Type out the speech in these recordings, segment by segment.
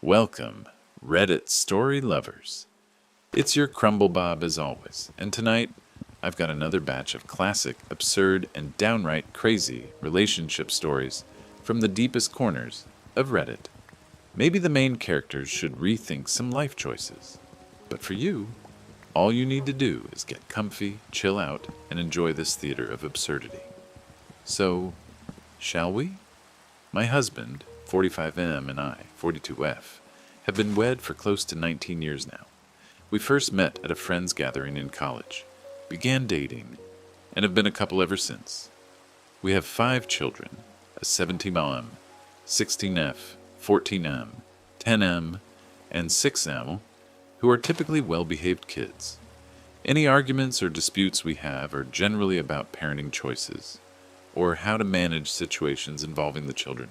Welcome, Reddit story lovers. It's your CrumbleBob as always, and tonight I've got another batch of classic, absurd, and downright crazy relationship stories from the deepest corners of Reddit. Maybe the main characters should rethink some life choices. But for you, all you need to do is get comfy, chill out, and enjoy this theater of absurdity. So, shall we? My husband, 45M, and I, 42F, have been wed for close to 19 years now. We first met at a friend's gathering in college, began dating, and have been a couple ever since. We have 5 children, a 17M, 16F, 14M, 10M, and 6M, who are typically well-behaved kids. Any arguments or disputes we have are generally about parenting choices, or how to manage situations involving the children.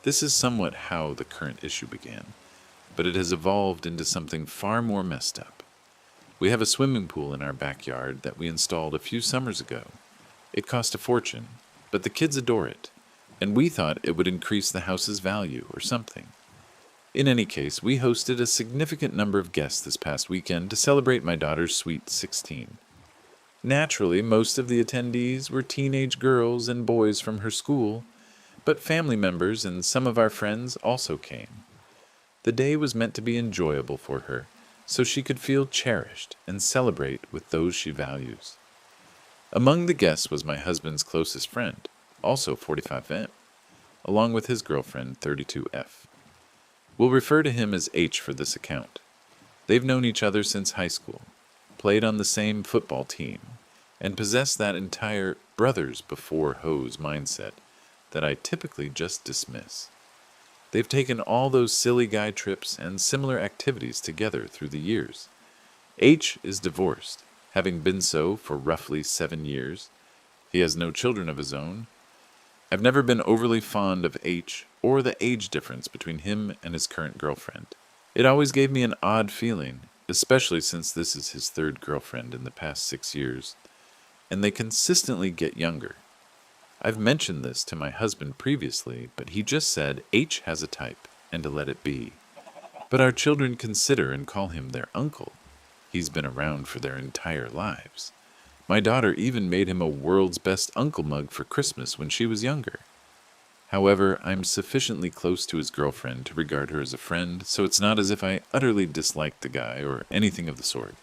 This is somewhat how the current issue began, but it has evolved into something far more messed up. We have a swimming pool in our backyard that we installed a few summers ago. It cost a fortune, but the kids adore it, and we thought it would increase the house's value or something. In any case, we hosted a significant number of guests this past weekend to celebrate my daughter's sweet 16. Naturally, most of the attendees were teenage girls and boys from her school, but family members and some of our friends also came. The day was meant to be enjoyable for her, so she could feel cherished and celebrate with those she values. Among the guests was my husband's closest friend, also 45M, along with his girlfriend, 32F. We'll refer to him as H for this account. They've known each other since high school, played on the same football team, and possess that entire brothers before hoes mindset that I typically just dismiss. They've taken all those silly guy trips and similar activities together through the years. H is divorced, having been so for roughly 7 years. He has no children of his own. I've never been overly fond of H or the age difference between him and his current girlfriend. It always gave me an odd feeling, especially since this is his 3rd girlfriend in the past 6 years, and they consistently get younger. I've mentioned this to my husband previously, but he just said H has a type, and to let it be. But our children consider and call him their uncle. He's been around for their entire lives. My daughter even made him a world's best uncle mug for Christmas when she was younger. However, I'm sufficiently close to his girlfriend to regard her as a friend, so it's not as if I utterly disliked the guy or anything of the sort.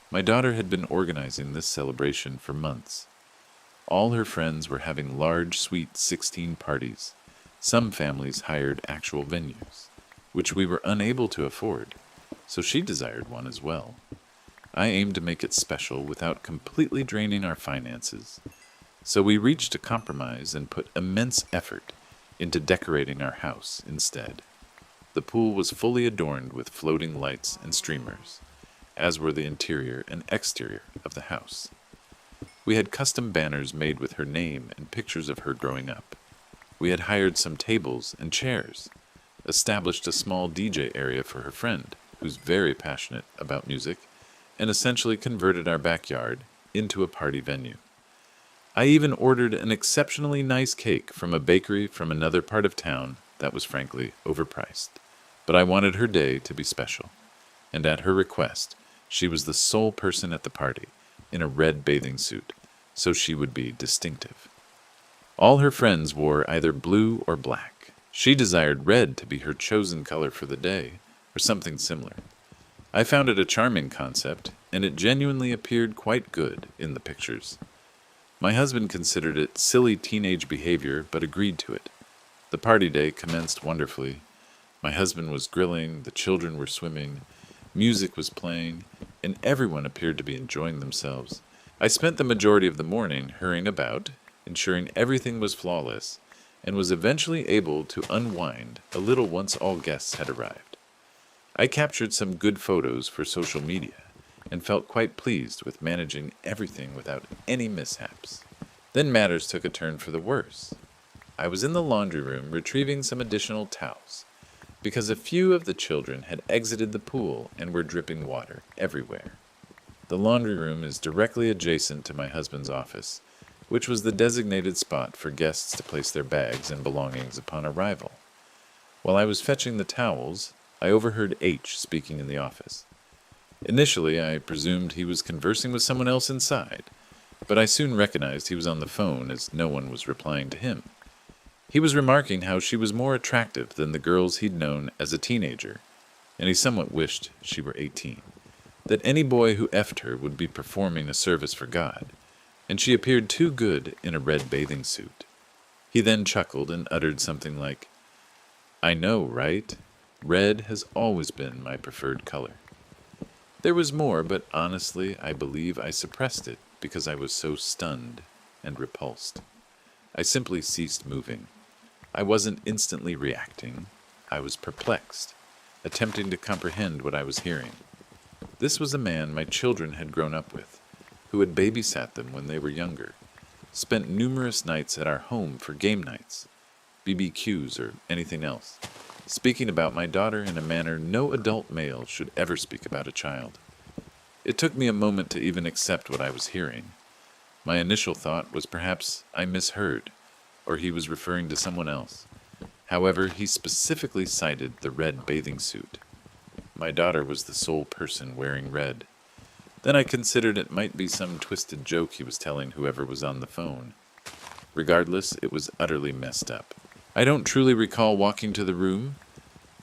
My daughter had been organizing this celebration for months. All her friends were having large, sweet 16 parties. Some families hired actual venues, which we were unable to afford, so she desired one as well. I aimed to make it special without completely draining our finances, so we reached a compromise and put immense effort into decorating our house instead. The pool was fully adorned with floating lights and streamers, as were the interior and exterior of the house. We had custom banners made with her name and pictures of her growing up. We had hired some tables and chairs, established a small DJ area for her friend, who's very passionate about music, and essentially converted our backyard into a party venue. I even ordered an exceptionally nice cake from a bakery from another part of town that was frankly overpriced. But I wanted her day to be special, and at her request, she was the sole person at the party, in a red bathing suit, so she would be distinctive. All her friends wore either blue or black. She desired red to be her chosen color for the day, or something similar. I found it a charming concept, and it genuinely appeared quite good in the pictures. My husband considered it silly teenage behavior, but agreed to it. The party day commenced wonderfully. My husband was grilling, the children were swimming, music was playing, and everyone appeared to be enjoying themselves. I spent the majority of the morning hurrying about, ensuring everything was flawless, and was eventually able to unwind a little once all guests had arrived. I captured some good photos for social media, and felt quite pleased with managing everything without any mishaps. Then matters took a turn for the worse. I was in the laundry room retrieving some additional towels, because a few of the children had exited the pool and were dripping water everywhere. The laundry room is directly adjacent to my husband's office, which was the designated spot for guests to place their bags and belongings upon arrival. While I was fetching the towels, I overheard H speaking in the office. Initially, I presumed he was conversing with someone else inside, but I soon recognized he was on the phone as no one was replying to him. He was remarking how she was more attractive than the girls he'd known as a teenager, and he somewhat wished she were 18. That any boy who effed her would be performing a service for God, and she appeared too good in a red bathing suit. He then chuckled and uttered something like, "I know, right? Red has always been my preferred color." There was more, but honestly, I believe I suppressed it because I was so stunned and repulsed. I simply ceased moving. I wasn't instantly reacting. I was perplexed, attempting to comprehend what I was hearing. This was a man my children had grown up with, who had babysat them when they were younger, spent numerous nights at our home for game nights, BBQs, or anything else, speaking about my daughter in a manner no adult male should ever speak about a child. It took me a moment to even accept what I was hearing. My initial thought was perhaps I misheard, or he was referring to someone else. However, he specifically cited the red bathing suit. My daughter was the sole person wearing red. Then I considered it might be some twisted joke he was telling whoever was on the phone. Regardless, it was utterly messed up. I don't truly recall walking to the room.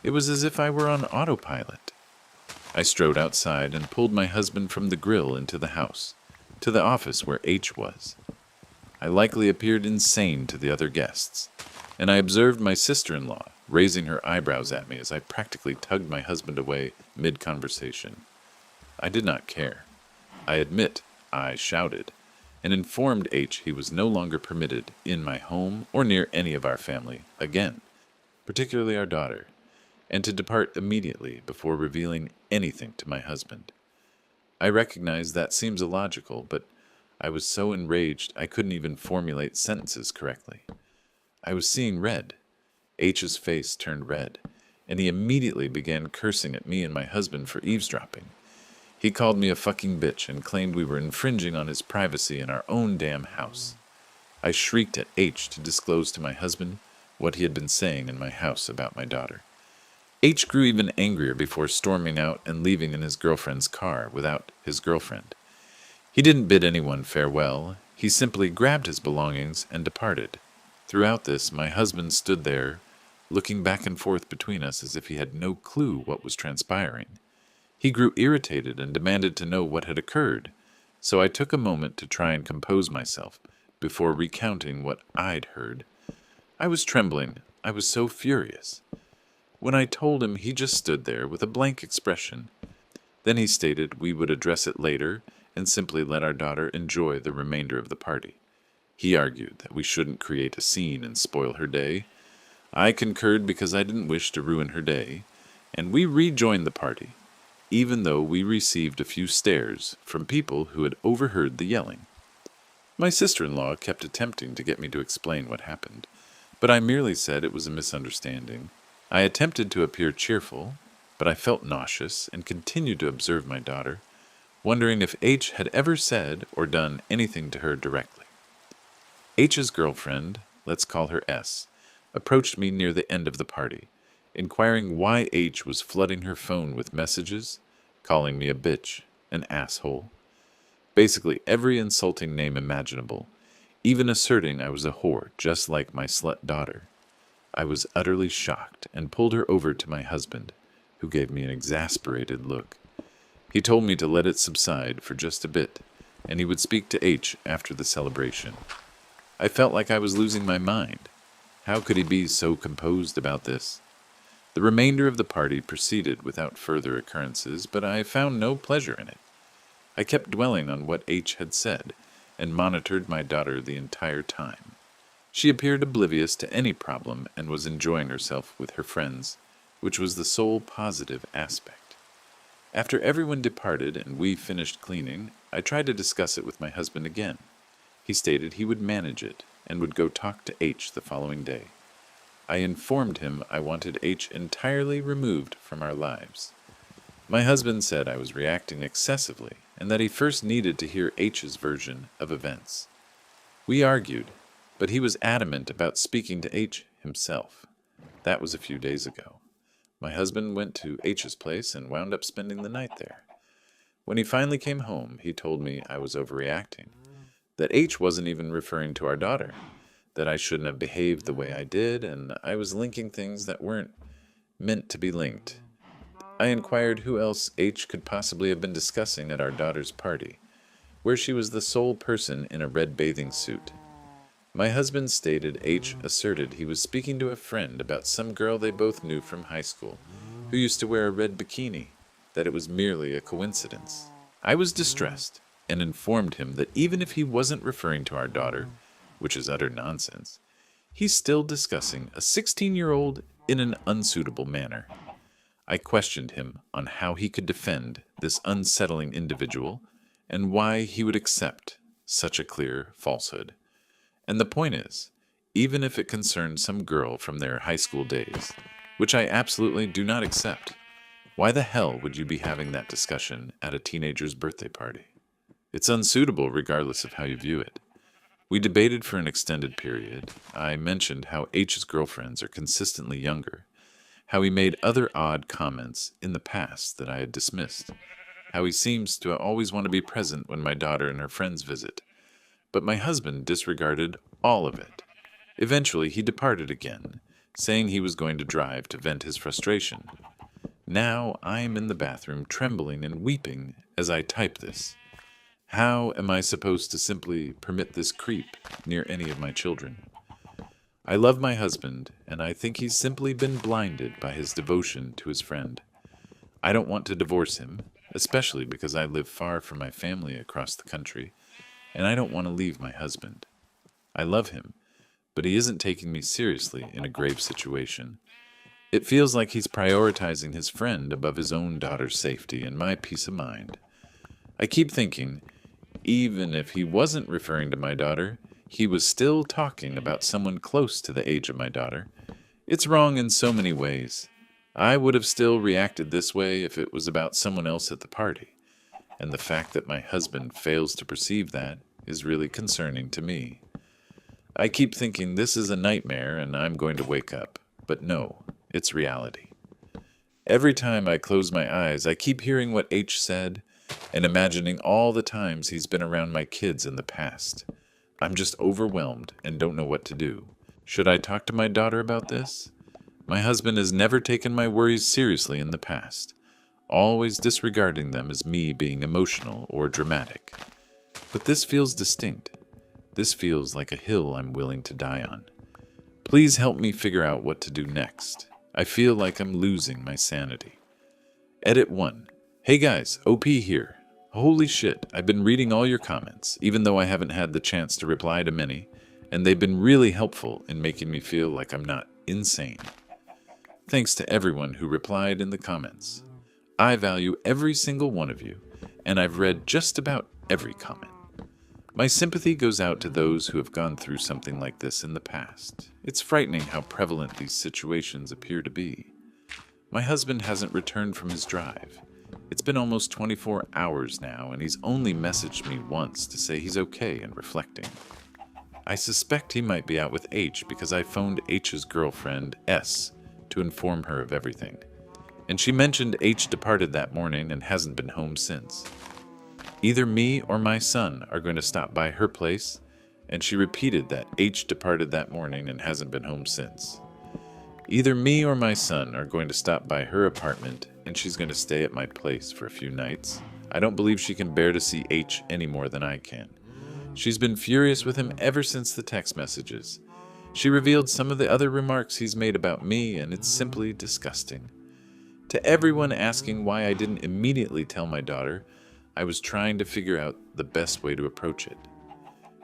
It was as if I were on autopilot. I strode outside and pulled my husband from the grill into the house, to the office where H was. I likely appeared insane to the other guests, and I observed my sister-in-law raising her eyebrows at me as I practically tugged my husband away mid-conversation. I did not care. I admit I shouted, and informed H he was no longer permitted in my home or near any of our family again, particularly our daughter, and to depart immediately before revealing anything to my husband. I recognize that seems illogical, but I was so enraged I couldn't even formulate sentences correctly. I was seeing red. H's face turned red, and he immediately began cursing at me and my husband for eavesdropping. He called me a fucking bitch and claimed we were infringing on his privacy in our own damn house. I shrieked at H to disclose to my husband what he had been saying in my house about my daughter. H grew even angrier before storming out and leaving in his girlfriend's car without his girlfriend. He didn't bid anyone farewell. He simply grabbed his belongings and departed. Throughout this, my husband stood there, looking back and forth between us as if he had no clue what was transpiring. He grew irritated and demanded to know what had occurred, so I took a moment to try and compose myself before recounting what I'd heard. I was trembling. I was so furious. When I told him, he just stood there with a blank expression. Then he stated we would address it later and simply let our daughter enjoy the remainder of the party. He argued that we shouldn't create a scene and spoil her day. I concurred because I didn't wish to ruin her day, and we rejoined the party, even though we received a few stares from people who had overheard the yelling. My sister-in-law kept attempting to get me to explain what happened, but I merely said it was a misunderstanding. I attempted to appear cheerful, but I felt nauseous and continued to observe my daughter, wondering if H had ever said or done anything to her directly. H's girlfriend, let's call her S, approached me near the end of the party, inquiring why H was flooding her phone with messages, calling me a bitch, an asshole, basically every insulting name imaginable, even asserting I was a whore just like my slut daughter. I was utterly shocked and pulled her over to my husband, who gave me an exasperated look. He told me to let it subside for just a bit, and he would speak to H after the celebration. I felt like I was losing my mind. How could he be so composed about this? The remainder of the party proceeded without further occurrences, but I found no pleasure in it. I kept dwelling on what H had said, and monitored my daughter the entire time. She appeared oblivious to any problem and was enjoying herself with her friends, which was the sole positive aspect. After everyone departed and we finished cleaning, I tried to discuss it with my husband again. He stated he would manage it and would go talk to H the following day. I informed him I wanted H entirely removed from our lives. My husband said I was reacting excessively and that he first needed to hear H's version of events. We argued, but he was adamant about speaking to H himself. That was a few days ago. My husband went to H's place and wound up spending the night there. When he finally came home, he told me I was overreacting, that H wasn't even referring to our daughter, that I shouldn't have behaved the way I did, and I was linking things that weren't meant to be linked. I inquired who else H could possibly have been discussing at our daughter's party, where she was the sole person in a red bathing suit. My husband stated H asserted he was speaking to a friend about some girl they both knew from high school who used to wear a red bikini, that it was merely a coincidence. I was distressed and informed him that even if he wasn't referring to our daughter, which is utter nonsense, he's still discussing a 16-year-old in an unsuitable manner. I questioned him on how he could defend this unsettling individual and why he would accept such a clear falsehood. And the point is, even if it concerned some girl from their high school days, which I absolutely do not accept, why the hell would you be having that discussion at a teenager's birthday party? It's unsuitable regardless of how you view it. We debated for an extended period. I mentioned how H's girlfriends are consistently younger, how he made other odd comments in the past that I had dismissed, how he seems to always want to be present when my daughter and her friends visit. But my husband disregarded all of it. Eventually, he departed again, saying he was going to drive to vent his frustration. Now I am in the bathroom trembling and weeping as I type this. How am I supposed to simply permit this creep near any of my children? I love my husband, and I think he's simply been blinded by his devotion to his friend. I don't want to divorce him, especially because I live far from my family across the country, and I don't want to leave my husband. I love him, but he isn't taking me seriously in a grave situation. It feels like he's prioritizing his friend above his own daughter's safety and my peace of mind. I keep thinking, even if he wasn't referring to my daughter, he was still talking about someone close to the age of my daughter. It's wrong in so many ways. I would have still reacted this way if it was about someone else at the party. And the fact that my husband fails to perceive that is really concerning to me. I keep thinking this is a nightmare and I'm going to wake up, but no, it's reality. Every time I close my eyes, I keep hearing what H said and imagining all the times he's been around my kids in the past. I'm just overwhelmed and don't know what to do. Should I talk to my daughter about this? My husband has never taken my worries seriously in the past, always disregarding them as me being emotional or dramatic. But this feels distinct. This feels like a hill I'm willing to die on. Please help me figure out what to do next. I feel like I'm losing my sanity. Edit 1. Hey guys, OP here. Holy shit, I've been reading all your comments, even though I haven't had the chance to reply to many, and they've been really helpful in making me feel like I'm not insane. Thanks to everyone who replied in the comments. I value every single one of you, and I've read just about every comment. My sympathy goes out to those who have gone through something like this in the past. It's frightening how prevalent these situations appear to be. My husband hasn't returned from his drive. It's been almost 24 hours now, and he's only messaged me once to say he's okay and reflecting. I suspect he might be out with H because I phoned H's girlfriend, S, to inform her of everything. And she mentioned H departed that morning and hasn't been home since. Either me or my son are going to stop by her place, and she repeated that H departed that morning and hasn't been home since. Either me or my son are going to stop by her apartment, and she's going to stay at my place for a few nights. I don't believe she can bear to see H any more than I can. She's been furious with him ever since the text messages. She revealed some of the other remarks he's made about me, and it's simply disgusting. To everyone asking why I didn't immediately tell my daughter, I was trying to figure out the best way to approach it.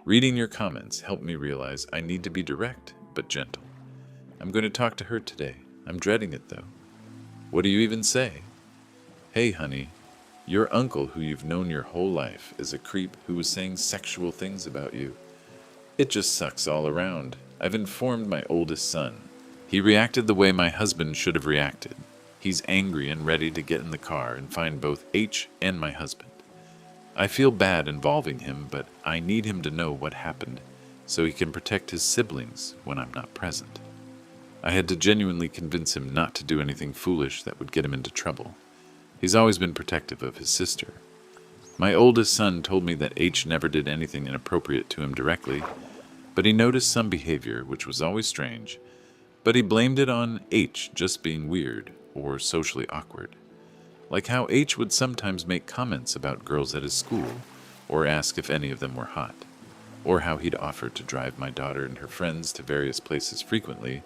Reading your comments helped me realize I need to be direct but gentle. I'm going to talk to her today. I'm dreading it, though. What do you even say? Hey, honey, your uncle who you've known your whole life is a creep who was saying sexual things about you. It just sucks all around. I've informed my oldest son. He reacted the way my husband should have reacted. He's angry and ready to get in the car and find both H and my husband. I feel bad involving him, but I need him to know what happened so he can protect his siblings when I'm not present. I had to genuinely convince him not to do anything foolish that would get him into trouble. He's always been protective of his sister. My oldest son told me that H never did anything inappropriate to him directly, but he noticed some behavior which was always strange, but he blamed it on H just being weird or socially awkward. Like how H would sometimes make comments about girls at his school or ask if any of them were hot, or how he'd offer to drive my daughter and her friends to various places frequently,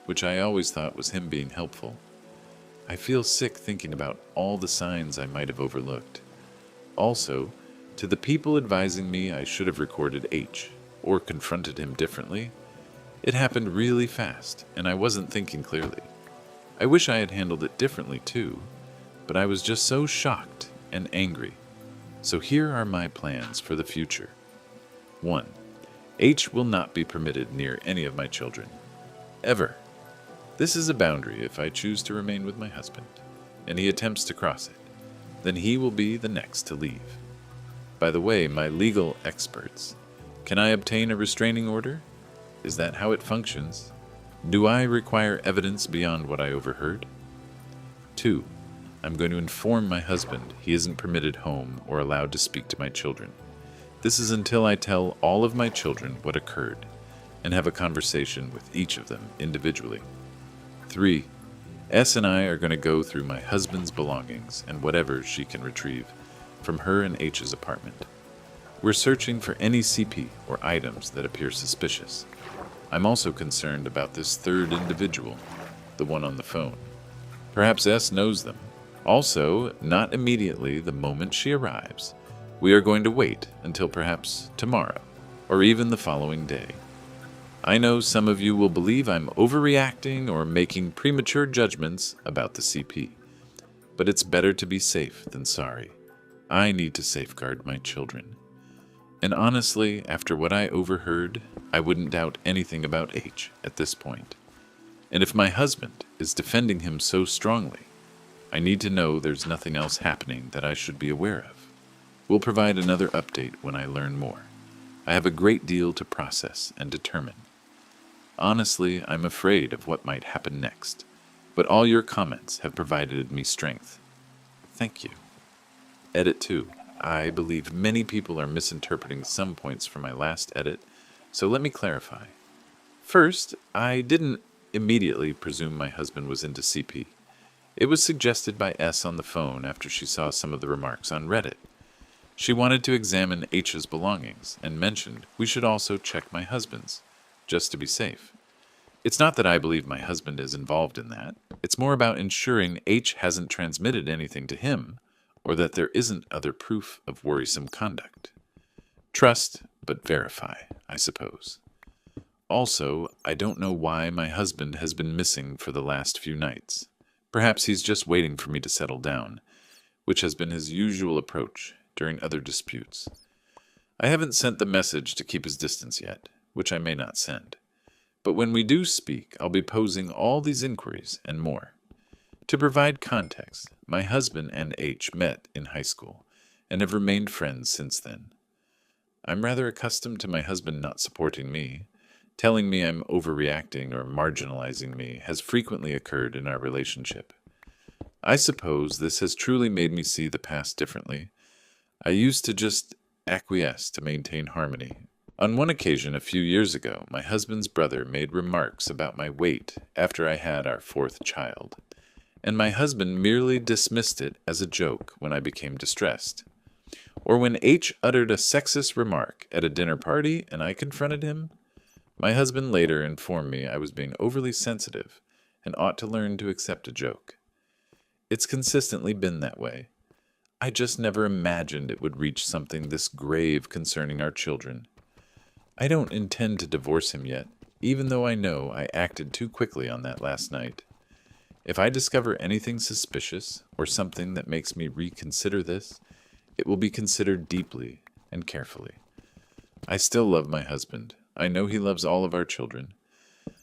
which I always thought was him being helpful. I feel sick thinking about all the signs I might have overlooked. Also, to the people advising me I should have recorded H or confronted him differently, it happened really fast and I wasn't thinking clearly. I wish I had handled it differently too, but I was just so shocked and angry. So here are my plans for the future. 1. H will not be permitted near any of my children. Ever. This is a boundary if I choose to remain with my husband, and he attempts to cross it, then he will be the next to leave. By the way, my legal experts, can I obtain a restraining order? Is that how it functions? Do I require evidence beyond what I overheard? 2. I'm going to inform my husband he isn't permitted home or allowed to speak to my children. This is until I tell all of my children what occurred and have a conversation with each of them individually. 3. S and I are going to go through my husband's belongings and whatever she can retrieve from her and H's apartment. We're searching for any CP or items that appear suspicious. I'm also concerned about this third individual, the one on the phone. Perhaps S knows them. Also, not immediately the moment she arrives. We are going to wait until perhaps tomorrow, or even the following day. I know some of you will believe I'm overreacting or making premature judgments about the CP, but it's better to be safe than sorry. I need to safeguard my children. And honestly, after what I overheard, I wouldn't doubt anything about H at this point. And if my husband is defending him so strongly, I need to know there's nothing else happening that I should be aware of. We'll provide another update when I learn more. I have a great deal to process and determine. Honestly, I'm afraid of what might happen next, but all your comments have provided me strength. Thank you. Edit 2. I believe many people are misinterpreting some points from my last edit, so let me clarify. First, I didn't immediately presume my husband was into CP. It was suggested by S on the phone after she saw some of the remarks on Reddit. She wanted to examine H's belongings and mentioned we should also check my husband's, just to be safe. It's not that I believe my husband is involved in that. It's more about ensuring H hasn't transmitted anything to him, or that there isn't other proof of worrisome conduct. Trust, but verify, I suppose. Also, I don't know why my husband has been missing for the last few nights. Perhaps he's just waiting for me to settle down, which has been his usual approach during other disputes. I haven't sent the message to keep his distance yet, which I may not send. But when we do speak, I'll be posing all these inquiries and more. To provide context, my husband and H met in high school and have remained friends since then. I'm rather accustomed to my husband not supporting me. Telling me I'm overreacting or marginalizing me has frequently occurred in our relationship. I suppose this has truly made me see the past differently. I used to just acquiesce to maintain harmony. On one occasion a few years ago, my husband's brother made remarks about my weight after I had our fourth child, and my husband merely dismissed it as a joke when I became distressed. Or when H uttered a sexist remark at a dinner party and I confronted him, my husband later informed me I was being overly sensitive and ought to learn to accept a joke. It's consistently been that way. I just never imagined it would reach something this grave concerning our children. I don't intend to divorce him yet, even though I know I acted too quickly on that last night. If I discover anything suspicious or something that makes me reconsider this, it will be considered deeply and carefully. I still love my husband. I know he loves all of our children.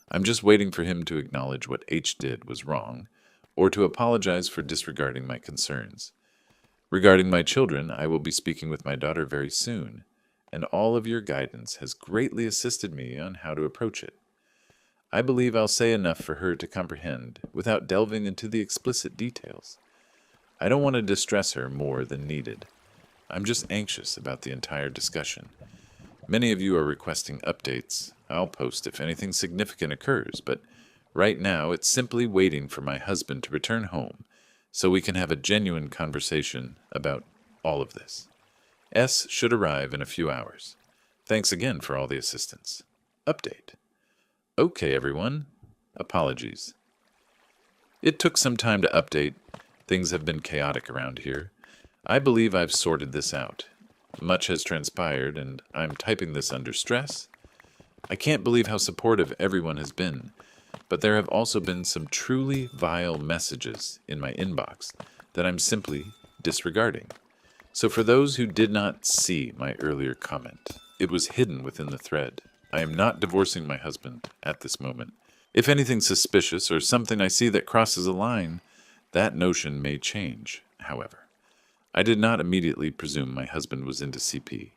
I'm just waiting for him to acknowledge what H did was wrong, or to apologize for disregarding my concerns. Regarding my children, I will be speaking with my daughter very soon, and all of your guidance has greatly assisted me on how to approach it. I believe I'll say enough for her to comprehend without delving into the explicit details. I don't want to distress her more than needed. I'm just anxious about the entire discussion. Many of you are requesting updates. I'll post if anything significant occurs, but right now it's simply waiting for my husband to return home so we can have a genuine conversation about all of this. S should arrive in a few hours. Thanks again for all the assistance. Update. Okay, everyone. Apologies. It took some time to update. Things have been chaotic around here. I believe I've sorted this out. Much has transpired, and I'm typing this under stress. I can't believe how supportive everyone has been, but there have also been some truly vile messages in my inbox that I'm simply disregarding. So for those who did not see my earlier comment, it was hidden within the thread. I am not divorcing my husband at this moment. If anything suspicious or something I see that crosses a line, that notion may change, however. I did not immediately presume my husband was into CP.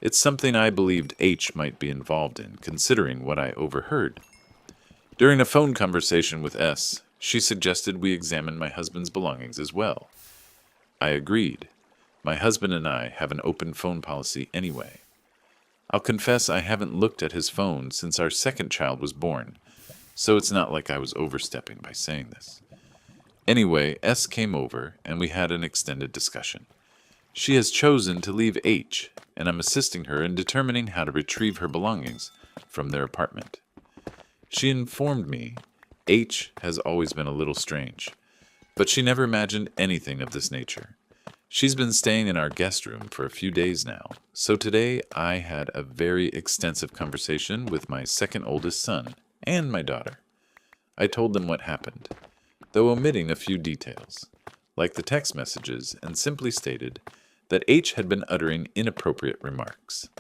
It's something I believed H might be involved in, considering what I overheard. During a phone conversation with S, she suggested we examine my husband's belongings as well. I agreed. My husband and I have an open phone policy anyway. I'll confess I haven't looked at his phone since our second child was born, so it's not like I was overstepping by saying this. Anyway, S came over, and we had an extended discussion. She has chosen to leave H, and I'm assisting her in determining how to retrieve her belongings from their apartment. She informed me H has always been a little strange, but she never imagined anything of this nature. She's been staying in our guest room for a few days now, so today I had a very extensive conversation with my second oldest son and my daughter. I told them what happened, though omitting a few details, like the text messages, and simply stated that H had been uttering inappropriate remarks.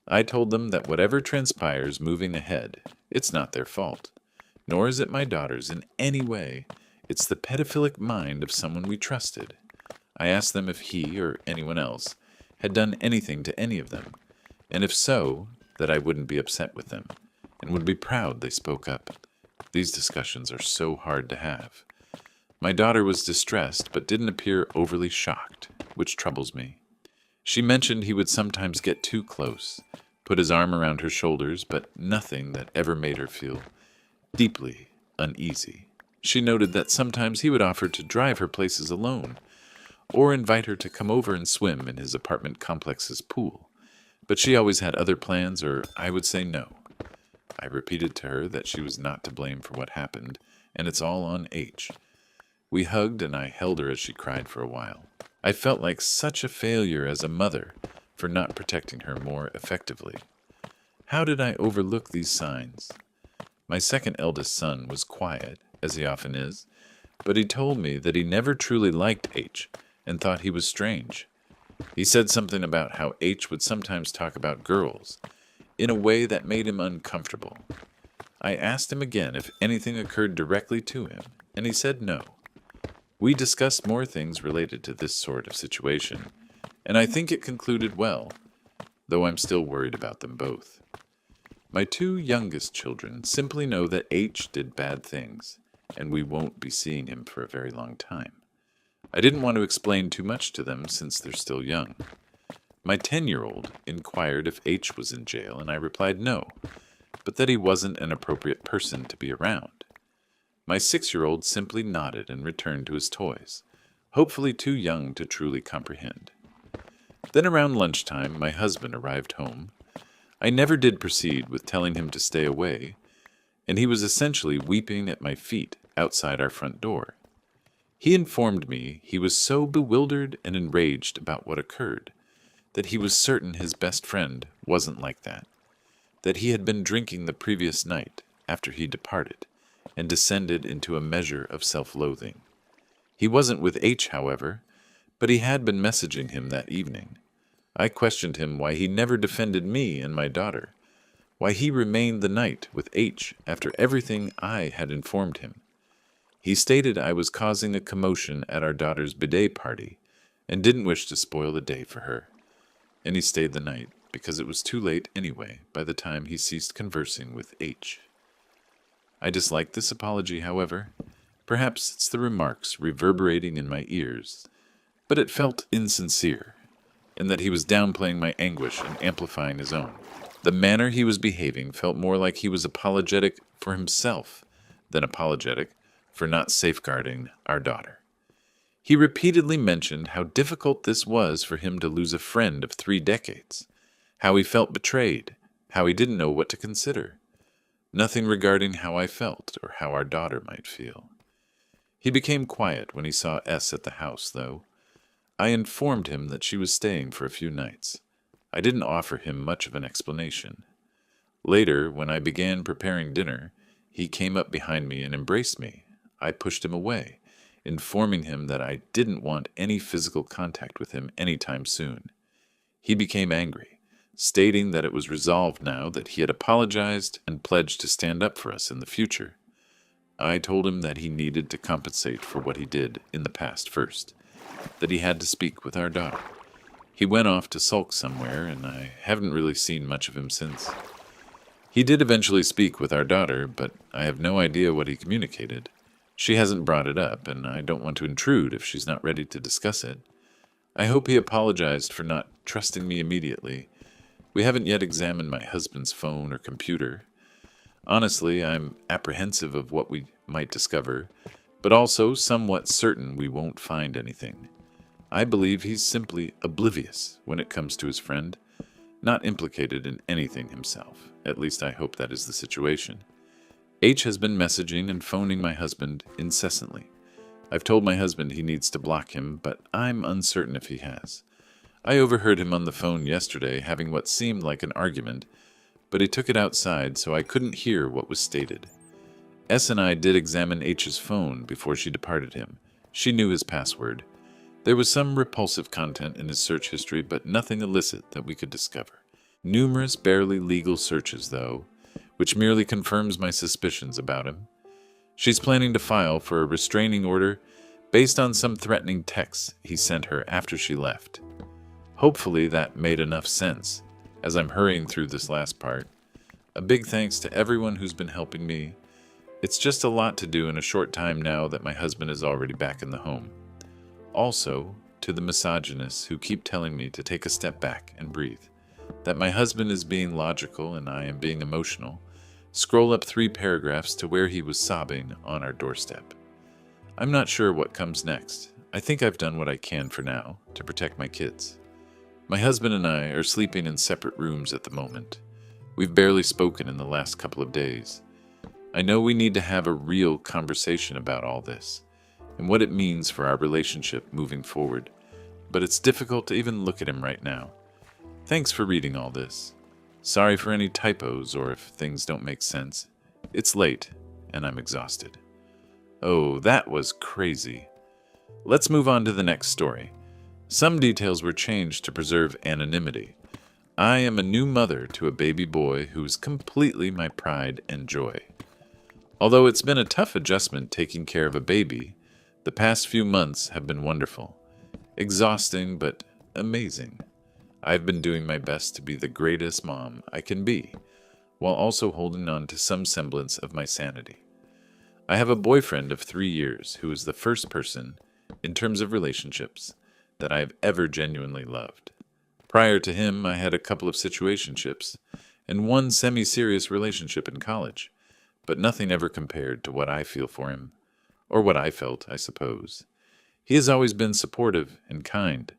I told them that whatever transpires moving ahead, it's not their fault, nor is it my daughter's in any way. It's the pedophilic mind of someone we trusted. I asked them if he or anyone else had done anything to any of them, and if so, that I wouldn't be upset with them, and would be proud they spoke up. These discussions are so hard to have. My daughter was distressed, but didn't appear overly shocked, which troubles me. She mentioned he would sometimes get too close, put his arm around her shoulders, but nothing that ever made her feel deeply uneasy. She noted that sometimes he would offer to drive her places alone, or invite her to come over and swim in his apartment complex's pool, but she always had other plans, or I would say no. I repeated to her that she was not to blame for what happened, and it's all on H. We hugged, and I held her as she cried for a while. I felt like such a failure as a mother for not protecting her more effectively. How did I overlook these signs? My second eldest son was quiet, as he often is, but he told me that he never truly liked H and thought he was strange. He said something about how H would sometimes talk about girls in a way that made him uncomfortable. I asked him again if anything occurred directly to him, and he said no. We discussed more things related to this sort of situation, and I think it concluded well, though I'm still worried about them both. My two youngest children simply know that H did bad things, and we won't be seeing him for a very long time. I didn't want to explain too much to them since they're still young. My 10-year-old inquired if H was in jail, and I replied no, but that he wasn't an appropriate person to be around. My 6-year-old simply nodded and returned to his toys, hopefully too young to truly comprehend. Then around lunchtime, my husband arrived home. I never did proceed with telling him to stay away, and he was essentially weeping at my feet outside our front door. He informed me he was so bewildered and enraged about what occurred that he was certain his best friend wasn't like that he had been drinking the previous night after he departed and descended into a measure of self-loathing. He wasn't with H, however, but he had been messaging him that evening. I questioned him why he never defended me and my daughter, why he remained the night with H after everything I had informed him. He stated I was causing a commotion at our daughter's bidet party and didn't wish to spoil the day for her. And he stayed the night because it was too late anyway by the time he ceased conversing with H. I dislike this apology, however. Perhaps it's the remarks reverberating in my ears, but it felt insincere, and that he was downplaying my anguish and amplifying his own. The manner he was behaving felt more like he was apologetic for himself than apologetic for not safeguarding our daughter. He repeatedly mentioned how difficult this was for him to lose a friend of 3 decades, how he felt betrayed, how he didn't know what to consider. Nothing regarding how I felt or how our daughter might feel. He became quiet when he saw S at the house, though. I informed him that she was staying for a few nights. I didn't offer him much of an explanation. Later, when I began preparing dinner, he came up behind me and embraced me. I pushed him away, informing him that I didn't want any physical contact with him anytime soon. He became angry, stating that it was resolved now that he had apologized and pledged to stand up for us in the future. I told him that he needed to compensate for what he did in the past first, that he had to speak with our daughter. He went off to sulk somewhere, and I haven't really seen much of him since. He did eventually speak with our daughter, but I have no idea what he communicated. She hasn't brought it up, and I don't want to intrude if she's not ready to discuss it. I hope he apologized for not trusting me immediately. We haven't yet examined my husband's phone or computer. Honestly, I'm apprehensive of what we might discover, but also somewhat certain we won't find anything. I believe he's simply oblivious when it comes to his friend, not implicated in anything himself. At least I hope that is the situation. H has been messaging and phoning my husband incessantly. I've told my husband he needs to block him, but I'm uncertain if he has. I overheard him on the phone yesterday having what seemed like an argument, but he took it outside so I couldn't hear what was stated. S and I did examine H's phone before she departed him. She knew his password. There was some repulsive content in his search history, but nothing illicit that we could discover. Numerous barely legal searches, though, which merely confirms my suspicions about him. She's planning to file for a restraining order based on some threatening texts he sent her after she left. Hopefully that made enough sense as I'm hurrying through this last part. A big thanks to everyone who's been helping me. It's just a lot to do in a short time now that my husband is already back in the home. Also, to the misogynists who keep telling me to take a step back and breathe, that my husband is being logical and I am being emotional, scroll up 3 paragraphs to where he was sobbing on our doorstep. I'm not sure what comes next. I think I've done what I can for now to protect my kids. My husband and I are sleeping in separate rooms at the moment. We've barely spoken in the last couple of days. I know we need to have a real conversation about all this and what it means for our relationship moving forward, but it's difficult to even look at him right now. Thanks for reading all this. Sorry for any typos or if things don't make sense. It's late, and I'm exhausted. Oh, that was crazy. Let's move on to the next story. Some details were changed to preserve anonymity. I am a new mother to a baby boy who is completely my pride and joy. Although it's been a tough adjustment taking care of a baby, the past few months have been wonderful. Exhausting, but amazing. I've been doing my best to be the greatest mom I can be, while also holding on to some semblance of my sanity. I have a boyfriend of 3 years who is the first person, in terms of relationships, that I have ever genuinely loved. Prior to him, I had a couple of situationships, and one semi-serious relationship in college, but nothing ever compared to what I feel for him, or what I felt, I suppose. He has always been supportive and kind,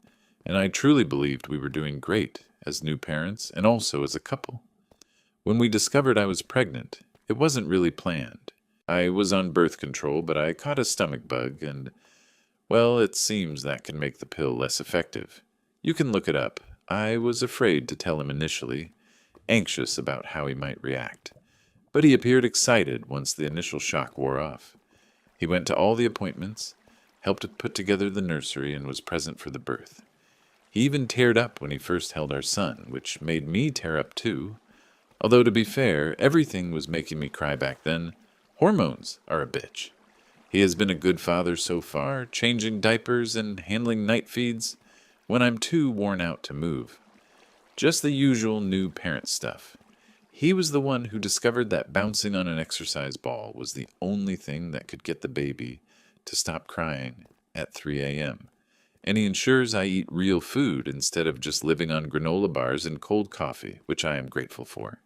and I truly believed we were doing great as new parents and also as a couple. When we discovered I was pregnant, it wasn't really planned. I was on birth control, but I caught a stomach bug, and, well, it seems that can make the pill less effective. You can look it up. I was afraid to tell him initially, anxious about how he might react. But he appeared excited once the initial shock wore off. He went to all the appointments, helped put together the nursery, and was present for the birth. He even teared up when he first held our son, which made me tear up too. Although, to be fair, everything was making me cry back then. Hormones are a bitch. He has been a good father so far, changing diapers and handling night feeds when I'm too worn out to move. Just the usual new parent stuff. He was the one who discovered that bouncing on an exercise ball was the only thing that could get the baby to stop crying at 3 a.m. And he ensures I eat real food instead of just living on granola bars and cold coffee, which I am grateful for.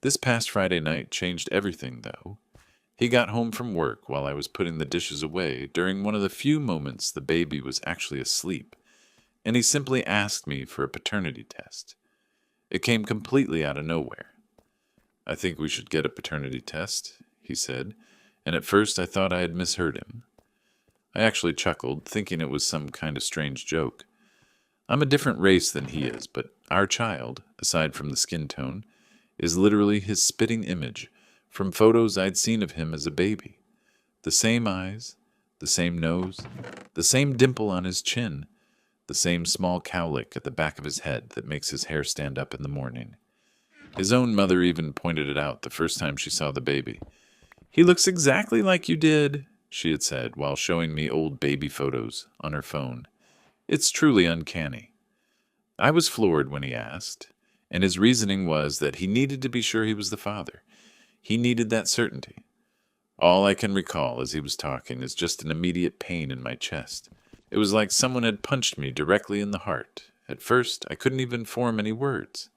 This past Friday night changed everything, though. He got home from work while I was putting the dishes away during one of the few moments the baby was actually asleep, and he simply asked me for a paternity test. It came completely out of nowhere. "I think we should get a paternity test," he said, and at first I thought I had misheard him. I actually chuckled, thinking it was some kind of strange joke. I'm a different race than he is, but our child, aside from the skin tone, is literally his spitting image from photos I'd seen of him as a baby. The same eyes, the same nose, the same dimple on his chin, the same small cowlick at the back of his head that makes his hair stand up in the morning. His own mother even pointed it out the first time she saw the baby. "He looks exactly like you did," she had said while showing me old baby photos on her phone. "It's truly uncanny." I was floored when he asked, and his reasoning was that he needed to be sure he was the father. He needed that certainty. All I can recall as he was talking is just an immediate pain in my chest. It was like someone had punched me directly in the heart. At first, I couldn't even form any words.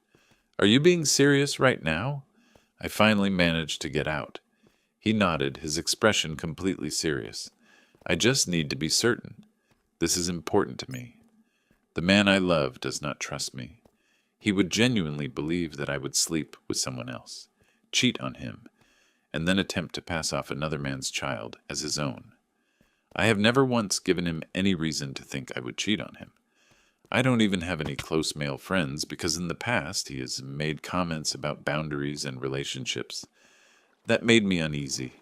"Are you being serious right now?" I finally managed to get out. He nodded, his expression completely serious. "I just need to be certain. This is important to me. The man I love does not trust me. He would genuinely believe that I would sleep with someone else, cheat on him, and then attempt to pass off another man's child as his own. I have never once given him any reason to think I would cheat on him. I don't even have any close male friends because in the past he has made comments about boundaries and relationships that made me uneasy.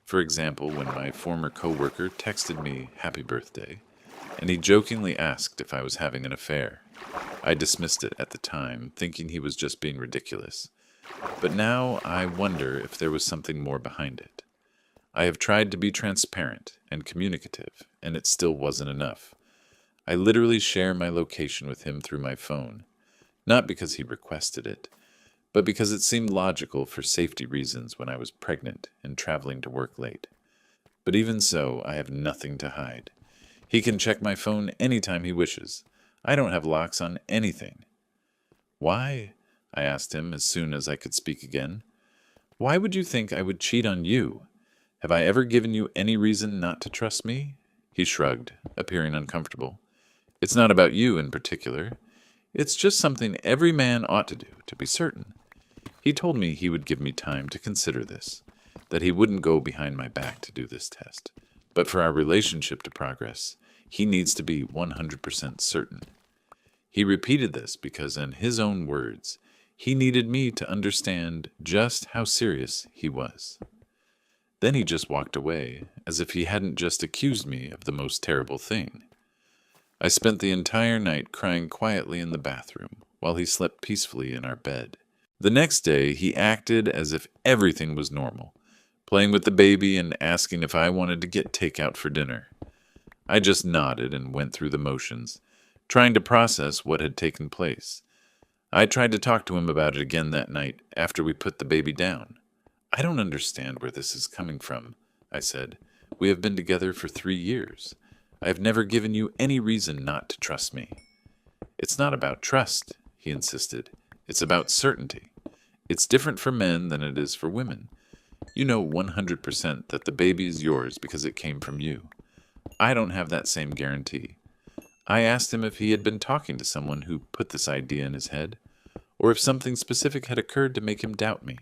For example, when my former coworker texted me happy birthday, and he jokingly asked if I was having an affair. I dismissed it at the time, thinking he was just being ridiculous. But now I wonder if there was something more behind it. I have tried to be transparent and communicative, and it still wasn't enough. I literally share my location with him through my phone, not because he requested it, but because it seemed logical for safety reasons when I was pregnant and traveling to work late. But even so, I have nothing to hide. He can check my phone anytime he wishes. I don't have locks on anything. "Why?" I asked him as soon as I could speak again. "Why would you think I would cheat on you? Have I ever given you any reason not to trust me?" He shrugged, appearing uncomfortable. "It's not about you in particular. It's just something every man ought to do, to be certain." He told me he would give me time to consider this, that he wouldn't go behind my back to do this test. But for our relationship to progress, he needs to be 100% certain. He repeated this because, in his own words, he needed me to understand just how serious he was. Then he just walked away, as if he hadn't just accused me of the most terrible thing. I spent the entire night crying quietly in the bathroom, while he slept peacefully in our bed. The next day, he acted as if everything was normal, playing with the baby and asking if I wanted to get takeout for dinner. I just nodded and went through the motions, trying to process what had taken place. I tried to talk to him about it again that night after we put the baby down. "I don't understand where this is coming from," I said. "We have been together for 3 years. I have never given you any reason not to trust me." "It's not about trust," he insisted. "It's about certainty. It's different for men than it is for women. You know 100% that the baby is yours because it came from you. I don't have that same guarantee." I asked him if he had been talking to someone who put this idea in his head, or if something specific had occurred to make him doubt me.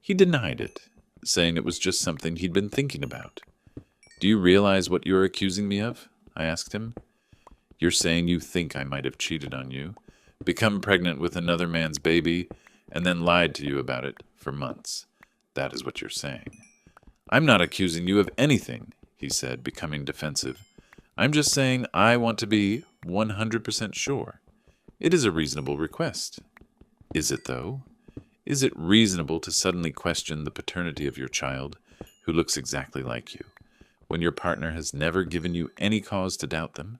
He denied it, saying it was just something he'd been thinking about. "Do you realize what you're accusing me of?" I asked him. "You're saying you think I might have cheated on you, become pregnant with another man's baby, and then lied to you about it for months. That is what you're saying." "I'm not accusing you of anything," he said, becoming defensive. "I'm just saying I want to be 100% sure. It is a reasonable request." "Is it, though? Is it reasonable to suddenly question the paternity of your child, who looks exactly like you, when your partner has never given you any cause to doubt them?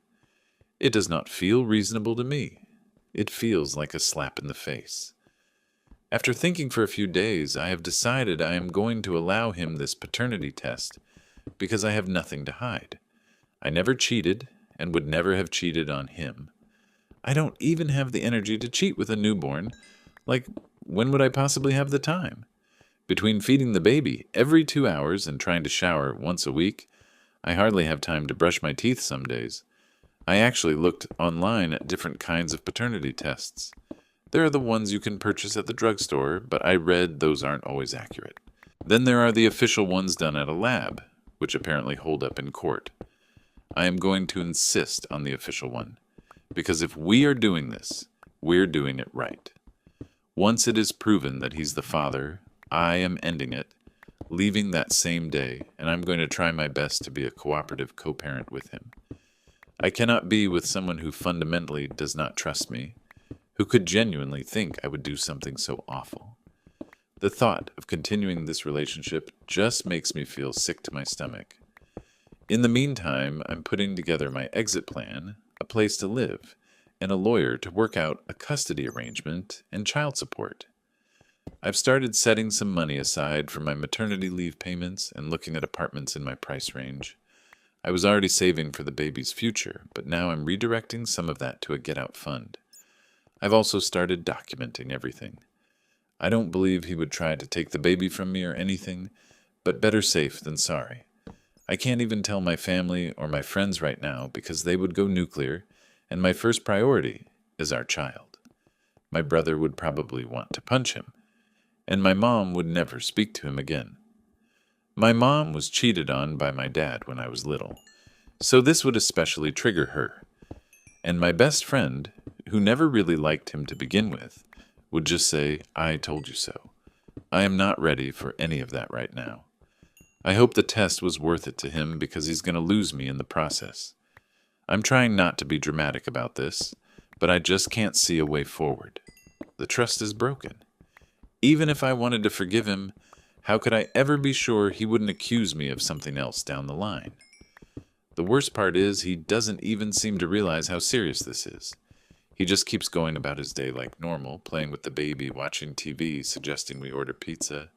It does not feel reasonable to me. It feels like a slap in the face." After thinking for a few days, I have decided I am going to allow him this paternity test because I have nothing to hide. I never cheated and would never have cheated on him. I don't even have the energy to cheat with a newborn. Like, when would I possibly have the time? Between feeding the baby every 2 hours and trying to shower once a week, I hardly have time to brush my teeth some days. I actually looked online at different kinds of paternity tests. There are the ones you can purchase at the drugstore, but I read those aren't always accurate. Then there are the official ones done at a lab, which apparently hold up in court. I am going to insist on the official one, because if we are doing this, we're doing it right. Once it is proven that he's the father, I am ending it, leaving that same day, and I'm going to try my best to be a cooperative co-parent with him. I cannot be with someone who fundamentally does not trust me, who could genuinely think I would do something so awful. The thought of continuing this relationship just makes me feel sick to my stomach. In the meantime, I'm putting together my exit plan, a place to live, and a lawyer to work out a custody arrangement and child support. I've started setting some money aside for my maternity leave payments and looking at apartments in my price range. I was already saving for the baby's future, but now I'm redirecting some of that to a get-out fund. I've also started documenting everything. I don't believe he would try to take the baby from me or anything, but better safe than sorry. I can't even tell my family or my friends right now because they would go nuclear, and my first priority is our child. My brother would probably want to punch him, and my mom would never speak to him again. My mom was cheated on by my dad when I was little, so this would especially trigger her. And my best friend, who never really liked him to begin with, would just say, "I told you so." I am not ready for any of that right now. I hope the test was worth it to him because he's going to lose me in the process. I'm trying not to be dramatic about this, but I just can't see a way forward. The trust is broken. Even if I wanted to forgive him, how could I ever be sure he wouldn't accuse me of something else down the line? The worst part is he doesn't even seem to realize how serious this is. He just keeps going about his day like normal, playing with the baby, watching TV, suggesting we order pizza.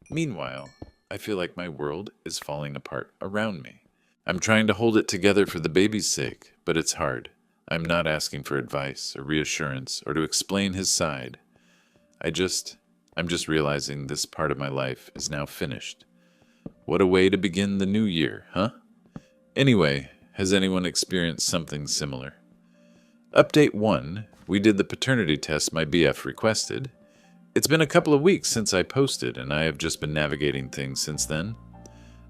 Meanwhile, I feel like my world is falling apart around me. I'm trying to hold it together for the baby's sake, but it's hard. I'm not asking for advice or reassurance or to explain his side. I'm just realizing this part of my life is now finished. What a way to begin the new year, huh? Anyway, has anyone experienced something similar? Update 1. We did the paternity test my BF requested. It's been a couple of weeks since I posted, and I have just been navigating things since then.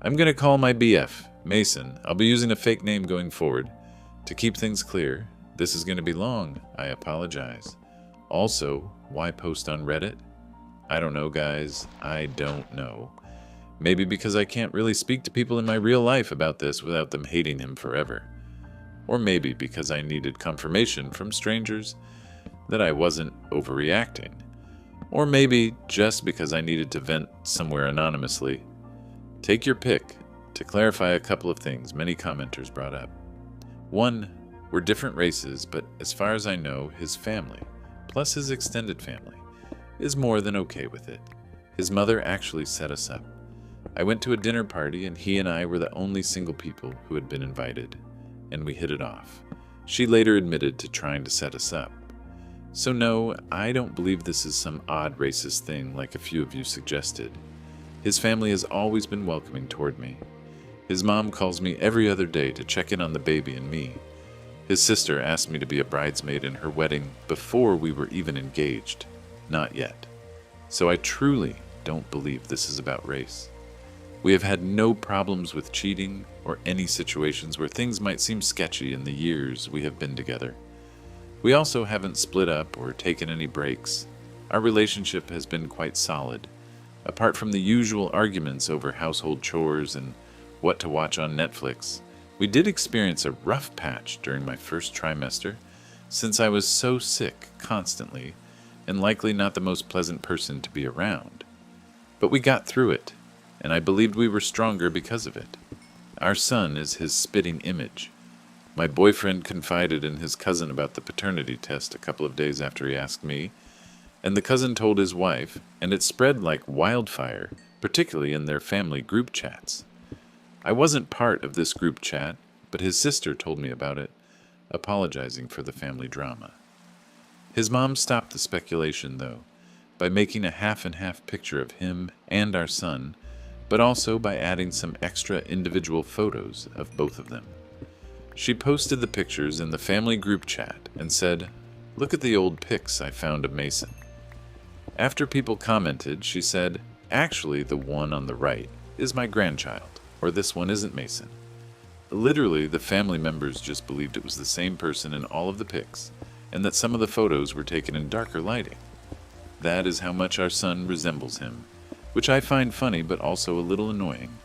I'm going to call my BF, Mason. I'll be using a fake name going forward. To keep things clear, this is going to be long. I apologize. Also, why post on Reddit? I don't know, guys. I don't know. Maybe because I can't really speak to people in my real life about this without them hating him forever. Or maybe because I needed confirmation from strangers that I wasn't overreacting. Or maybe just because I needed to vent somewhere anonymously. Take your pick. To clarify a couple of things many commenters brought up. 1, we're different races, but as far as I know, his family, plus his extended family, is more than okay with it. His mother actually set us up. I went to a dinner party and he and I were the only single people who had been invited, and we hit it off. She later admitted to trying to set us up. So no, I don't believe this is some odd racist thing like a few of you suggested. His family has always been welcoming toward me. His mom calls me every other day to check in on the baby and me. His sister asked me to be a bridesmaid in her wedding before we were even engaged. Not yet. So I truly don't believe this is about race. We have had no problems with cheating or any situations where things might seem sketchy in the years we have been together. We also haven't split up or taken any breaks. Our relationship has been quite solid. Apart from the usual arguments over household chores and what to watch on Netflix, we did experience a rough patch during my first trimester, since I was so sick constantly and likely not the most pleasant person to be around. But we got through it, and I believed we were stronger because of it. Our son is his spitting image. My boyfriend confided in his cousin about the paternity test a couple of days after he asked me, And the cousin told his wife, and it spread like wildfire, particularly in their family group chats. I wasn't part of this group chat, but his sister told me about it, apologizing for the family drama. His mom stopped the speculation, though, by making a half-and-half picture of him and our son, but also by adding some extra individual photos of both of them. She posted the pictures in the family group chat and said, "Look at the old pics I found of Mason." After people commented, she said, "Actually, the one on the right is my grandchild, or this one isn't Mason." Literally, the family members just believed it was the same person in all of the pics, and that some of the photos were taken in darker lighting. That is how much our son resembles him, which I find funny but also a little annoying.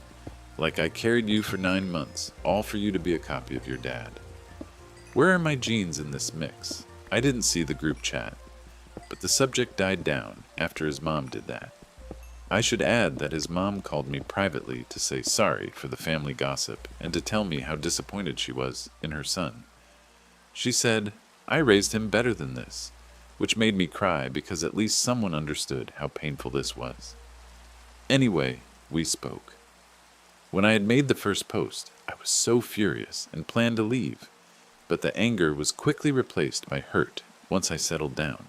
Like I carried you for 9 months, all for you to be a copy of your dad. Where are my genes in this mix? I didn't see the group chat, but the subject died down after his mom did that. I should add that his mom called me privately to say sorry for the family gossip and to tell me how disappointed she was in her son. She said, "I raised him better than this," which made me cry because at least someone understood how painful this was. Anyway, we spoke. When I had made the first post, I was so furious and planned to leave, but the anger was quickly replaced by hurt once I settled down.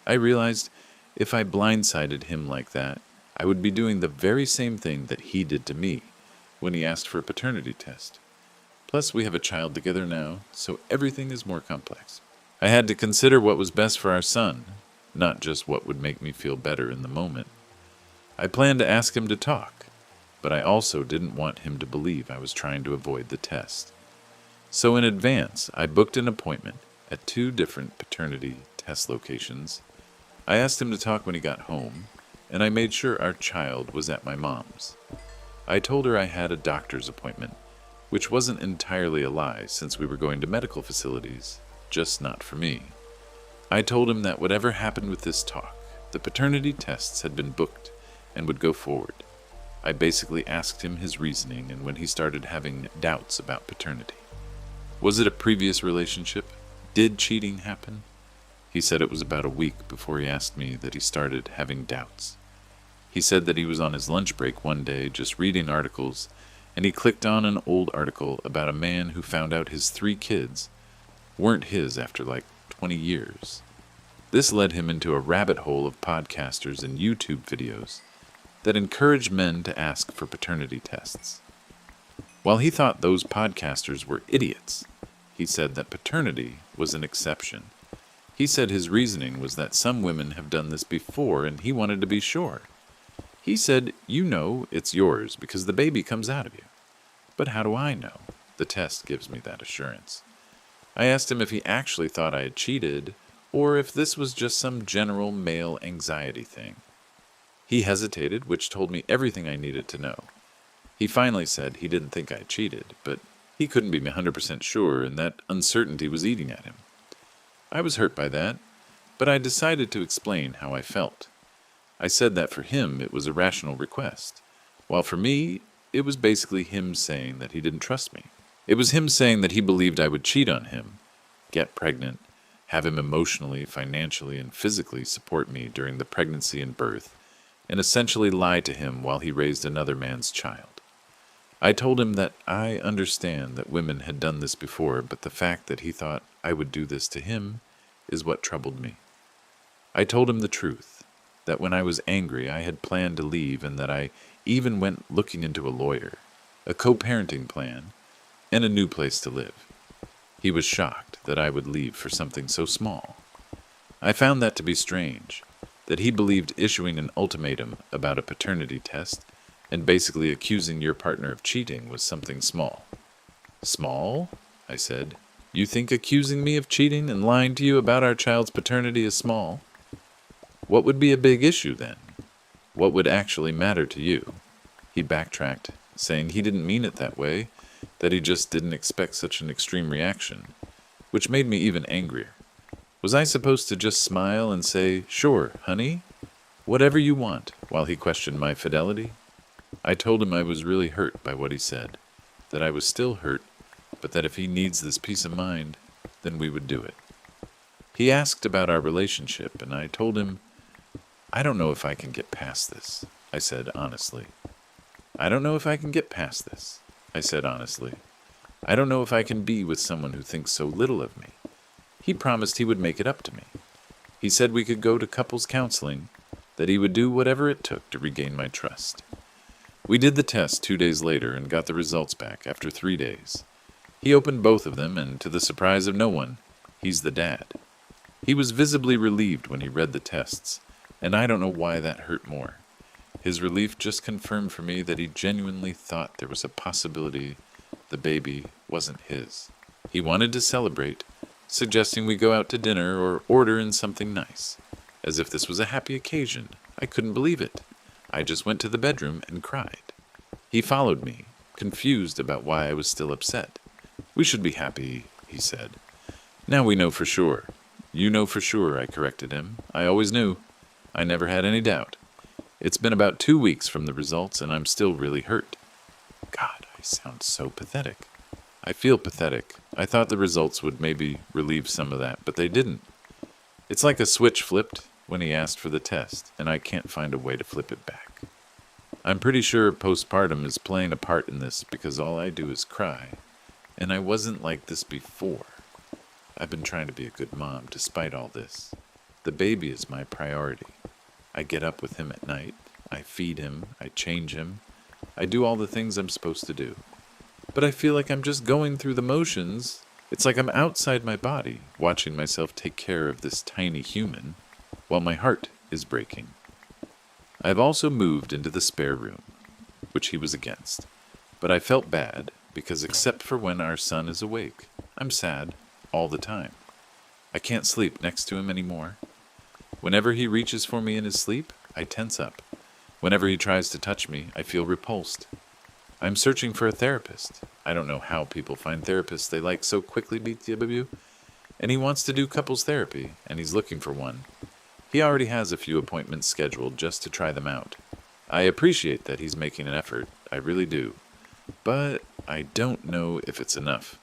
I realized if I blindsided him like that, I would be doing the very same thing that he did to me when he asked for a paternity test. Plus, we have a child together now, so everything is more complex. I had to consider what was best for our son, not just what would make me feel better in the moment. I planned to ask him to talk, but I also didn't want him to believe I was trying to avoid the test. So in advance, I booked an appointment at 2 different paternity test locations. I asked him to talk when he got home, and I made sure our child was at my mom's. I told her I had a doctor's appointment, which wasn't entirely a lie since we were going to medical facilities, just not for me. I told him that whatever happened with this talk, the paternity tests had been booked and would go forward. I basically asked him his reasoning and when he started having doubts about paternity. Was it a previous relationship? Did cheating happen? He said it was about a week before he asked me that he started having doubts. He said that he was on his lunch break one day just reading articles, and he clicked on an old article about a man who found out his 3 kids weren't his after like 20 years. This led him into a rabbit hole of podcasters and YouTube videos that encouraged men to ask for paternity tests. While he thought those podcasters were idiots, he said that paternity was an exception. He said his reasoning was that some women have done this before and he wanted to be sure. He said, "You know it's yours because the baby comes out of you." But how do I know? The test gives me that assurance. I asked him if he actually thought I had cheated or if this was just some general male anxiety thing. He hesitated, which told me everything I needed to know. He finally said he didn't think I cheated, but he couldn't be 100% sure, and that uncertainty was eating at him. I was hurt by that, but I decided to explain how I felt. I said that for him it was a rational request, while for me it was basically him saying that he didn't trust me. It was him saying that he believed I would cheat on him, get pregnant, have him emotionally, financially, and physically support me during the pregnancy and birth, and essentially lie to him while he raised another man's child. I told him that I understand that women had done this before, but the fact that he thought I would do this to him is what troubled me. I told him the truth, that when I was angry I had planned to leave and that I even went looking into a lawyer, a co-parenting plan, and a new place to live. He was shocked that I would leave for something so small. I found that to be strange, that he believed issuing an ultimatum about a paternity test and basically accusing your partner of cheating was something small. Small? I said. You think accusing me of cheating and lying to you about our child's paternity is small? What would be a big issue then? What would actually matter to you? He backtracked, saying he didn't mean it that way, that he just didn't expect such an extreme reaction, which made me even angrier. Was I supposed to just smile and say, "Sure, honey, whatever you want," while he questioned my fidelity? I told him I was really hurt by what he said, that I was still hurt, but that if he needs this peace of mind, then we would do it. He asked about our relationship, and I told him, I don't know if I can get past this, I said honestly. I don't know if I can get past this, I said honestly. I don't know if I can be with someone who thinks so little of me. He promised he would make it up to me. He said we could go to couples counseling, that he would do whatever it took to regain my trust. We did the test 2 days later and got the results back after 3 days. He opened both of them, and to the surprise of no one, he's the dad. He was visibly relieved when he read the tests, and I don't know why that hurt more. His relief just confirmed for me that he genuinely thought there was a possibility the baby wasn't his. He wanted to celebrate, suggesting we go out to dinner or order in something nice, as if this was a happy occasion. I couldn't believe it. I just went to the bedroom and cried. He followed me, confused about why I was still upset. We should be happy, he said. Now we know for sure. You know for sure, I corrected him. I always knew. I never had any doubt. It's been about 2 weeks from the results, and I'm still really hurt. God, I sound so pathetic. I feel pathetic. I thought the results would maybe relieve some of that, but they didn't. It's like a switch flipped when he asked for the test, and I can't find a way to flip it back. I'm pretty sure postpartum is playing a part in this because all I do is cry, and I wasn't like this before. I've been trying to be a good mom despite all this. The baby is my priority. I get up with him at night. I feed him. I change him. I do all the things I'm supposed to do. But I feel like I'm just going through the motions. It's like I'm outside my body, watching myself take care of this tiny human, while my heart is breaking. I've also moved into the spare room, which he was against. But I felt bad, because except for when our son is awake, I'm sad all the time. I can't sleep next to him anymore. Whenever he reaches for me in his sleep, I tense up. Whenever he tries to touch me, I feel repulsed. I'm searching for a therapist. I don't know how people find therapists they like so quickly, BTW. And he wants to do couples therapy, and he's looking for one. He already has a few appointments scheduled just to try them out. I appreciate that he's making an effort, I really do. But I don't know if it's enough.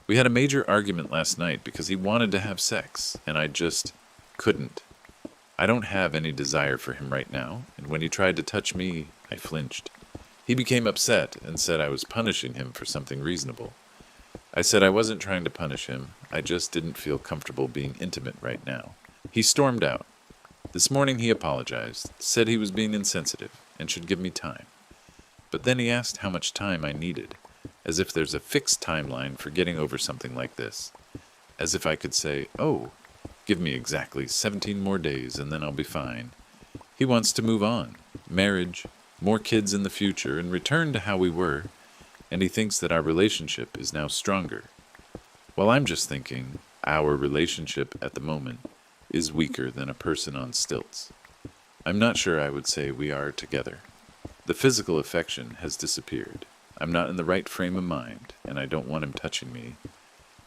We had a major argument last night because he wanted to have sex, and I just couldn't. I don't have any desire for him right now, and when he tried to touch me, I flinched. He became upset and said I was punishing him for something reasonable. I said I wasn't trying to punish him, I just didn't feel comfortable being intimate right now. He stormed out. This morning he apologized, said he was being insensitive, and should give me time. But then he asked how much time I needed, as if there's a fixed timeline for getting over something like this. As if I could say, oh, give me exactly 17 more days and then I'll be fine. He wants to move on, marriage, more kids in the future, and return to how we were, and he thinks that our relationship is now stronger. Well, I'm just thinking our relationship at the moment is weaker than a person on stilts. I'm not sure I would say we are together. The physical affection has disappeared. I'm not in the right frame of mind, and I don't want him touching me.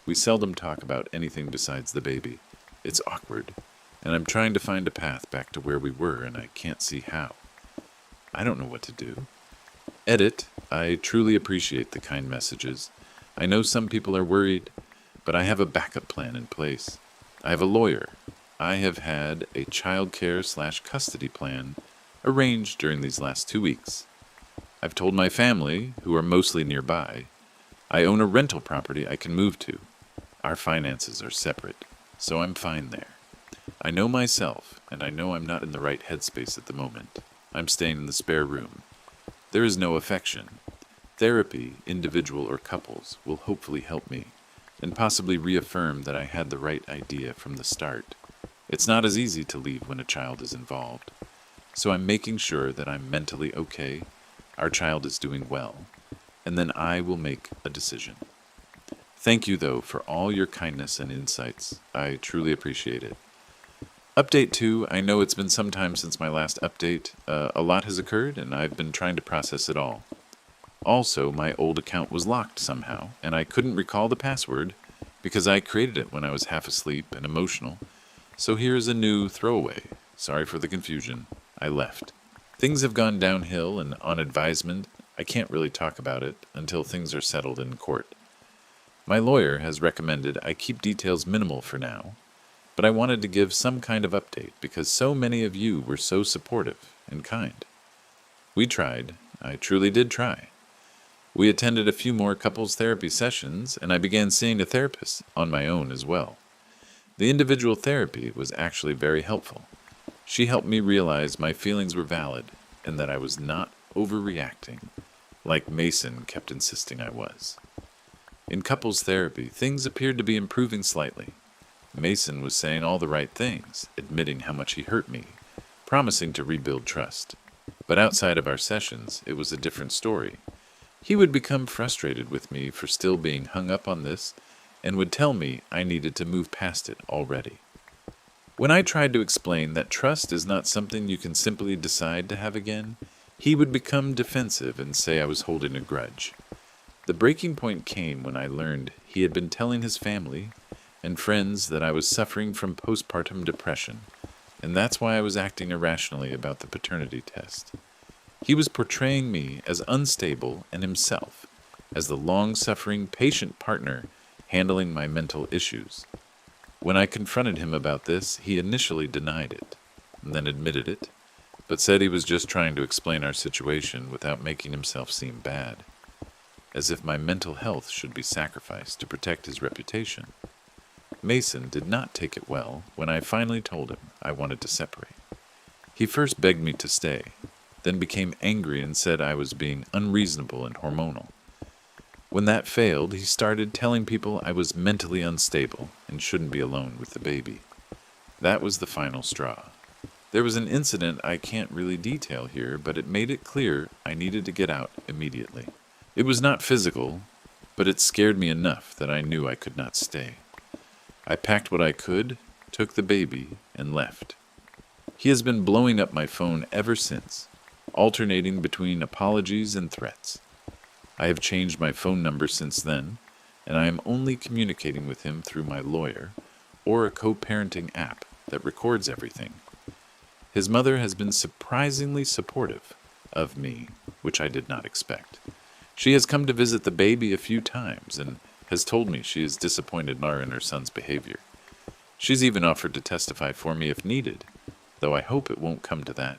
We seldom talk about anything besides the baby. It's awkward, and I'm trying to find a path back to where we were, and I can't see how. I don't know what to do. Edit, I truly appreciate the kind messages. I know some people are worried, but I have a backup plan in place. I have a lawyer. I have had a childcare/custody plan arranged during these last 2 weeks. I've told my family, who are mostly nearby, I own a rental property I can move to. Our finances are separate, so I'm fine there. I know myself, and I know I'm not in the right headspace at the moment. I'm staying in the spare room. There is no affection. Therapy, individual or couples, will hopefully help me, and possibly reaffirm that I had the right idea from the start. It's not as easy to leave when a child is involved. So I'm making sure that I'm mentally okay, our child is doing well, and then I will make a decision. Thank you, though, for all your kindness and insights. I truly appreciate it. Update 2, I know it's been some time since my last update. A lot has occurred, and I've been trying to process it all. Also, my old account was locked somehow, and I couldn't recall the password because I created it when I was half asleep and emotional. So here's a new throwaway. Sorry for the confusion. I left. Things have gone downhill, and on advisement, I can't really talk about it until things are settled in court. My lawyer has recommended I keep details minimal for now, but I wanted to give some kind of update because so many of you were so supportive and kind. We tried. I truly did try. We attended a few more couples therapy sessions, and I began seeing a therapist on my own as well. The individual therapy was actually very helpful. She helped me realize my feelings were valid and that I was not overreacting, like Mason kept insisting I was. In couples therapy, things appeared to be improving slightly. Mason was saying all the right things, admitting how much he hurt me, promising to rebuild trust. But outside of our sessions, it was a different story. He would become frustrated with me for still being hung up on this and would tell me I needed to move past it already. When I tried to explain that trust is not something you can simply decide to have again, he would become defensive and say I was holding a grudge. The breaking point came when I learned he had been telling his family and friends that I was suffering from postpartum depression, and that's why I was acting irrationally about the paternity test. He was portraying me as unstable and himself as the long-suffering, patient partner handling my mental issues. When I confronted him about this, he initially denied it, and then admitted it, but said he was just trying to explain our situation without making himself seem bad, as if my mental health should be sacrificed to protect his reputation. Mason did not take it well when I finally told him I wanted to separate. He first begged me to stay, then became angry and said I was being unreasonable and hormonal. When that failed, he started telling people I was mentally unstable and shouldn't be alone with the baby. That was the final straw. There was an incident I can't really detail here, but it made it clear I needed to get out immediately. It was not physical, but it scared me enough that I knew I could not stay. I packed what I could, took the baby, and left. He has been blowing up my phone ever since, alternating between apologies and threats. I have changed my phone number since then, and I am only communicating with him through my lawyer or a co-parenting app that records everything. His mother has been surprisingly supportive of me, which I did not expect. She has come to visit the baby a few times and has told me she is disappointed in her son's behavior. She's even offered to testify for me if needed, though I hope it won't come to that.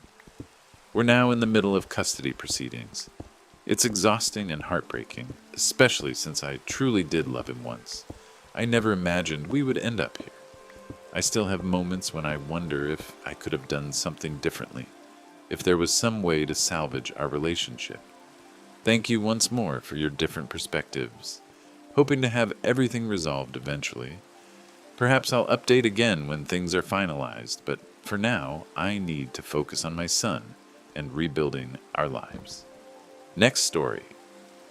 We're now in the middle of custody proceedings. It's exhausting and heartbreaking, especially since I truly did love him once. I never imagined we would end up here. I still have moments when I wonder if I could have done something differently, if there was some way to salvage our relationship. Thank you once more for your different perspectives. Hoping to have everything resolved eventually. Perhaps I'll update again when things are finalized, but for now, I need to focus on my son and rebuilding our lives. Next story.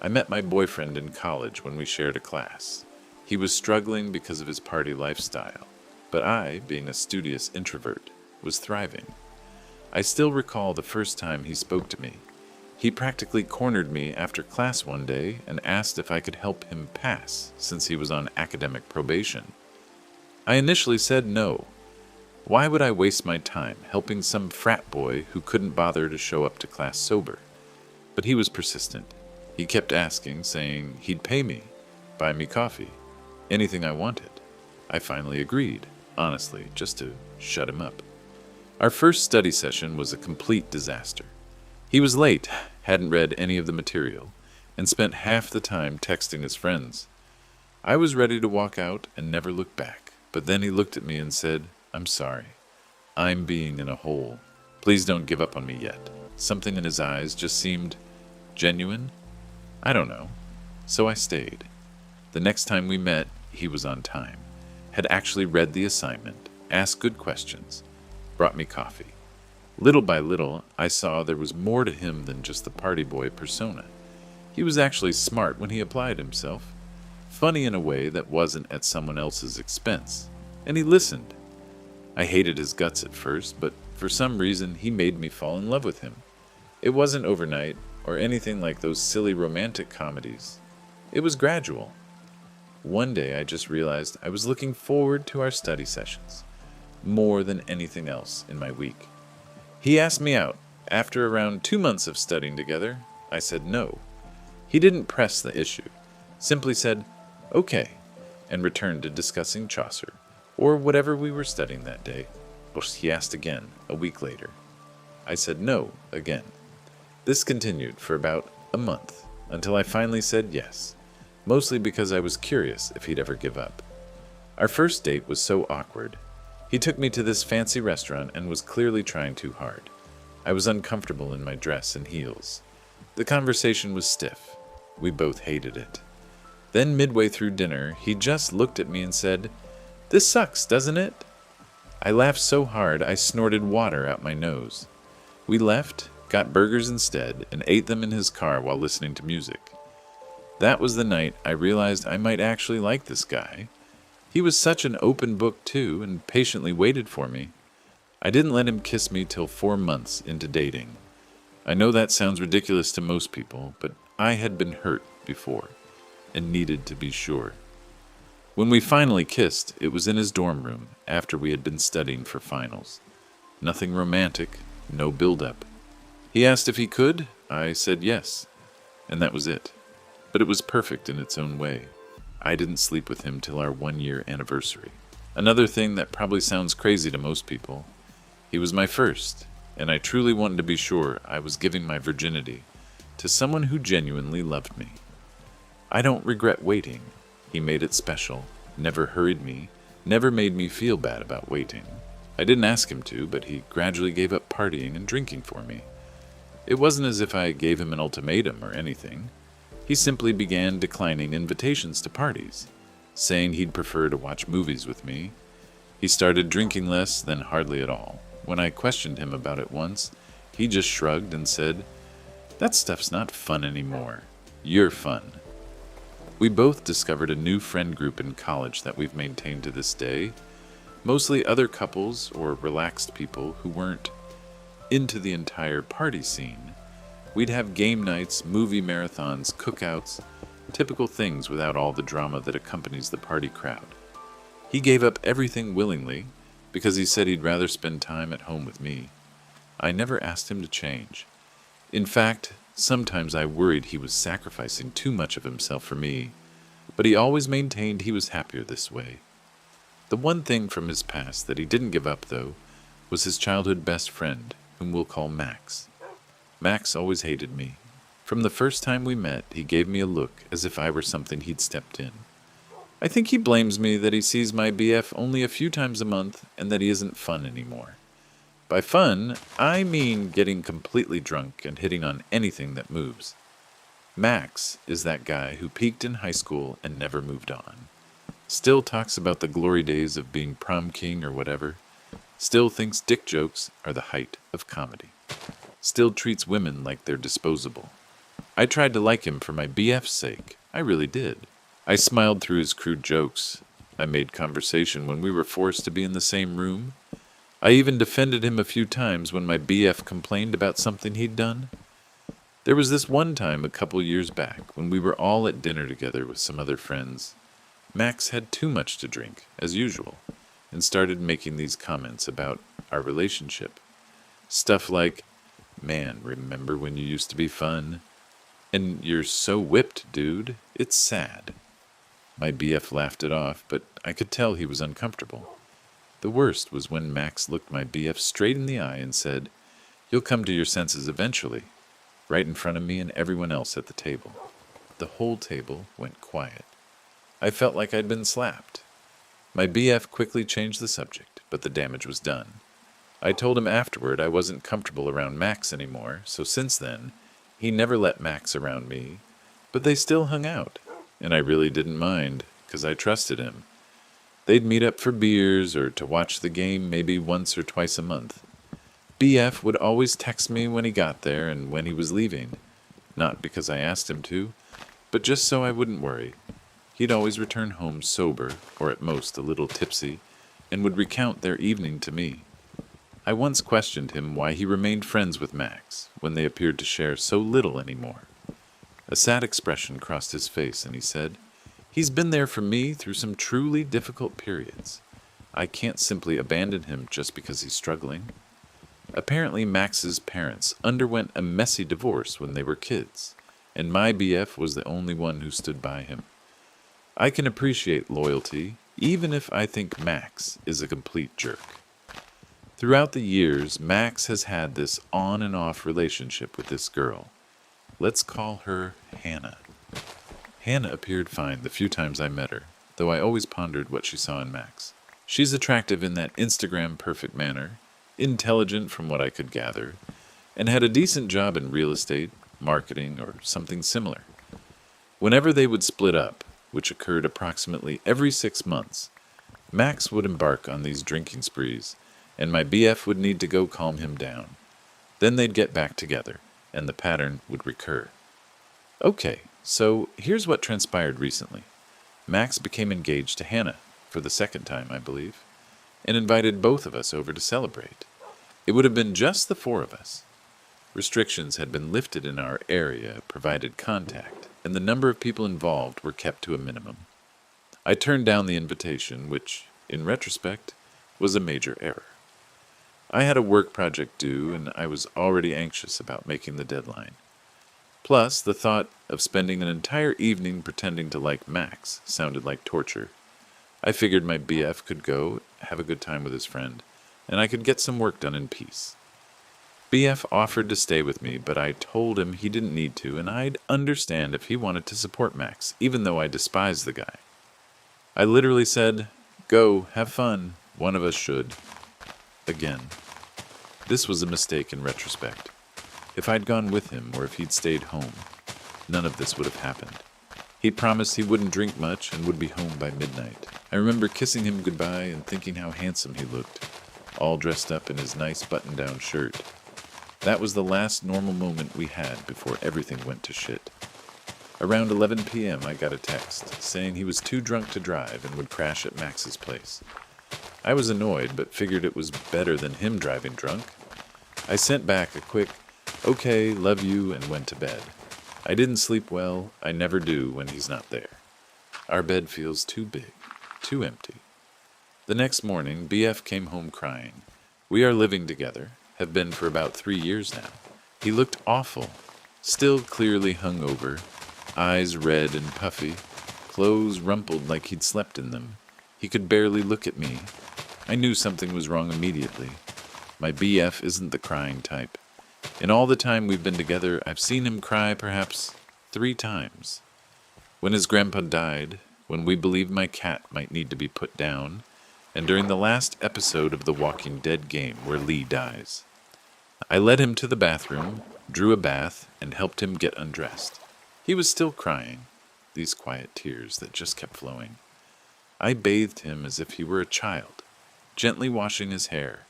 I met my boyfriend in college when we shared a class. He was struggling because of his party lifestyle, but I, being a studious introvert, was thriving. I still recall the first time he spoke to me. He practically cornered me after class one day and asked if I could help him pass since he was on academic probation. I initially said no. Why would I waste my time helping some frat boy who couldn't bother to show up to class sober? But he was persistent. He kept asking, saying he'd pay me, buy me coffee, anything I wanted. I finally agreed, honestly, just to shut him up. Our first study session was a complete disaster. He was late, hadn't read any of the material, and spent half the time texting his friends. I was ready to walk out and never look back, but then he looked at me and said, "I'm sorry. I'm being in a hole. Please don't give up on me yet." Something in his eyes just seemed genuine. I don't know. So I stayed. The next time we met, he was on time, had actually read the assignment, asked good questions, brought me coffee. Little by little, I saw there was more to him than just the party boy persona. He was actually smart when he applied himself, funny in a way that wasn't at someone else's expense, and he listened. I hated his guts at first, but for some reason he made me fall in love with him. It wasn't overnight or anything like those silly romantic comedies. It was gradual. One day I just realized I was looking forward to our study sessions more than anything else in my week. He asked me out. After around 2 months of studying together, I said no. He didn't press the issue, simply said, "Okay," and returned to discussing Chaucer, or whatever we were studying that day. He asked again, a week later. I said no again. This continued for about a month, until I finally said yes, mostly because I was curious if he'd ever give up. Our first date was so awkward. He took me to this fancy restaurant and was clearly trying too hard. I was uncomfortable in my dress and heels. The conversation was stiff. We both hated it. Then midway through dinner, he just looked at me and said, "This sucks, doesn't it?" I laughed so hard I snorted water out my nose. We left, got burgers instead, and ate them in his car while listening to music. That was the night I realized I might actually like this guy. He was such an open book too, and patiently waited for me. I didn't let him kiss me till 4 months into dating. I know that sounds ridiculous to most people, but I had been hurt before, and needed to be sure. When we finally kissed, it was in his dorm room, after we had been studying for finals. Nothing romantic, no build-up. He asked if he could. I said yes, and that was it. But it was perfect in its own way. I didn't sleep with him till our 1-year anniversary. Another thing that probably sounds crazy to most people. He was my first, and I truly wanted to be sure I was giving my virginity to someone who genuinely loved me. I don't regret waiting. He made it special, never hurried me, never made me feel bad about waiting. I didn't ask him to, but he gradually gave up partying and drinking for me. It wasn't as if I gave him an ultimatum or anything. He simply began declining invitations to parties, saying he'd prefer to watch movies with me. He started drinking less than hardly at all. When I questioned him about it once, he just shrugged and said, "That stuff's not fun anymore. You're fun." We both discovered a new friend group in college that we've maintained to this day, mostly other couples or relaxed people who weren't into the entire party scene. We'd have game nights, movie marathons, cookouts, typical things without all the drama that accompanies the party crowd. He gave up everything willingly because he said he'd rather spend time at home with me. I never asked him to change. In fact, sometimes I worried he was sacrificing too much of himself for me, but he always maintained he was happier this way. The one thing from his past that he didn't give up, though, was his childhood best friend, whom we'll call Max. Max always hated me. From the first time we met, he gave me a look as if I were something he'd stepped in. I think he blames me that he sees my BF only a few times a month and that he isn't fun anymore. By fun, I mean getting completely drunk and hitting on anything that moves. Max is that guy who peaked in high school and never moved on. Still talks about the glory days of being prom king or whatever. Still thinks dick jokes are the height of comedy. Still treats women like they're disposable. I tried to like him for my BF's sake. I really did. I smiled through his crude jokes. I made conversation when we were forced to be in the same room. I even defended him a few times when my BF complained about something he'd done. There was this one time a couple years back when we were all at dinner together with some other friends. Max had too much to drink, as usual, and started making these comments about our relationship. Stuff like, "Man, remember when you used to be fun? And you're so whipped, dude. It's sad." My BF laughed it off, but I could tell he was uncomfortable. The worst was when Max looked my BF straight in the eye and said, "You'll come to your senses eventually," right in front of me and everyone else at the table. The whole table went quiet. I felt like I'd been slapped. My BF quickly changed the subject, but the damage was done. I told him afterward I wasn't comfortable around Max anymore, so since then, he never let Max around me, but they still hung out, and I really didn't mind, 'cause I trusted him. They'd meet up for beers or to watch the game maybe once or twice a month. BF would always text me when he got there and when he was leaving, not because I asked him to, but just so I wouldn't worry. He'd always return home sober, or at most a little tipsy, and would recount their evening to me. I once questioned him why he remained friends with Max when they appeared to share so little anymore. A sad expression crossed his face, and he said, "He's been there for me through some truly difficult periods. I can't simply abandon him just because he's struggling." Apparently Max's parents underwent a messy divorce when they were kids, and my BF was the only one who stood by him. I can appreciate loyalty, even if I think Max is a complete jerk. Throughout the years, Max has had this on and off relationship with this girl. Let's call her Hannah. Hannah appeared fine the few times I met her, though I always pondered what she saw in Max. She's attractive in that Instagram perfect manner, intelligent from what I could gather, and had a decent job in real estate, marketing, or something similar. Whenever they would split up, which occurred approximately every 6 months, Max would embark on these drinking sprees, and my BF would need to go calm him down. Then they'd get back together, and the pattern would recur. Okay, so here's what transpired recently. Max became engaged to Hannah, for the second time, I believe, and invited both of us over to celebrate. It would have been just the four of us. Restrictions had been lifted in our area, provided contact, and the number of people involved were kept to a minimum. I turned down the invitation, which, in retrospect, was a major error. I had a work project due, and I was already anxious about making the deadline. Plus, the thought of spending an entire evening pretending to like Max sounded like torture. I figured my BF could go, have a good time with his friend, and I could get some work done in peace. BF offered to stay with me, but I told him he didn't need to, and I'd understand if he wanted to support Max, even though I despised the guy. I literally said, "Go, have fun, one of us should." Again. This was a mistake in retrospect. If I'd gone with him, or if he'd stayed home, none of this would have happened. He promised he wouldn't drink much and would be home by midnight. I remember kissing him goodbye and thinking how handsome he looked, all dressed up in his nice button-down shirt. That was the last normal moment we had before everything went to shit. Around 11 p.m. I got a text saying he was too drunk to drive and would crash at Max's place. I was annoyed, but figured it was better than him driving drunk. I sent back a quick, "Okay, love you," and went to bed. I didn't sleep well. I never do when he's not there. Our bed feels too big, too empty. The next morning, BF came home crying. We are living together, have been for about 3 years now. He looked awful, still clearly hungover, eyes red and puffy, clothes rumpled like he'd slept in them. He could barely look at me. I knew something was wrong immediately. My BF isn't the crying type. In all the time we've been together, I've seen him cry perhaps 3 times. When his grandpa died, when we believed my cat might need to be put down, and during the last episode of the Walking Dead game where Lee dies. I led him to the bathroom, drew a bath, and helped him get undressed. He was still crying, these quiet tears that just kept flowing. I bathed him as if he were a child, gently washing his hair,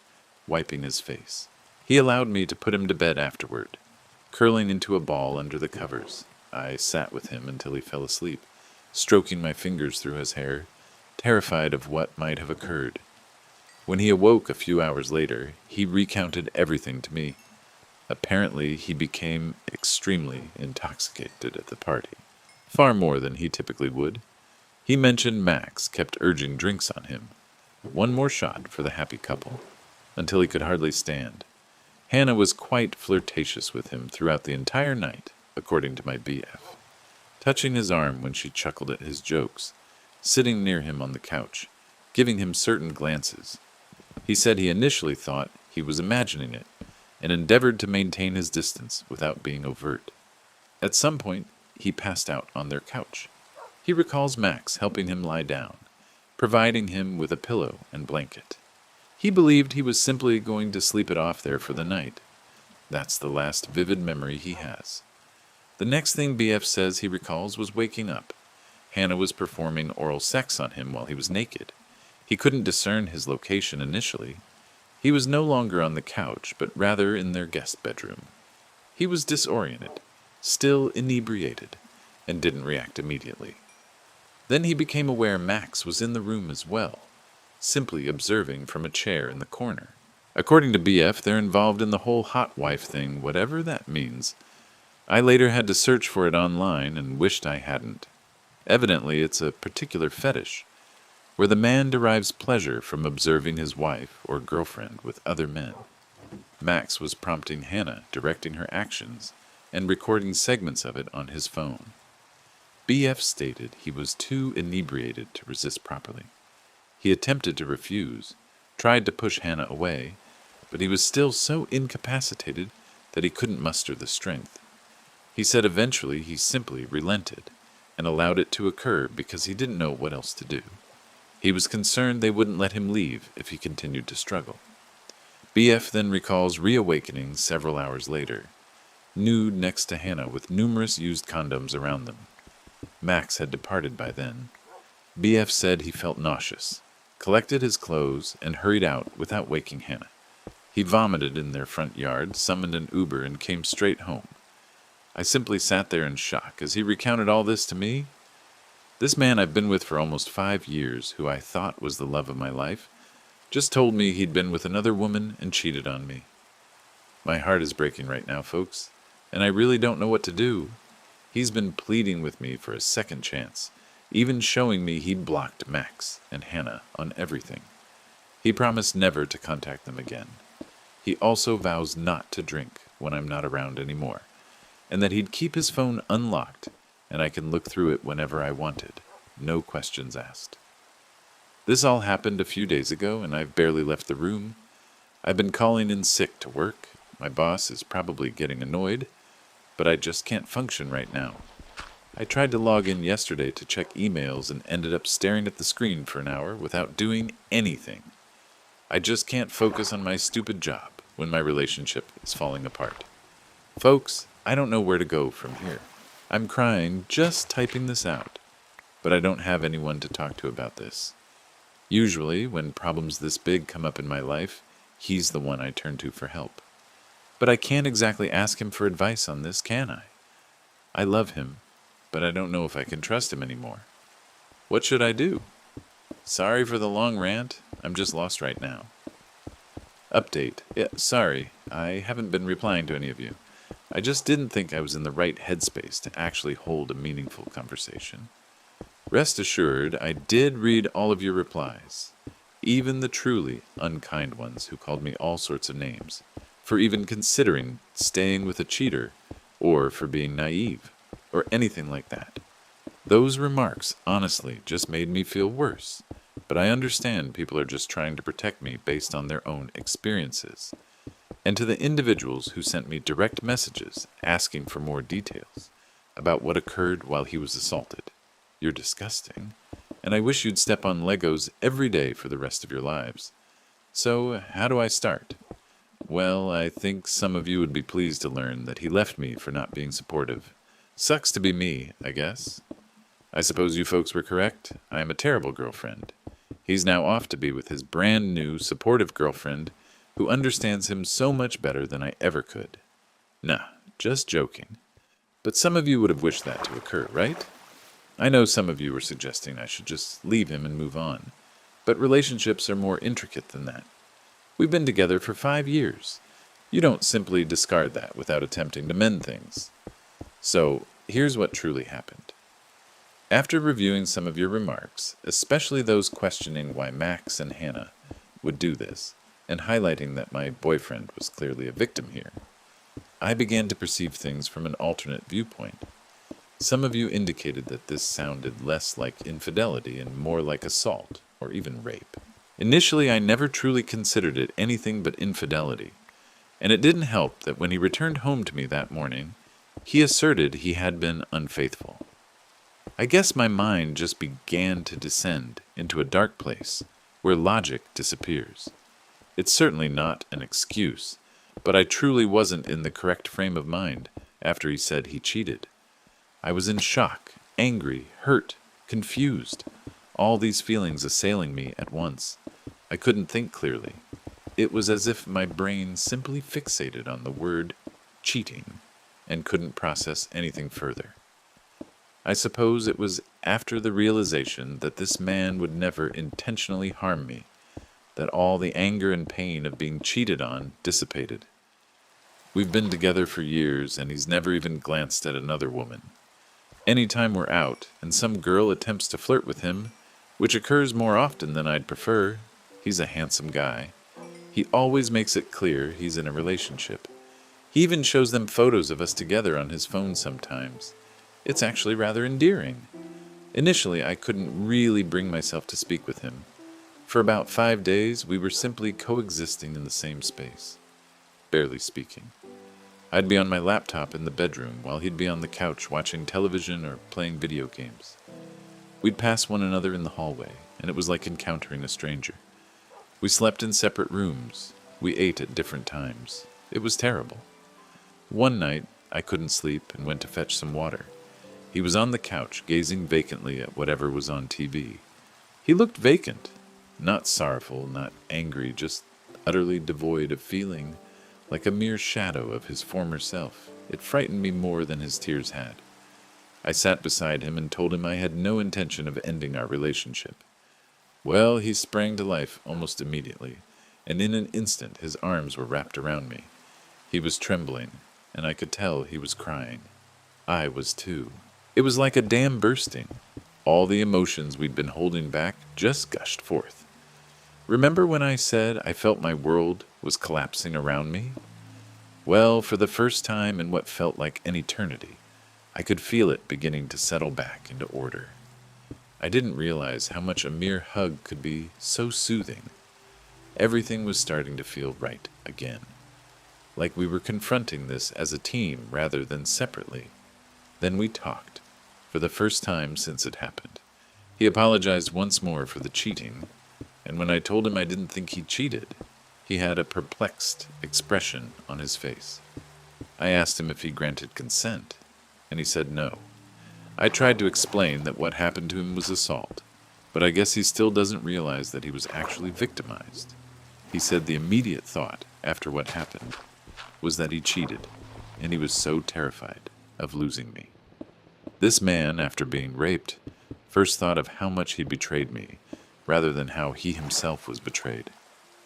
wiping his face. He allowed me to put him to bed afterward. Curling into a ball under the covers, I sat with him until he fell asleep, stroking my fingers through his hair, terrified of what might have occurred. When he awoke a few hours later, he recounted everything to me. Apparently, he became extremely intoxicated at the party, far more than he typically would. He mentioned Max kept urging drinks on him. One more shot for the happy couple, until he could hardly stand. Hannah was quite flirtatious with him throughout the entire night, according to my BF, touching his arm when she chuckled at his jokes, sitting near him on the couch, giving him certain glances. He said he initially thought he was imagining it, and endeavored to maintain his distance without being overt. At some point, he passed out on their couch. He recalls Max helping him lie down, providing him with a pillow and blanket. He believed he was simply going to sleep it off there for the night. That's the last vivid memory he has. The next thing BF says he recalls was waking up. Hannah was performing oral sex on him while he was naked. He couldn't discern his location initially. He was no longer on the couch, but rather in their guest bedroom. He was disoriented, still inebriated, and didn't react immediately. Then he became aware Max was in the room as well, simply observing from a chair in the corner. According to BF, they're involved in the whole hot wife thing, whatever that means. I later had to search for it online and wished I hadn't. Evidently, it's a particular fetish, where the man derives pleasure from observing his wife or girlfriend with other men. Max was prompting Hannah, directing her actions, and recording segments of it on his phone. BF stated he was too inebriated to resist properly. He attempted to refuse, tried to push Hannah away, but he was still so incapacitated that he couldn't muster the strength. He said eventually he simply relented and allowed it to occur because he didn't know what else to do. He was concerned they wouldn't let him leave if he continued to struggle. BF then recalls reawakening several hours later, nude next to Hannah with numerous used condoms around them. Max had departed by then. BF said he felt nauseous, collected his clothes, and hurried out without waking Hannah. He vomited in their front yard, summoned an Uber, and came straight home. I simply sat there in shock as he recounted all this to me. This man I've been with for almost 5 years, who I thought was the love of my life, just told me he'd been with another woman and cheated on me. My heart is breaking right now, folks, and I really don't know what to do. He's been pleading with me for a second chance, even showing me he'd blocked Max and Hannah on everything. He promised never to contact them again. He also vows not to drink when I'm not around anymore, and that he'd keep his phone unlocked and I can look through it whenever I wanted, no questions asked. This all happened a few days ago, and I've barely left the room. I've been calling in sick to work. My boss is probably getting annoyed, but I just can't function right now. I tried to log in yesterday to check emails and ended up staring at the screen for an hour without doing anything. I just can't focus on my stupid job when my relationship is falling apart. Folks, I don't know where to go from here. I'm crying just typing this out, but I don't have anyone to talk to about this. Usually, when problems this big come up in my life, he's the one I turn to for help. But I can't exactly ask him for advice on this, can I? I love him, but I don't know if I can trust him anymore. What should I do? Sorry for the long rant. I'm just lost right now. Update. Yeah, sorry, I haven't been replying to any of you. I just didn't think I was in the right headspace to actually hold a meaningful conversation. Rest assured, I did read all of your replies, even the truly unkind ones who called me all sorts of names, for even considering staying with a cheater, or for being naive, or anything like that. Those remarks, honestly, just made me feel worse, but I understand people are just trying to protect me based on their own experiences. And to the individuals who sent me direct messages asking for more details about what occurred while he was assaulted, you're disgusting, and I wish you'd step on Legos every day for the rest of your lives. So, how do I start? Well, I think some of you would be pleased to learn that he left me for not being supportive. Sucks to be me, I guess. I suppose you folks were correct. I am a terrible girlfriend. He's now off to be with his brand new, supportive girlfriend who understands him so much better than I ever could. Nah, just joking. But some of you would have wished that to occur, right? I know some of you were suggesting I should just leave him and move on, but relationships are more intricate than that. We've been together for 5 years. You don't simply discard that without attempting to mend things. So, here's what truly happened. After reviewing some of your remarks, especially those questioning why Max and Hannah would do this, and highlighting that my boyfriend was clearly a victim here, I began to perceive things from an alternate viewpoint. Some of you indicated that this sounded less like infidelity and more like assault, or even rape. Initially, I never truly considered it anything but infidelity, and it didn't help that when he returned home to me that morning, he asserted he had been unfaithful. I guess my mind just began to descend into a dark place where logic disappears. It's certainly not an excuse, but I truly wasn't in the correct frame of mind after he said he cheated. I was in shock, angry, hurt, confused, all these feelings assailing me at once. I couldn't think clearly. It was as if my brain simply fixated on the word cheating and couldn't process anything further. I suppose it was after the realization that this man would never intentionally harm me that all the anger and pain of being cheated on dissipated. We've been together for years, and he's never even glanced at another woman. Anytime we're out, and some girl attempts to flirt with him, which occurs more often than I'd prefer, he's a handsome guy. He always makes it clear he's in a relationship. He even shows them photos of us together on his phone sometimes. It's actually rather endearing. Initially, I couldn't really bring myself to speak with him, For about 5 days, we were simply coexisting in the same space, barely speaking. I'd be on my laptop in the bedroom while he'd be on the couch watching television or playing video games. We'd pass one another in the hallway, and it was like encountering a stranger. We slept in separate rooms. We ate at different times. It was terrible. One night, I couldn't sleep and went to fetch some water. He was on the couch, gazing vacantly at whatever was on TV. He looked vacant, not sorrowful, not angry, just utterly devoid of feeling, like a mere shadow of his former self. It frightened me more than his tears had. I sat beside him and told him I had no intention of ending our relationship. Well, he sprang to life almost immediately, and in an instant his arms were wrapped around me. He was trembling, and I could tell he was crying. I was too. It was like a dam bursting. All the emotions we'd been holding back just gushed forth. Remember when I said I felt my world was collapsing around me? Well, for the first time in what felt like an eternity, I could feel it beginning to settle back into order. I didn't realize how much a mere hug could be so soothing. Everything was starting to feel right again, like we were confronting this as a team rather than separately. Then we talked, for the first time since it happened. He apologized once more for the cheating, and when I told him I didn't think he cheated, he had a perplexed expression on his face. I asked him if he granted consent, and he said no. I tried to explain that what happened to him was assault, but I guess he still doesn't realize that he was actually victimized. He said the immediate thought after what happened was that he cheated, and he was so terrified of losing me. This man, after being raped, first thought of how much he betrayed me, rather than how he himself was betrayed.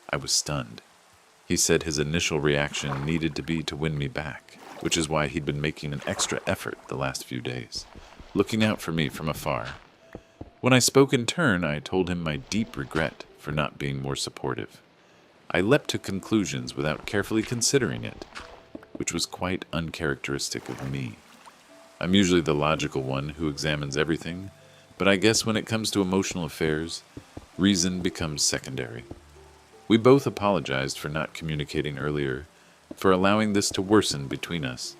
I was stunned. He said his initial reaction needed to be to win me back, which is why he'd been making an extra effort the last few days, looking out for me from afar. When I spoke in turn, I told him my deep regret for not being more supportive. I leapt to conclusions without carefully considering it, which was quite uncharacteristic of me. I'm usually the logical one who examines everything, but I guess when it comes to emotional affairs, reason becomes secondary. We both apologized for not communicating earlier, for allowing this to worsen between us.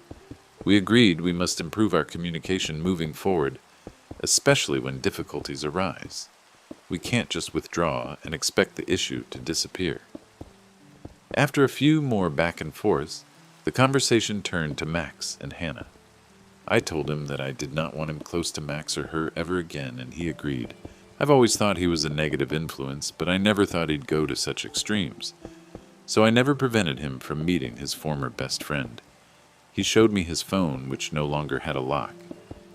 We agreed we must improve our communication moving forward, especially when difficulties arise. We can't just withdraw and expect the issue to disappear. After a few more back and forths, the conversation turned to Max and Hannah. I told him that I did not want him close to Max or her ever again, and he agreed. I've always thought he was a negative influence, but I never thought he'd go to such extremes. So I never prevented him from meeting his former best friend. He showed me his phone, which no longer had a lock.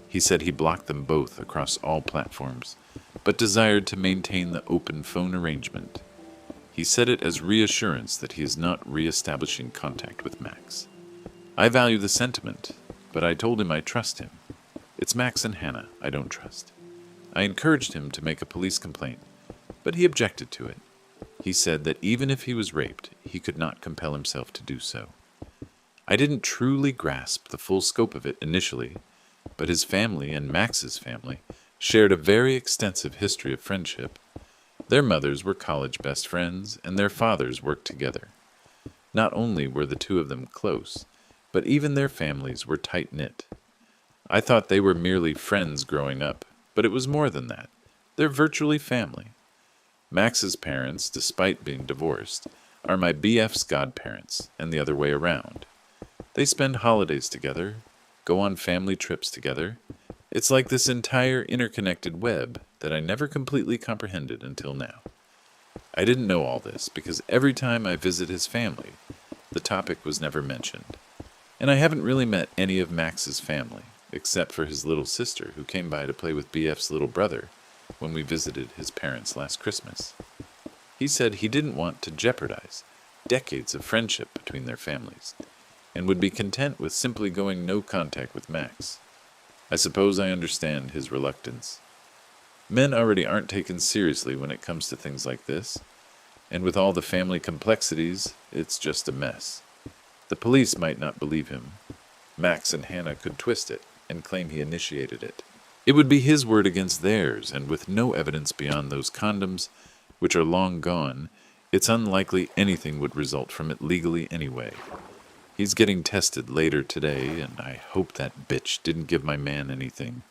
He said he blocked them both across all platforms, but desired to maintain the open phone arrangement. He said it as reassurance that he is not re-establishing contact with Max. I value the sentiment, but I told him I trust him. It's Max and Hannah I don't trust. I encouraged him to make a police complaint, but he objected to it. He said that even if he was raped, he could not compel himself to do so. I didn't truly grasp the full scope of it initially, but his family and Max's family shared a very extensive history of friendship. Their mothers were college best friends, and their fathers worked together. Not only were the two of them close, but even their families were tight-knit. I thought they were merely friends growing up, but it was more than that. They're virtually family. Max's parents, despite being divorced, are my BF's godparents, and the other way around. They spend holidays together, go on family trips together. It's like this entire interconnected web that I never completely comprehended until now. I didn't know all this because every time I visit his family, the topic was never mentioned. And I haven't really met any of Max's family, except for his little sister who came by to play with BF's little brother when we visited his parents last Christmas. He said he didn't want to jeopardize decades of friendship between their families, and would be content with simply going no contact with Max. I suppose I understand his reluctance. Men already aren't taken seriously when it comes to things like this, and with all the family complexities, it's just a mess. The police might not believe him. Max and Hannah could twist it and claim he initiated it. It would be his word against theirs, and with no evidence beyond those condoms, which are long gone, it's unlikely anything would result from it legally anyway. He's getting tested later today, and I hope that bitch didn't give my man anything.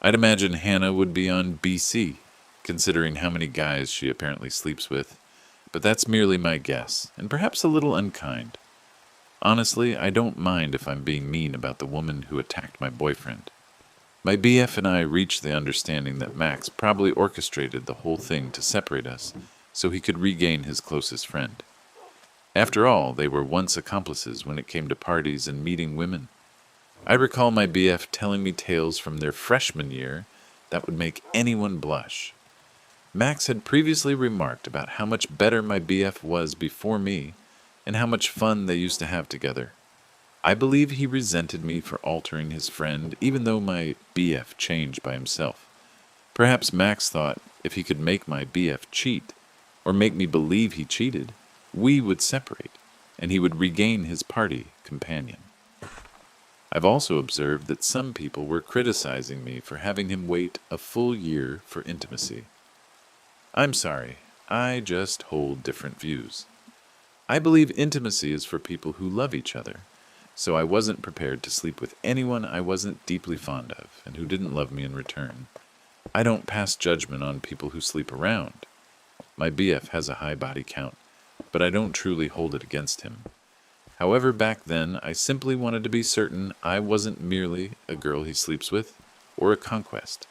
I'd imagine Hannah would be on BC, considering how many guys she apparently sleeps with. But that's merely my guess, and perhaps a little unkind. Honestly, I don't mind if I'm being mean about the woman who attacked my boyfriend. My BF and I reached the understanding that Max probably orchestrated the whole thing to separate us so he could regain his closest friend. After all, they were once accomplices when it came to parties and meeting women. I recall my BF telling me tales from their freshman year that would make anyone blush. Max had previously remarked about how much better my BF was before me and how much fun they used to have together. I believe he resented me for altering his friend, even though my BF changed by himself. Perhaps Max thought if he could make my BF cheat, or make me believe he cheated, we would separate, and he would regain his party companion. I've also observed that some people were criticizing me for having him wait a full year for intimacy. I'm sorry, I just hold different views. I believe intimacy is for people who love each other, so I wasn't prepared to sleep with anyone I wasn't deeply fond of and who didn't love me in return. I don't pass judgment on people who sleep around. My BF has a high body count, but I don't truly hold it against him. However, back then, I simply wanted to be certain I wasn't merely a girl he sleeps with or a conquest,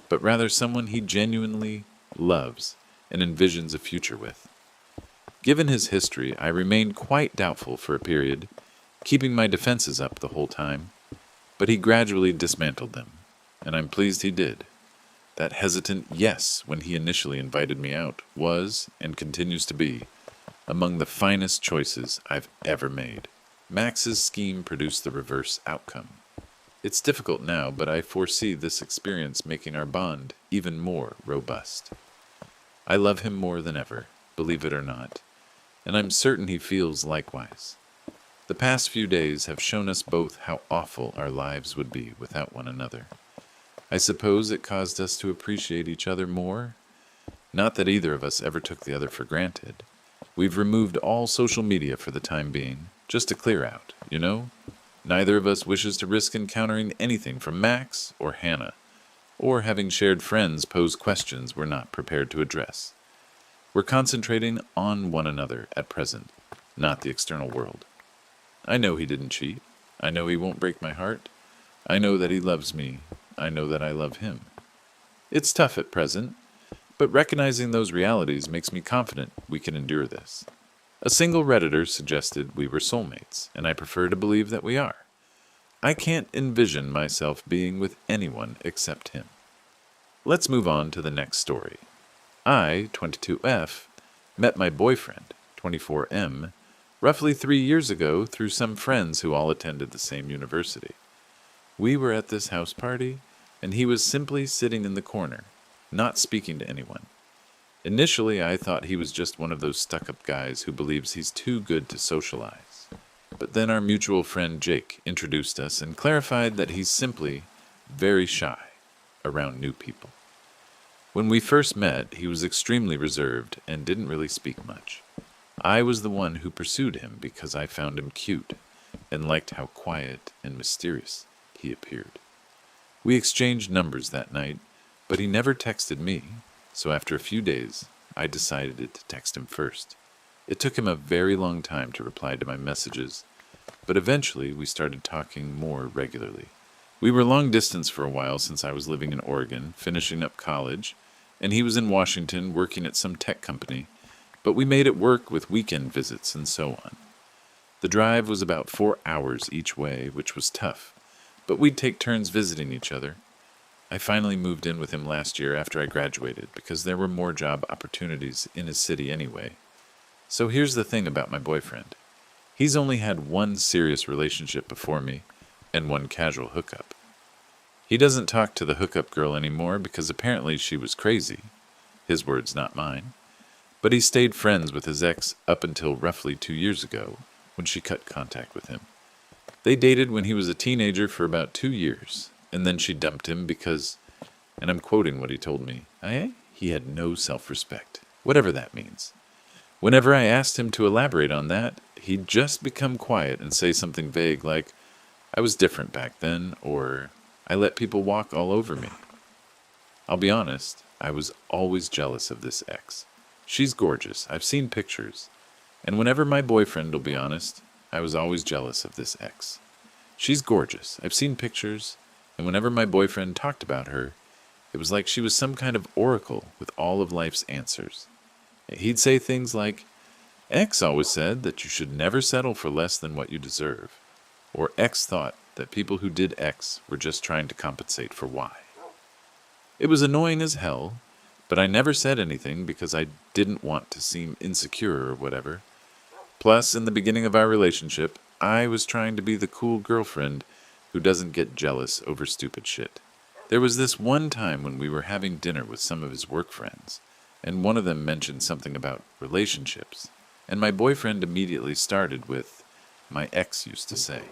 but rather someone he genuinely loves and envisions a future with. Given his history, I remained quite doubtful for a period, keeping my defenses up the whole time, but he gradually dismantled them, and I'm pleased he did. That hesitant yes when he initially invited me out was, and continues to be, among the finest choices I've ever made. Max's scheme produced the reverse outcome. It's difficult now, but I foresee this experience making our bond even more robust. I love him more than ever, believe it or not, and I'm certain he feels likewise. The past few days have shown us both how awful our lives would be without one another. I suppose it caused us to appreciate each other more. Not that either of us ever took the other for granted. We've removed all social media for the time being, just to clear out, you know? Neither of us wishes to risk encountering anything from Max or Hannah, or having shared friends pose questions we're not prepared to address. We're concentrating on one another at present, not the external world. I know he didn't cheat. I know he won't break my heart. I know that he loves me. I know that I love him. It's tough at present, but recognizing those realities makes me confident we can endure this. A single Redditor suggested we were soulmates, and I prefer to believe that we are. I can't envision myself being with anyone except him. Let's move on to the next story. I, 22F, met my boyfriend, 24M, roughly 3 years ago through some friends who all attended the same university. We were at this house party, and he was simply sitting in the corner, not speaking to anyone. Initially, I thought he was just one of those stuck-up guys who believes he's too good to socialize. But then our mutual friend Jake introduced us and clarified that he's simply very shy around new people. When we first met, he was extremely reserved and didn't really speak much. I was the one who pursued him because I found him cute and liked how quiet and mysterious he appeared. We exchanged numbers that night, but he never texted me, so after a few days, I decided to text him first. It took him a very long time to reply to my messages, but eventually we started talking more regularly. We were long distance for a while since I was living in Oregon, finishing up college, and he was in Washington working at some tech company, but we made it work with weekend visits and so on. The drive was about 4 hours each way, which was tough, but we'd take turns visiting each other. I finally moved in with him last year after I graduated because there were more job opportunities in his city anyway. So here's the thing about my boyfriend. He's only had one serious relationship before me and one casual hookup. He doesn't talk to the hookup girl anymore because apparently she was crazy. His words, not mine. But he stayed friends with his ex up until roughly 2 years ago when she cut contact with him. They dated when he was a teenager for about 2 years, and then she dumped him because, and I'm quoting what he told me, he had no self-respect. whatever that means. Whenever I asked him to elaborate on that, he'd just become quiet and say something vague like, I was different back then, or I let people walk all over me. I'll be honest, I was always jealous of this ex. She's gorgeous, I've seen pictures. And whenever my boyfriend will be honest, I was always jealous of this ex. She's gorgeous, I've seen pictures, and whenever my boyfriend talked about her, it was like she was some kind of oracle with all of life's answers. He'd say things like, X always said that you should never settle for less than what you deserve. Or X thought that people who did X were just trying to compensate for Y. It was annoying as hell, but I never said anything because I didn't want to seem insecure or whatever. Plus, in the beginning of our relationship, I was trying to be the cool girlfriend who doesn't get jealous over stupid shit. There was this one time when we were having dinner with some of his work friends, and one of them mentioned something about relationships, and my boyfriend immediately started with, my ex used to say.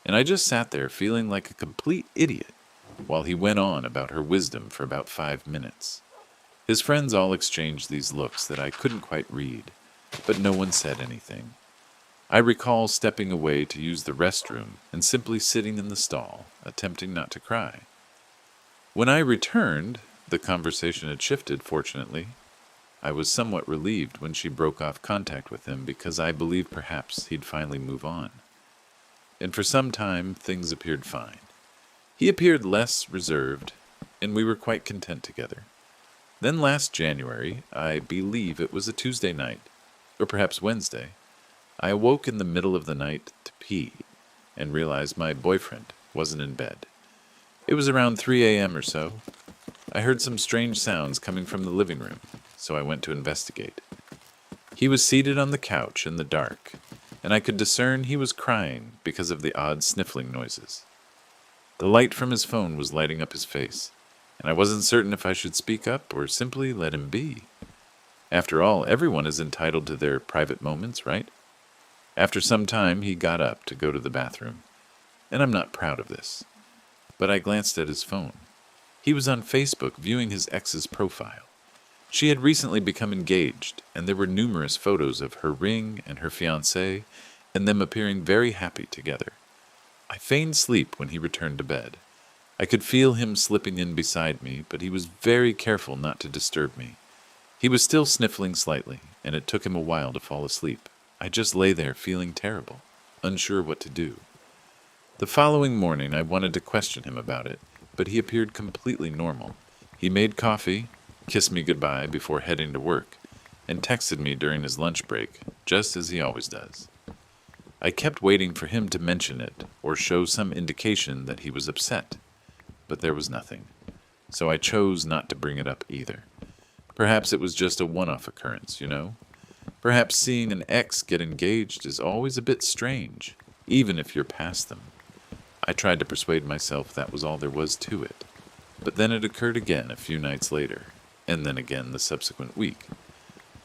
And I just sat there feeling like a complete idiot while he went on about her wisdom for about 5 minutes. His friends all exchanged these looks that I couldn't quite read, but no one said anything. I recall stepping away to use the restroom and simply sitting in the stall, attempting not to cry. When I returned, the conversation had shifted, fortunately. I was somewhat relieved when she broke off contact with him because I believed perhaps he'd finally move on. And for some time, things appeared fine. He appeared less reserved, and we were quite content together. Then last January, I believe it was a Tuesday night, or perhaps Wednesday, I awoke in the middle of the night to pee and realized my boyfriend wasn't in bed. It was around 3 a.m. or so. I heard some strange sounds coming from the living room, so I went to investigate. He was seated on the couch in the dark, and I could discern he was crying because of the odd sniffling noises. The light from his phone was lighting up his face, and I wasn't certain if I should speak up or simply let him be. After all, everyone is entitled to their private moments, right? After some time, he got up to go to the bathroom, and I'm not proud of this, but I glanced at his phone. He was on Facebook viewing his ex's profile. She had recently become engaged, and there were numerous photos of her ring and her fiancé, and them appearing very happy together. I feigned sleep when he returned to bed. I could feel him slipping in beside me, but he was very careful not to disturb me. He was still sniffling slightly, and it took him a while to fall asleep. I just lay there feeling terrible, unsure what to do. The following morning I wanted to question him about it, but he appeared completely normal. He made coffee, kissed me goodbye before heading to work, and texted me during his lunch break, just as he always does. I kept waiting for him to mention it or show some indication that he was upset, but there was nothing, so I chose not to bring it up either. Perhaps it was just a one-off occurrence, you know? Perhaps seeing an ex get engaged is always a bit strange, even if you're past them. I tried to persuade myself that was all there was to it, but then it occurred again a few nights later, and then again the subsequent week.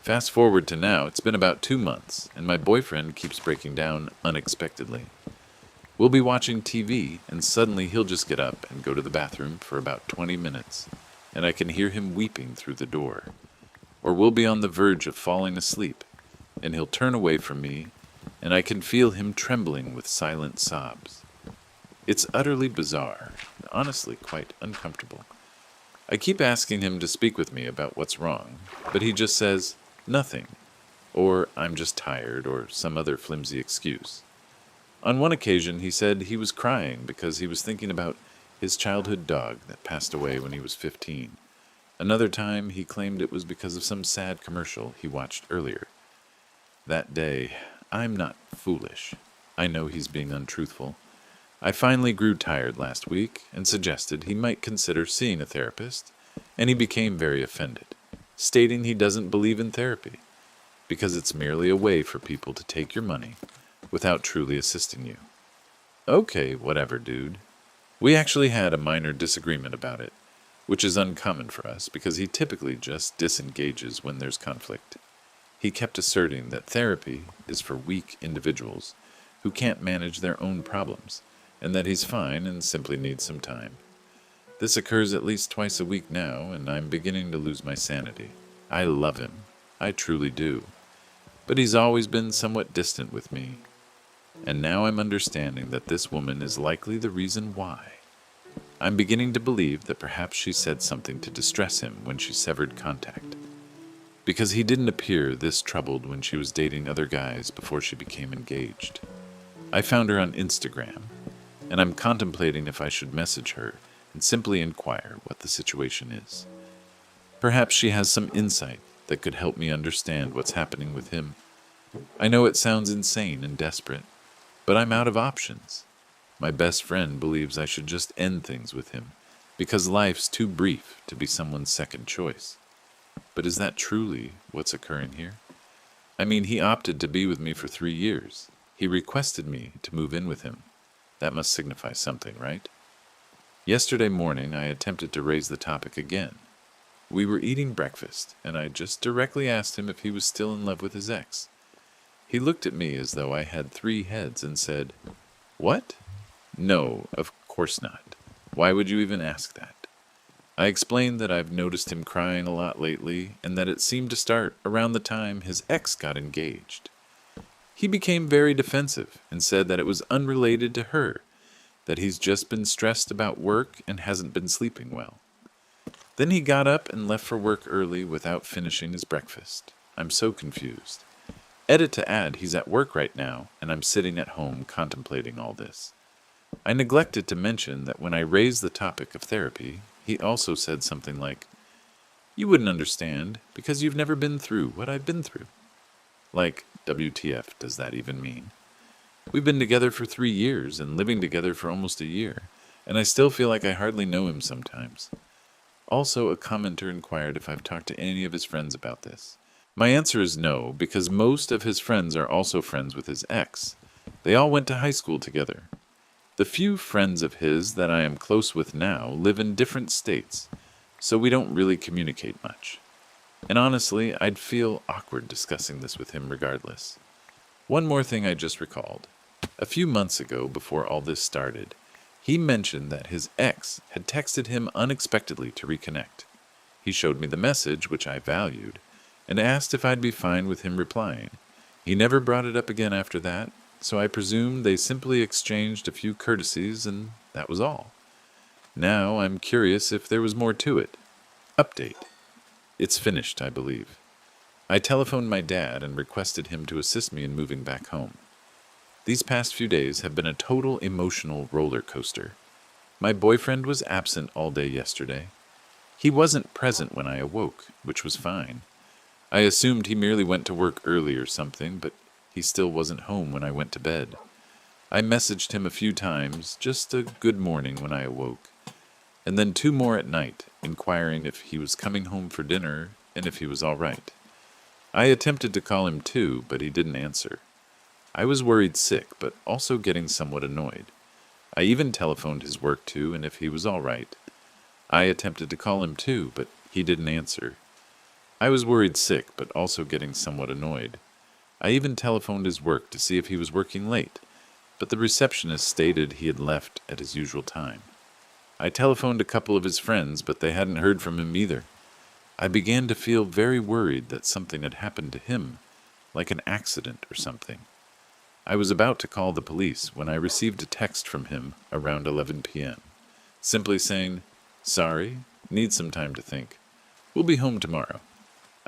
Fast forward to now, it's been about 2 months, and my boyfriend keeps breaking down unexpectedly. We'll be watching TV, and suddenly he'll just get up and go to the bathroom for about 20 minutes, and I can hear him weeping through the door. Or we'll be on the verge of falling asleep, and he'll turn away from me, and I can feel him trembling with silent sobs. It's utterly bizarre, and honestly quite uncomfortable. I keep asking him to speak with me about what's wrong, but he just says, nothing, or I'm just tired, or some other flimsy excuse. On one occasion, he said he was crying because he was thinking about his childhood dog that passed away when he was 15. Another time, he claimed it was because of some sad commercial he watched earlier. That day, I'm not foolish. I know he's being untruthful. I finally grew tired last week and suggested he might consider seeing a therapist, and he became very offended, stating he doesn't believe in therapy, because it's merely a way for people to take your money without truly assisting you. Okay, whatever, dude. We actually had a minor disagreement about it, which is uncommon for us because he typically just disengages when there's conflict. He kept asserting that therapy is for weak individuals who can't manage their own problems, and that he's fine and simply needs some time. This occurs at least twice a week now, and I'm beginning to lose my sanity. I love him. I truly do. But he's always been somewhat distant with me. And now I'm understanding that this woman is likely the reason why. I'm beginning to believe that perhaps she said something to distress him when she severed contact. Because he didn't appear this troubled when she was dating other guys before she became engaged. I found her on Instagram, and I'm contemplating if I should message her and simply inquire what the situation is. Perhaps she has some insight that could help me understand what's happening with him. I know it sounds insane and desperate, but I'm out of options. My best friend believes I should just end things with him, because life's too brief to be someone's second choice. But is that truly what's occurring here? I mean, he opted to be with me for 3 years. He requested me to move in with him. That must signify something, right? Yesterday morning, I attempted to raise the topic again. We were eating breakfast, and I just directly asked him if he was still in love with his ex. He looked at me as though I had 3 heads and said, "What? No, of course not. Why would you even ask that?" I explained that I've noticed him crying a lot lately, and that it seemed to start around the time his ex got engaged. He became very defensive and said that it was unrelated to her, that he's just been stressed about work and hasn't been sleeping well. Then he got up and left for work early without finishing his breakfast. I'm so confused. Edit to add, he's at work right now, and I'm sitting at home contemplating all this. I neglected to mention that when I raised the topic of therapy, he also said something like, "You wouldn't understand because you've never been through what I've been through." Like, WTF does that even mean? We've been together for 3 years and living together for almost a year, and I still feel like I hardly know him sometimes. Also, a commenter inquired if I've talked to any of his friends about this. My answer is no, because most of his friends are also friends with his ex. They all went to high school together. The few friends of his that I am close with now live in different states, so we don't really communicate much. And honestly, I'd feel awkward discussing this with him regardless. One more thing I just recalled. A few months ago, before all this started, he mentioned that his ex had texted him unexpectedly to reconnect. He showed me the message, which I valued, and asked if I'd be fine with him replying. He never brought it up again after that, so I presumed they simply exchanged a few courtesies and that was all. Now I'm curious if there was more to it. Update. It's finished, I believe. I telephoned my dad and requested him to assist me in moving back home. These past few days have been a total emotional roller coaster. My boyfriend was absent all day yesterday. He wasn't present when I awoke, which was fine. I assumed he merely went to work early or something, but he still wasn't home when I went to bed. I messaged him a few times, just a good morning when I awoke, and then 2 more at night, inquiring if he was coming home for dinner and if he was all right. I attempted to call him too, but he didn't answer. I was worried sick, but also getting somewhat annoyed. I even telephoned his work too, and if he was all right. I attempted to call him too, but he didn't answer. I was worried sick, but also getting somewhat annoyed. I even telephoned his work to see if he was working late, but the receptionist stated he had left at his usual time. I telephoned a couple of his friends, but they hadn't heard from him either. I began to feel very worried that something had happened to him, like an accident or something. I was about to call the police when I received a text from him around 11 p.m., simply saying, "Sorry, need some time to think. We'll be home tomorrow."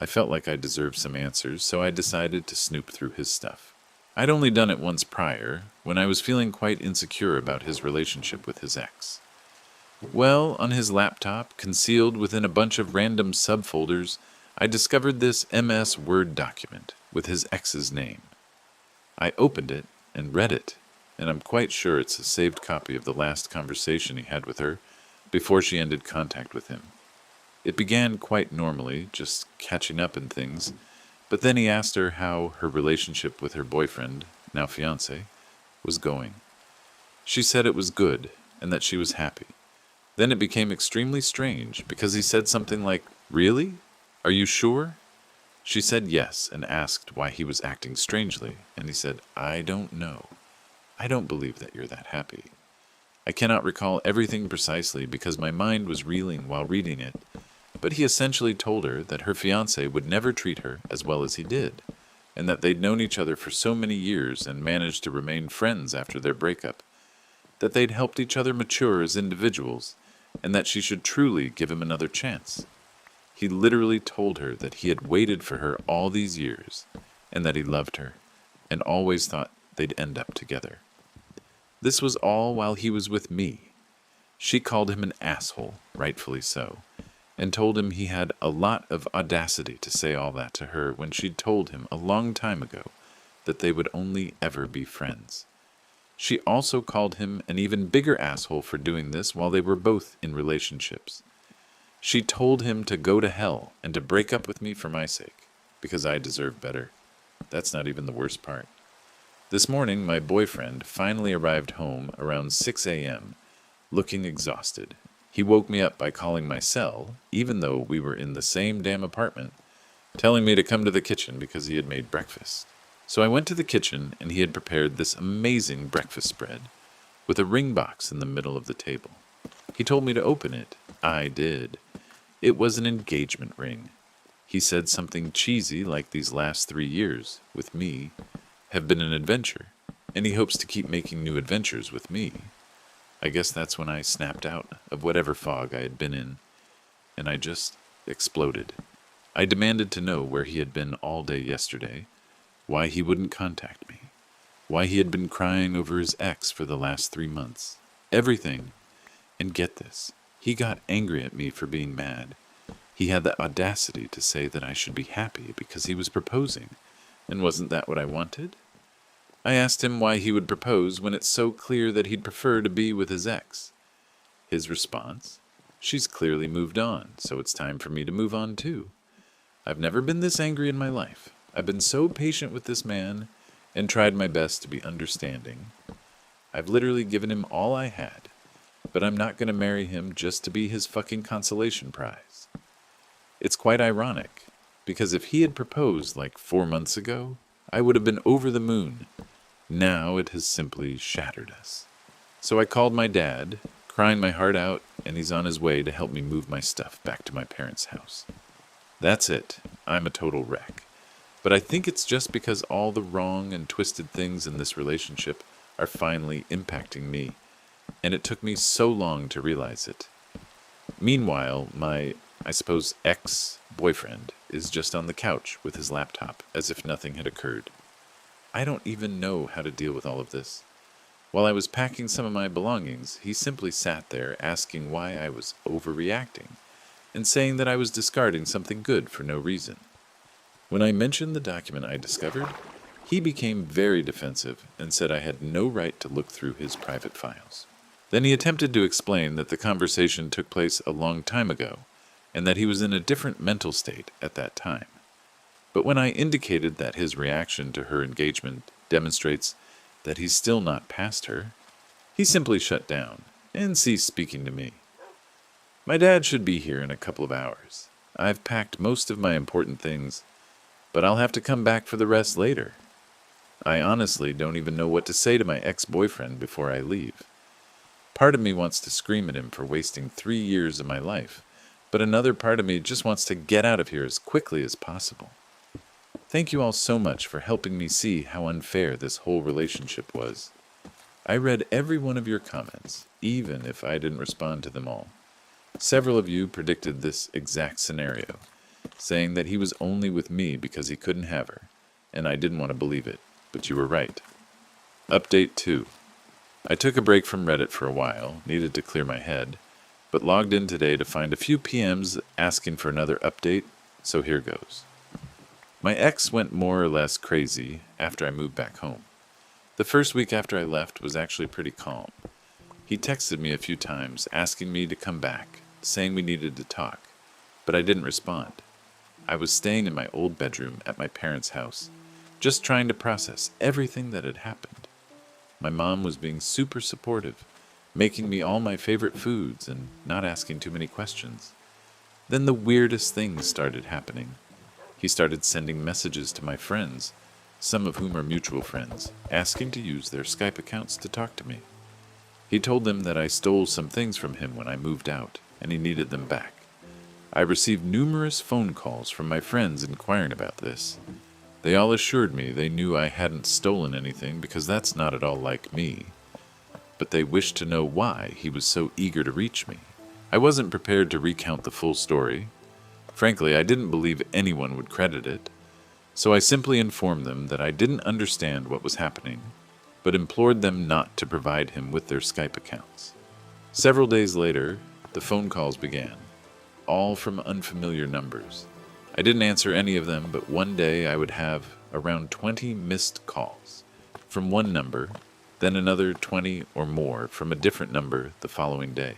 I felt like I deserved some answers, so I decided to snoop through his stuff. I'd only done it once prior, when I was feeling quite insecure about his relationship with his ex. Well, on his laptop, concealed within a bunch of random subfolders, I discovered this MS Word document with his ex's name. I opened it and read it, and I'm quite sure it's a saved copy of the last conversation he had with her before she ended contact with him. It began quite normally, just catching up and things, but then he asked her how her relationship with her boyfriend, now fiancé, was going. She said it was good and that she was happy. Then it became extremely strange because he said something like, "Really? Are you sure?" She said yes and asked why he was acting strangely, and he said, "I don't know. I don't believe that you're that happy." I cannot recall everything precisely because my mind was reeling while reading it, but he essentially told her that her fiancé would never treat her as well as he did, and that they'd known each other for so many years and managed to remain friends after their breakup, that they'd helped each other mature as individuals, and that she should truly give him another chance. He literally told her that he had waited for her all these years, and that he loved her, and always thought they'd end up together. This was all while he was with me. She called him an asshole, rightfully so, and told him he had a lot of audacity to say all that to her when she'd told him a long time ago that they would only ever be friends. She also called him an even bigger asshole for doing this while they were both in relationships. She told him to go to hell and to break up with me for my sake, because I deserve better. That's not even the worst part. This morning, my boyfriend finally arrived home around 6 a.m., looking exhausted. He woke me up by calling my cell, even though we were in the same damn apartment, telling me to come to the kitchen because he had made breakfast. So I went to the kitchen, and he had prepared this amazing breakfast spread, with a ring box in the middle of the table. He told me to open it. I did. It was an engagement ring. He said something cheesy like these last 3 years, with me, have been an adventure, and he hopes to keep making new adventures with me. I guess that's when I snapped out of whatever fog I had been in, and I just exploded. I demanded to know where he had been all day yesterday, why he wouldn't contact me, why he had been crying over his ex for the last 3 months. Everything. And get this, he got angry at me for being mad. He had the audacity to say that I should be happy because he was proposing, and wasn't that what I wanted? I asked him why he would propose when it's so clear that he'd prefer to be with his ex. His response? She's clearly moved on, so it's time for me to move on too. I've never been this angry in my life. I've been so patient with this man and tried my best to be understanding. I've literally given him all I had, but I'm not going to marry him just to be his fucking consolation prize. It's quite ironic, because if he had proposed like 4 months ago, I would have been over the moon. Now it has simply shattered us. So I called my dad, crying my heart out, and he's on his way to help me move my stuff back to my parents' house. That's it. I'm a total wreck. But I think it's just because all the wrong and twisted things in this relationship are finally impacting me, and it took me so long to realize it. Meanwhile, my, I suppose, ex-boyfriend is just on the couch with his laptop as if nothing had occurred. I don't even know how to deal with all of this. While I was packing some of my belongings, he simply sat there asking why I was overreacting and saying that I was discarding something good for no reason. When I mentioned the document I discovered, he became very defensive and said I had no right to look through his private files. Then he attempted to explain that the conversation took place a long time ago and that he was in a different mental state at that time. But when I indicated that his reaction to her engagement demonstrates that he's still not past her, he simply shut down and ceased speaking to me. My dad should be here in a couple of hours. I've packed most of my important things, but I'll have to come back for the rest later. I honestly don't even know what to say to my ex-boyfriend before I leave. Part of me wants to scream at him for wasting 3 years of my life, but another part of me just wants to get out of here as quickly as possible. Thank you all so much for helping me see how unfair this whole relationship was. I read every one of your comments, even if I didn't respond to them all. Several of you predicted this exact scenario, saying that he was only with me because he couldn't have her, and I didn't want to believe it, but you were right. Update 2. I took a break from Reddit for a while, needed to clear my head, but logged in today to find a few PMs asking for another update, so here goes. My ex went more or less crazy after I moved back home. The first week after I left was actually pretty calm. He texted me a few times asking me to come back, saying we needed to talk, but I didn't respond. I was staying in my old bedroom at my parents' house, just trying to process everything that had happened. My mom was being super supportive, making me all my favorite foods and not asking too many questions. Then the weirdest things started happening. He started sending messages to my friends, some of whom are mutual friends, asking to use their Skype accounts to talk to me. He told them that I stole some things from him when I moved out, and he needed them back. I received numerous phone calls from my friends inquiring about this. They all assured me they knew I hadn't stolen anything because that's not at all like me, but they wished to know why he was so eager to reach me. I wasn't prepared to recount the full story. Frankly, I didn't believe anyone would credit it, so I simply informed them that I didn't understand what was happening, but implored them not to provide him with their Skype accounts. Several days later, the phone calls began, all from unfamiliar numbers. I didn't answer any of them, but one day I would have around 20 missed calls from one number, then another 20 or more from a different number the following day.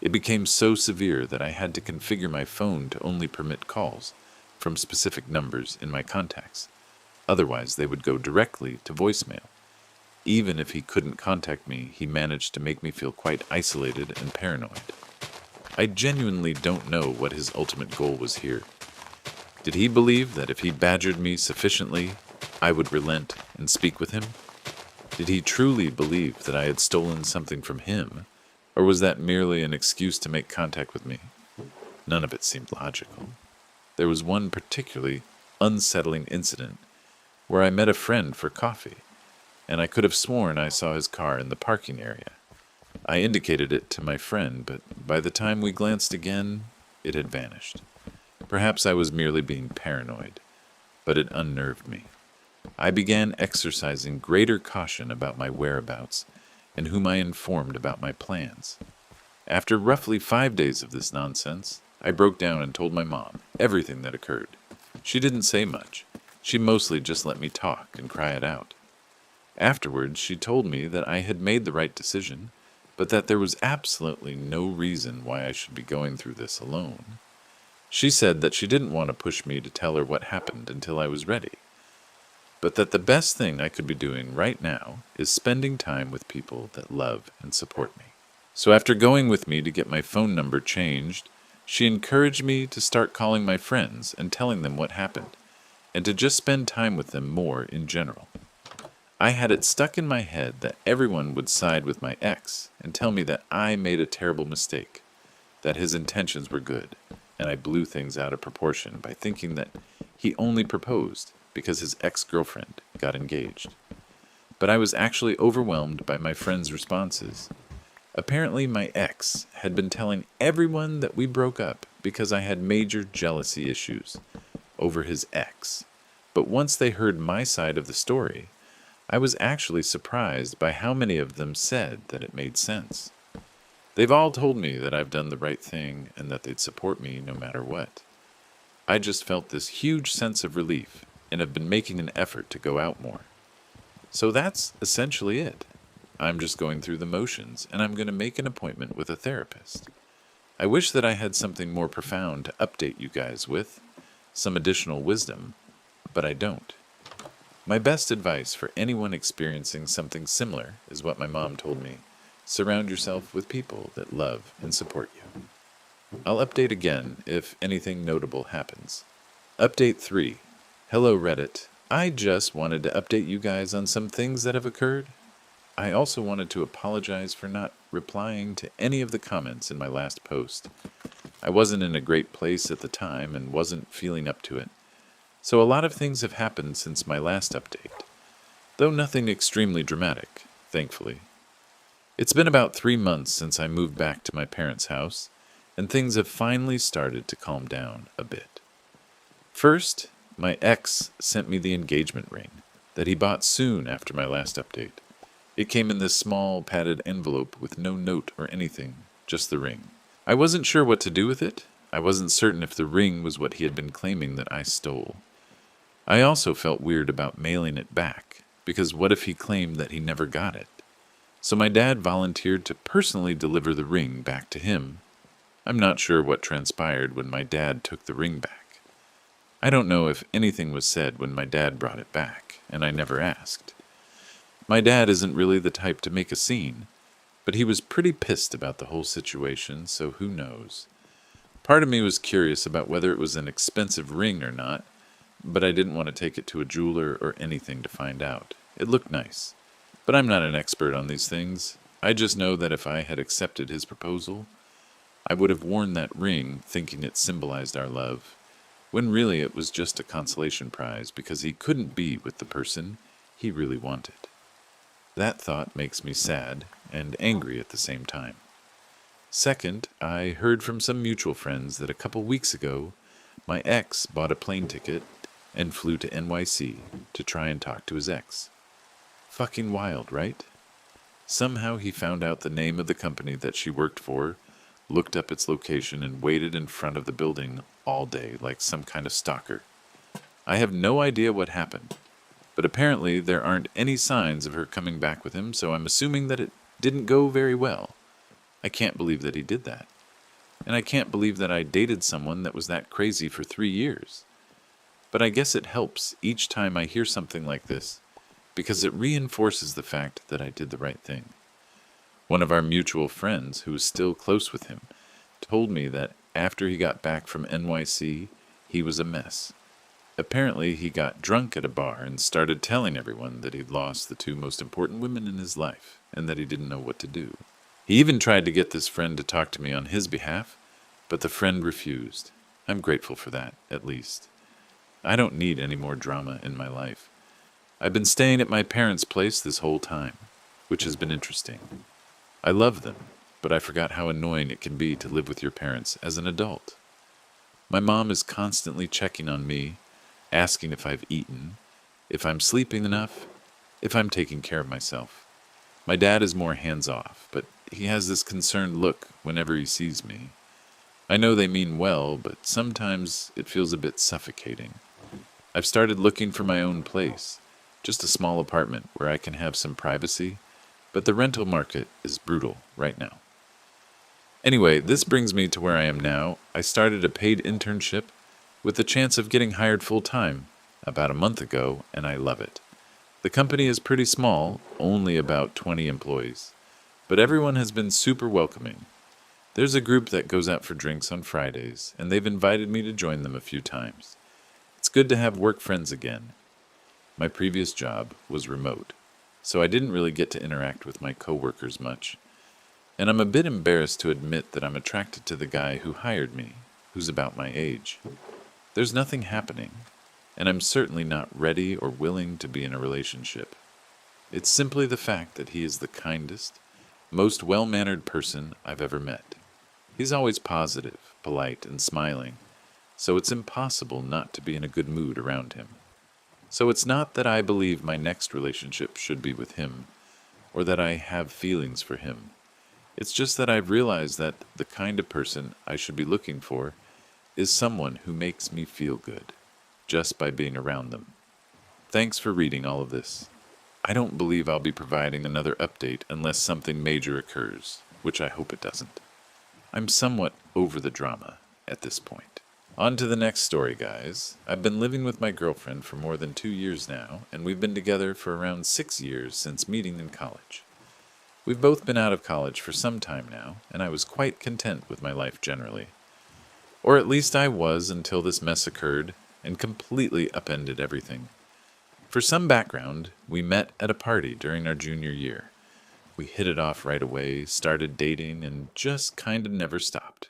It became so severe that I had to configure my phone to only permit calls from specific numbers in my contacts. Otherwise, they would go directly to voicemail. Even if he couldn't contact me, he managed to make me feel quite isolated and paranoid. I genuinely don't know what his ultimate goal was here. Did he believe that if he badgered me sufficiently, I would relent and speak with him? Did he truly believe that I had stolen something from him, or was that merely an excuse to make contact with me? None of it seemed logical. There was one particularly unsettling incident where I met a friend for coffee, and I could have sworn I saw his car in the parking area. I indicated it to my friend, but by the time we glanced again, it had vanished. Perhaps I was merely being paranoid, but it unnerved me. I began exercising greater caution about my whereabouts and whom I informed about my plans. After roughly 5 days of this nonsense, I broke down and told my mom everything that occurred. She didn't say much. She mostly just let me talk and cry it out. Afterwards, she told me that I had made the right decision, but that there was absolutely no reason why I should be going through this alone. She said that she didn't want to push me to tell her what happened until I was ready, but that the best thing I could be doing right now is spending time with people that love and support me. So after going with me to get my phone number changed, she encouraged me to start calling my friends and telling them what happened, and to just spend time with them more in general. I had it stuck in my head that everyone would side with my ex and tell me that I made a terrible mistake, that his intentions were good, and I blew things out of proportion by thinking that he only proposed because his ex-girlfriend got engaged. But I was actually overwhelmed by my friends' responses. Apparently my ex had been telling everyone that we broke up because I had major jealousy issues over his ex. But once they heard my side of the story, I was actually surprised by how many of them said that it made sense. They've all told me that I've done the right thing and that they'd support me no matter what. I just felt this huge sense of relief and have been making an effort to go out more. So that's essentially it. I'm just going through the motions, and I'm going to make an appointment with a therapist. I wish that I had something more profound to update you guys with, some additional wisdom, but I don't. My best advice for anyone experiencing something similar is what my mom told me. Surround yourself with people that love and support you. I'll update again if anything notable happens. Update 3. Hello Reddit. I just wanted to update you guys on some things that have occurred. I also wanted to apologize for not replying to any of the comments in my last post. I wasn't in a great place at the time and wasn't feeling up to it. So a lot of things have happened since my last update, though nothing extremely dramatic, thankfully. It's been about 3 months since I moved back to my parents' house, and things have finally started to calm down a bit. First, my ex sent me the engagement ring that he bought soon after my last update. It came in this small padded envelope with no note or anything, just the ring. I wasn't sure what to do with it. I wasn't certain if the ring was what he had been claiming that I stole. I also felt weird about mailing it back, because what if he claimed that he never got it? So my dad volunteered to personally deliver the ring back to him. I'm not sure what transpired when my dad took the ring back. I don't know if anything was said when my dad brought it back, and I never asked. My dad isn't really the type to make a scene, but he was pretty pissed about the whole situation, so who knows. Part of me was curious about whether it was an expensive ring or not, but I didn't want to take it to a jeweler or anything to find out. It looked nice, but I'm not an expert on these things. I just know that if I had accepted his proposal, I would have worn that ring thinking it symbolized our love, when really it was just a consolation prize because he couldn't be with the person he really wanted. That thought makes me sad and angry at the same time. Second, I heard from some mutual friends that a couple weeks ago, my ex bought a plane ticket and flew to NYC to try and talk to his ex. Fucking wild, right? Somehow he found out the name of the company that she worked for, looked up its location, and waited in front of the building all day like some kind of stalker. I have no idea what happened, but apparently there aren't any signs of her coming back with him, so I'm assuming that it didn't go very well. I can't believe that he did that. And I can't believe that I dated someone that was that crazy for 3 years. But I guess it helps each time I hear something like this, because it reinforces the fact that I did the right thing. One of our mutual friends, who is still close with him, told me that after he got back from NYC, he was a mess. Apparently, he got drunk at a bar and started telling everyone that he'd lost the two most important women in his life, and that he didn't know what to do. He even tried to get this friend to talk to me on his behalf, but the friend refused. I'm grateful for that, at least. I don't need any more drama in my life. I've been staying at my parents' place this whole time, which has been interesting. I love them, but I forgot how annoying it can be to live with your parents as an adult. My mom is constantly checking on me, asking if I've eaten, if I'm sleeping enough, if I'm taking care of myself. My dad is more hands-off, but he has this concerned look whenever he sees me. I know they mean well, but sometimes it feels a bit suffocating. I've started looking for my own place, just a small apartment where I can have some privacy, but the rental market is brutal right now. Anyway, this brings me to where I am now. I started a paid internship with the chance of getting hired full-time about a month ago, and I love it. The company is pretty small, only about 20 employees, but everyone has been super welcoming. There's a group that goes out for drinks on Fridays, and they've invited me to join them a few times. It's good to have work friends again. My previous job was remote, so I didn't really get to interact with my coworkers much, and I'm a bit embarrassed to admit that I'm attracted to the guy who hired me, who's about my age. There's nothing happening, and I'm certainly not ready or willing to be in a relationship. It's simply the fact that he is the kindest, most well-mannered person I've ever met. He's always positive, polite, and smiling, so it's impossible not to be in a good mood around him. So it's not that I believe my next relationship should be with him, or that I have feelings for him. It's just that I've realized that the kind of person I should be looking for is someone who makes me feel good, just by being around them. Thanks for reading all of this. I don't believe I'll be providing another update unless something major occurs, which I hope it doesn't. I'm somewhat over the drama at this point. On to the next story, guys. I've been living with my girlfriend for more than 2 years now, and we've been together for around 6 years since meeting in college. We've both been out of college for some time now, and I was quite content with my life generally. Or at least I was until this mess occurred and completely upended everything. For some background, we met at a party during our junior year. We hit it off right away, started dating, and just kinda never stopped.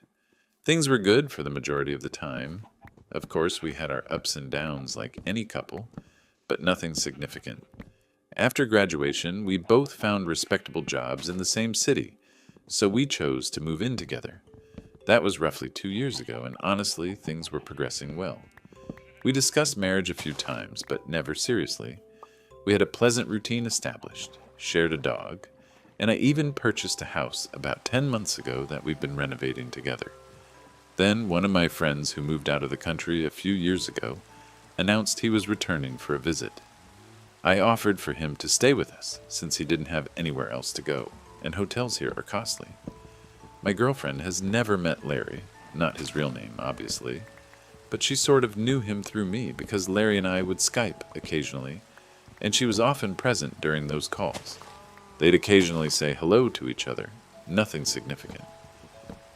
Things were good for the majority of the time. Of course, we had our ups and downs like any couple, but nothing significant. After graduation, we both found respectable jobs in the same city, so we chose to move in together. That was roughly 2 years ago, and honestly, things were progressing well. We discussed marriage a few times, but never seriously. We had a pleasant routine established, shared a dog, and I even purchased a house about 10 months ago that we've been renovating together. Then one of my friends who moved out of the country a few years ago announced he was returning for a visit. I offered for him to stay with us since he didn't have anywhere else to go, and hotels here are costly. My girlfriend has never met Larry, not his real name, obviously, but she sort of knew him through me because Larry and I would Skype occasionally, and she was often present during those calls. They'd occasionally say hello to each other, nothing significant.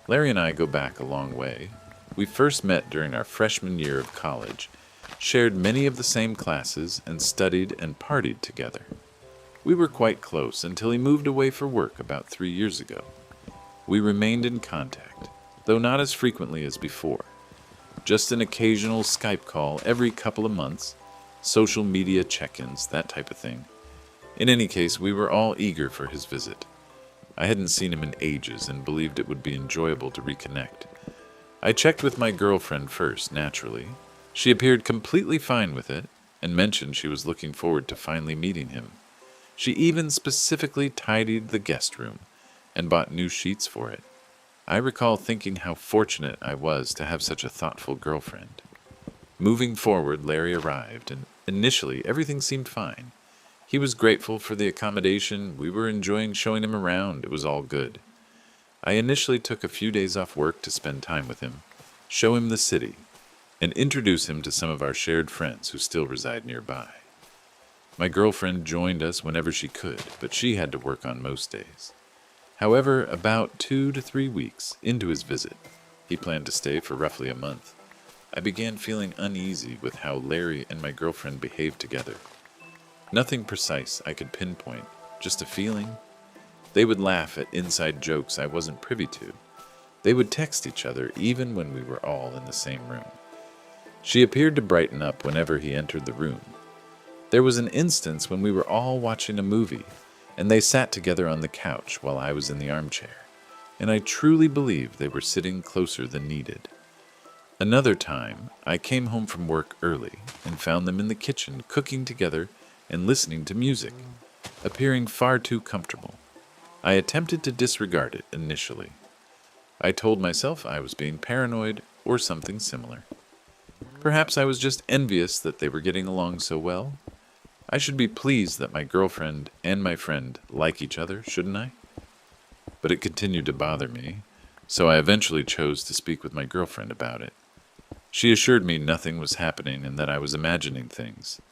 Larry and I go back a long way. We first met during our freshman year of college, shared many of the same classes, and studied and partied together. We were quite close until he moved away for work about 3 years ago. We remained in contact, though not as frequently as before. Just an occasional Skype call every couple of months, social media check-ins, that type of thing. In any case, we were all eager for his visit. I hadn't seen him in ages and believed it would be enjoyable to reconnect. I checked with my girlfriend first, naturally. She appeared completely fine with it and mentioned she was looking forward to finally meeting him. She even specifically tidied the guest room and bought new sheets for it. I recall thinking how fortunate I was to have such a thoughtful girlfriend. Moving forward, Larry arrived, and initially everything seemed fine. He was grateful for the accommodation. We were enjoying showing him around. It was all good. I initially took a few days off work to spend time with him, show him the city, and introduce him to some of our shared friends who still reside nearby. My girlfriend joined us whenever she could, but she had to work on most days. However, about 2 to 3 weeks into his visit, he planned to stay for roughly a month, I began feeling uneasy with how Larry and my girlfriend behaved together. Nothing precise I could pinpoint, just a feeling. They would laugh at inside jokes I wasn't privy to. They would text each other even when we were all in the same room. She appeared to brighten up whenever he entered the room. There was an instance when we were all watching a movie, and they sat together on the couch while I was in the armchair, and I truly believe they were sitting closer than needed. Another time, I came home from work early and found them in the kitchen cooking together and listening to music, appearing far too comfortable. I attempted to disregard it initially. I told myself I was being paranoid or something similar. Perhaps I was just envious that they were getting along so well. I should be pleased that my girlfriend and my friend like each other, shouldn't I? But it continued to bother me, so I eventually chose to speak with my girlfriend about it. She assured me nothing was happening and that I was imagining things.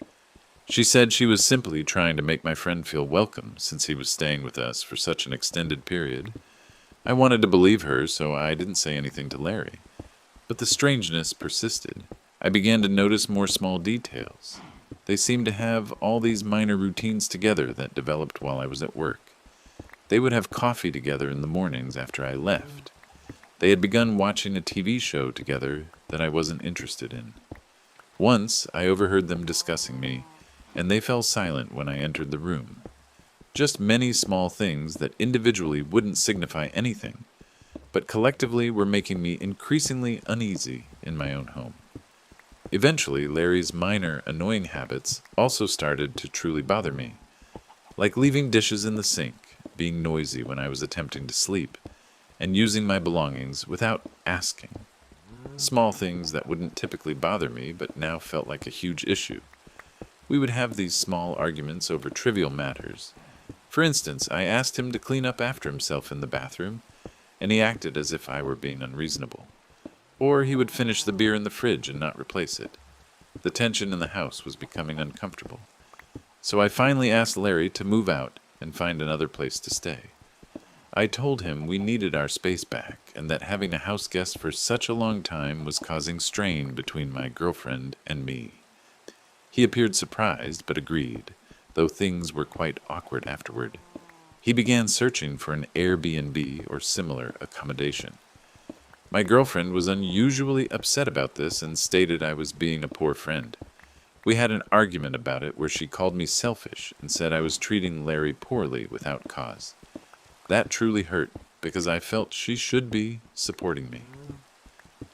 She said she was simply trying to make my friend feel welcome since he was staying with us for such an extended period. I wanted to believe her, so I didn't say anything to Larry. But the strangeness persisted. I began to notice more small details. They seemed to have all these minor routines together that developed while I was at work. They would have coffee together in the mornings after I left. They had begun watching a TV show together that I wasn't interested in. Once, I overheard them discussing me, and they fell silent when I entered the room. Just many small things that individually wouldn't signify anything, but collectively were making me increasingly uneasy in my own home. Eventually, Larry's minor, annoying habits also started to truly bother me, like leaving dishes in the sink, being noisy when I was attempting to sleep, and using my belongings without asking. Small things that wouldn't typically bother me, but now felt like a huge issue. We would have these small arguments over trivial matters. For instance, I asked him to clean up after himself in the bathroom, and he acted as if I were being unreasonable. Or he would finish the beer in the fridge and not replace it. The tension in the house was becoming uncomfortable. So I finally asked Larry to move out and find another place to stay. I told him we needed our space back and that having a house guest for such a long time was causing strain between my girlfriend and me. He appeared surprised but agreed, though things were quite awkward afterward. He began searching for an Airbnb or similar accommodation. My girlfriend was unusually upset about this and stated I was being a poor friend. We had an argument about it where she called me selfish and said I was treating Larry poorly without cause. That truly hurt because I felt she should be supporting me.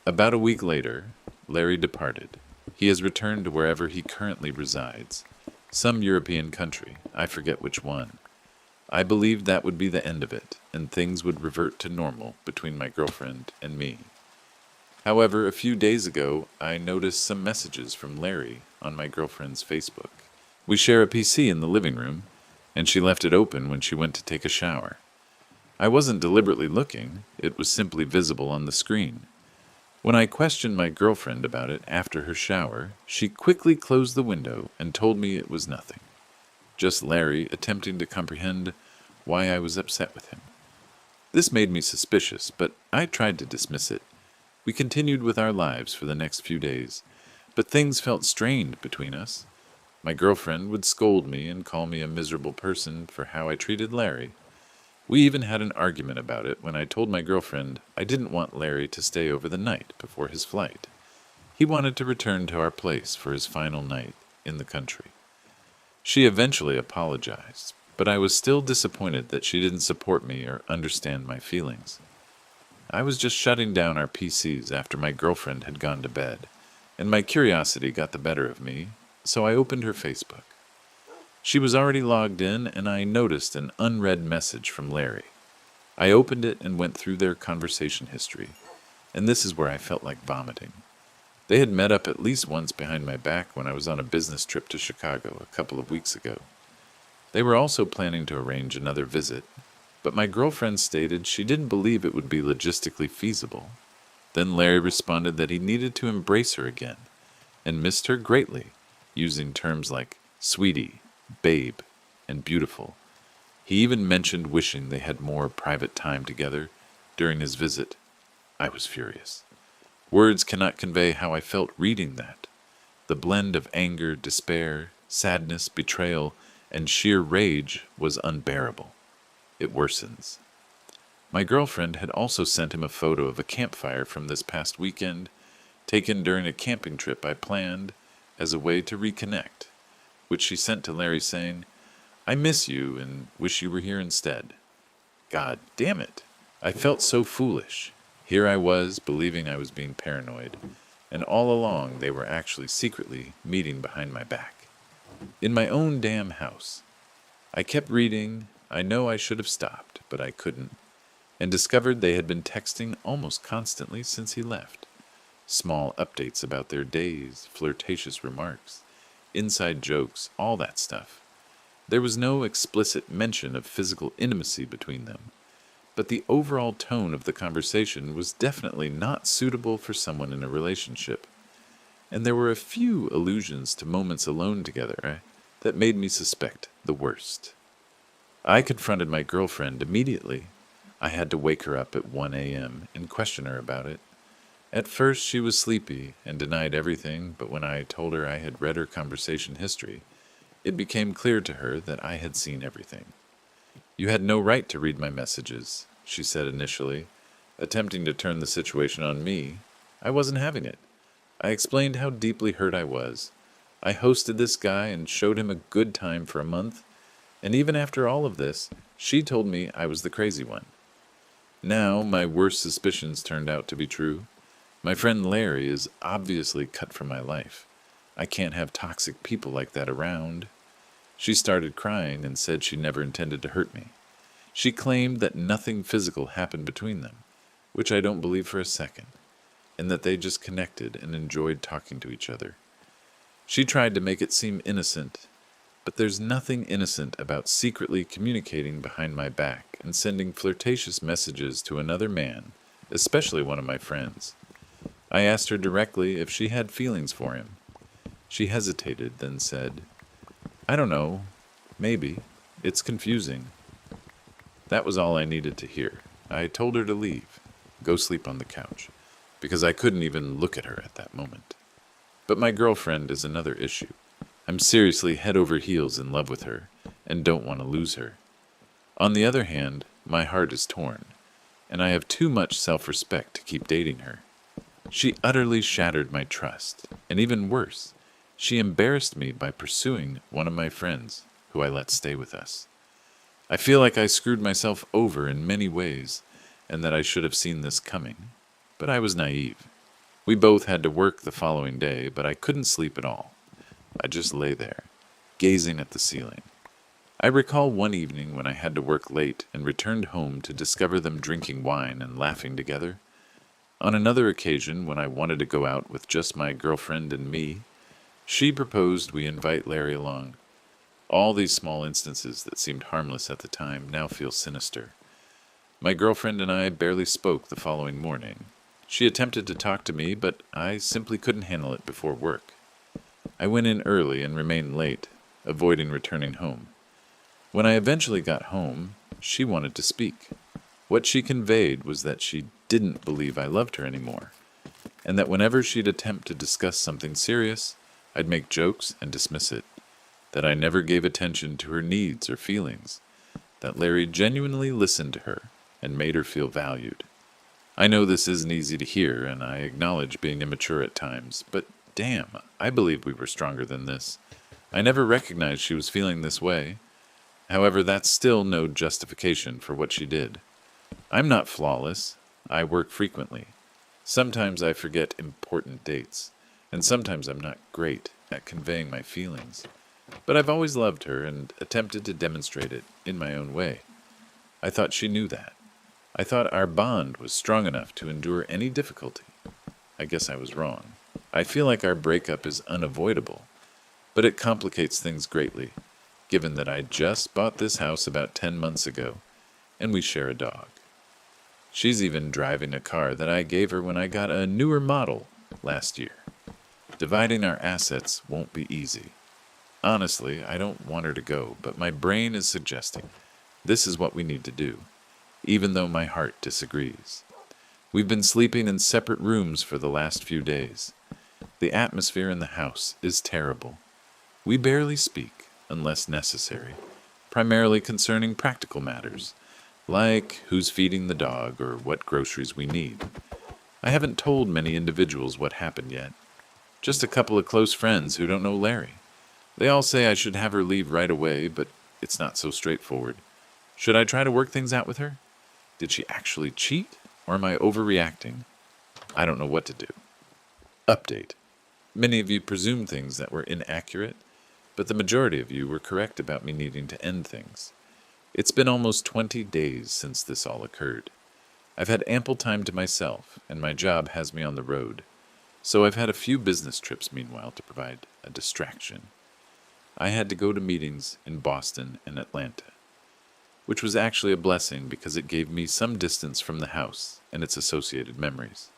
About a week later, Larry departed. He has returned to wherever he currently resides, some European country, I forget which one. I believed that would be the end of it, and things would revert to normal between my girlfriend and me. However, a few days ago, I noticed some messages from Larry on my girlfriend's Facebook. We share a PC in the living room, and she left it open when she went to take a shower. I wasn't deliberately looking, it was simply visible on the screen. When I questioned my girlfriend about it after her shower, she quickly closed the window and told me it was nothing. Just Larry attempting to comprehend why I was upset with him. This made me suspicious, but I tried to dismiss it. We continued with our lives for the next few days, but things felt strained between us. My girlfriend would scold me and call me a miserable person for how I treated Larry. We even had an argument about it when I told my girlfriend I didn't want Larry to stay over the night before his flight. He wanted to return to our place for his final night in the country. She eventually apologized, but I was still disappointed that she didn't support me or understand my feelings. I was just shutting down our PCs after my girlfriend had gone to bed, and my curiosity got the better of me, so I opened her Facebook. She was already logged in, and I noticed an unread message from Larry. I opened it and went through their conversation history, and this is where I felt like vomiting. They had met up at least once behind my back when I was on a business trip to Chicago a couple of weeks ago. They were also planning to arrange another visit, but my girlfriend stated she didn't believe it would be logistically feasible. Then Larry responded that he needed to embrace her again, and missed her greatly, using terms like sweetie, babe, and beautiful. He even mentioned wishing they had more private time together during his visit. I was furious. Words cannot convey how I felt reading that. The blend of anger, despair, sadness, betrayal, and sheer rage was unbearable. It worsens. My girlfriend had also sent him a photo of a campfire from this past weekend, taken during a camping trip I planned as a way to reconnect, which she sent to Larry saying, "I miss you and wish you were here instead." God damn it. I felt so foolish. Here I was, believing I was being paranoid, and all along they were actually secretly meeting behind my back. In my own damn house. I kept reading. I know I should have stopped, but I couldn't, and discovered they had been texting almost constantly since he left. Small updates about their days, flirtatious remarks, inside jokes, all that stuff. There was no explicit mention of physical intimacy between them, but the overall tone of the conversation was definitely not suitable for someone in a relationship, and there were a few allusions to moments alone together that made me suspect the worst. I confronted my girlfriend immediately. I had to wake her up at 1 a.m. and question her about it. At first she was sleepy and denied everything, but when I told her I had read her conversation history, it became clear to her that I had seen everything. "You had no right to read my messages," she said initially, attempting to turn the situation on me. I wasn't having it. I explained how deeply hurt I was. I hosted this guy and showed him a good time for a month, and even after all of this, she told me I was the crazy one. Now, my worst suspicions turned out to be true. My friend Larry is obviously cut from my life. I can't have toxic people like that around. She started crying and said she never intended to hurt me. She claimed that nothing physical happened between them, which I don't believe for a second, and that they just connected and enjoyed talking to each other. She tried to make it seem innocent, but there's nothing innocent about secretly communicating behind my back and sending flirtatious messages to another man, especially one of my friends. I asked her directly if she had feelings for him. She hesitated, then said, "I don't know. Maybe. It's confusing." That was all I needed to hear. I told her to leave, go sleep on the couch, because I couldn't even look at her at that moment. But my girlfriend is another issue. I'm seriously head over heels in love with her, and don't want to lose her. On the other hand, my heart is torn, and I have too much self-respect to keep dating her. She utterly shattered my trust, and even worse, she embarrassed me by pursuing one of my friends, who I let stay with us. I feel like I screwed myself over in many ways, and that I should have seen this coming, but I was naive. We both had to work the following day, but I couldn't sleep at all. I just lay there, gazing at the ceiling. I recall one evening when I had to work late and returned home to discover them drinking wine and laughing together. On another occasion, when I wanted to go out with just my girlfriend and me, she proposed we invite Larry along. All these small instances that seemed harmless at the time now feel sinister. My girlfriend and I barely spoke the following morning. She attempted to talk to me, but I simply couldn't handle it before work. I went in early and remained late, avoiding returning home. When I eventually got home, she wanted to speak. What she conveyed was that she didn't believe I loved her anymore, and that whenever she'd attempt to discuss something serious, I'd make jokes and dismiss it, that I never gave attention to her needs or feelings, that Larry genuinely listened to her and made her feel valued. I know this isn't easy to hear, and I acknowledge being immature at times, but damn, I believe we were stronger than this. I never recognized she was feeling this way. However, that's still no justification for what she did. I'm not flawless. I work frequently. Sometimes I forget important dates, and sometimes I'm not great at conveying my feelings. But I've always loved her and attempted to demonstrate it in my own way. I thought she knew that. I thought our bond was strong enough to endure any difficulty. I guess I was wrong. I feel like our breakup is unavoidable, but it complicates things greatly, given that I just bought this house about 10 months ago, and we share a dog. She's even driving a car that I gave her when I got a newer model last year. Dividing our assets won't be easy. Honestly, I don't want her to go, but my brain is suggesting this is what we need to do, even though my heart disagrees. We've been sleeping in separate rooms for the last few days. The atmosphere in the house is terrible. We barely speak, unless necessary, primarily concerning practical matters, like who's feeding the dog or what groceries we need. I haven't told many individuals what happened yet. Just a couple of close friends who don't know Larry. They all say I should have her leave right away, but it's not so straightforward. Should I try to work things out with her? Did she actually cheat, or am I overreacting? I don't know what to do. Update. Many of you presumed things that were inaccurate, but the majority of you were correct about me needing to end things. It's been almost 20 days since this all occurred. I've had ample time to myself, and my job has me on the road, so I've had a few business trips meanwhile to provide a distraction. I had to go to meetings in Boston and Atlanta, which was actually a blessing because it gave me some distance from the house and its associated memories.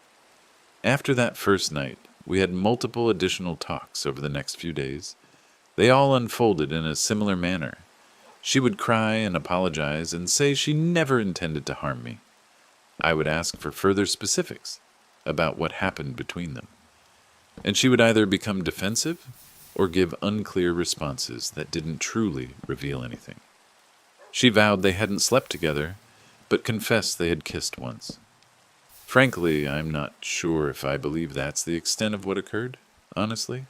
After that first night, we had multiple additional talks over the next few days. They all unfolded in a similar manner. She would cry and apologize and say she never intended to harm me. I would ask for further specifics about what happened between them, and she would either become defensive or give unclear responses that didn't truly reveal anything. She vowed they hadn't slept together, but confessed they had kissed once. Frankly, I'm not sure if I believe that's the extent of what occurred, honestly.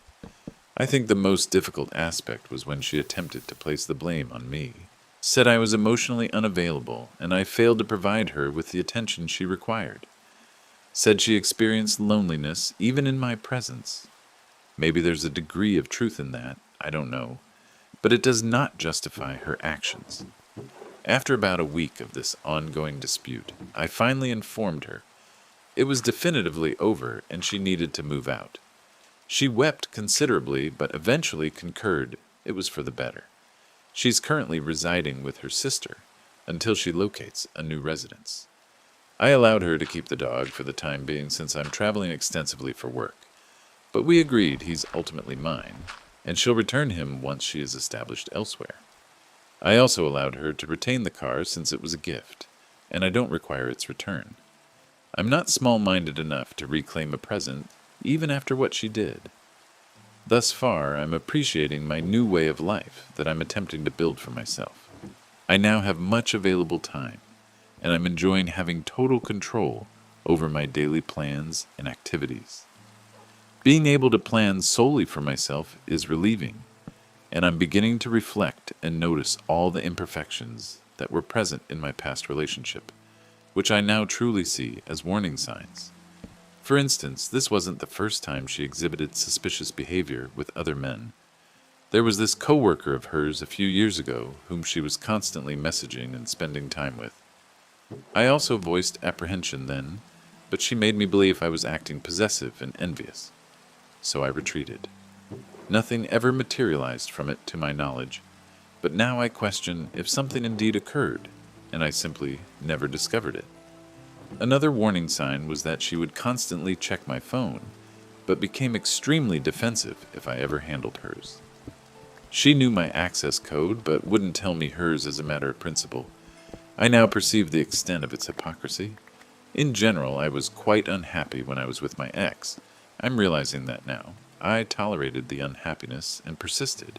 I think the most difficult aspect was when she attempted to place the blame on me, said I was emotionally unavailable and I failed to provide her with the attention she required, said she experienced loneliness even in my presence. Maybe there's a degree of truth in that, I don't know, but it does not justify her actions. After about a week of this ongoing dispute, I finally informed her it was definitively over and she needed to move out. She wept considerably, but eventually concurred it was for the better. She's currently residing with her sister until she locates a new residence. I allowed her to keep the dog for the time being since I'm traveling extensively for work, but we agreed he's ultimately mine, and she'll return him once she is established elsewhere. I also allowed her to retain the car since it was a gift, and I don't require its return. I'm not small-minded enough to reclaim a present, even after what she did. Thus far, I'm appreciating my new way of life that I'm attempting to build for myself. I now have much available time, and I'm enjoying having total control over my daily plans and activities. Being able to plan solely for myself is relieving, and I'm beginning to reflect and notice all the imperfections that were present in my past relationship, which I now truly see as warning signs. For instance, this wasn't the first time she exhibited suspicious behavior with other men. There was this coworker of hers a few years ago whom she was constantly messaging and spending time with. I also voiced apprehension then, but she made me believe I was acting possessive and envious. So I retreated. Nothing ever materialized from it to my knowledge, but now I question if something indeed occurred, and I simply never discovered it. Another warning sign was that she would constantly check my phone, but became extremely defensive if I ever handled hers. She knew my access code, but wouldn't tell me hers as a matter of principle. I now perceive the extent of its hypocrisy. In general, I was quite unhappy when I was with my ex. I'm realizing that now. I tolerated the unhappiness and persisted,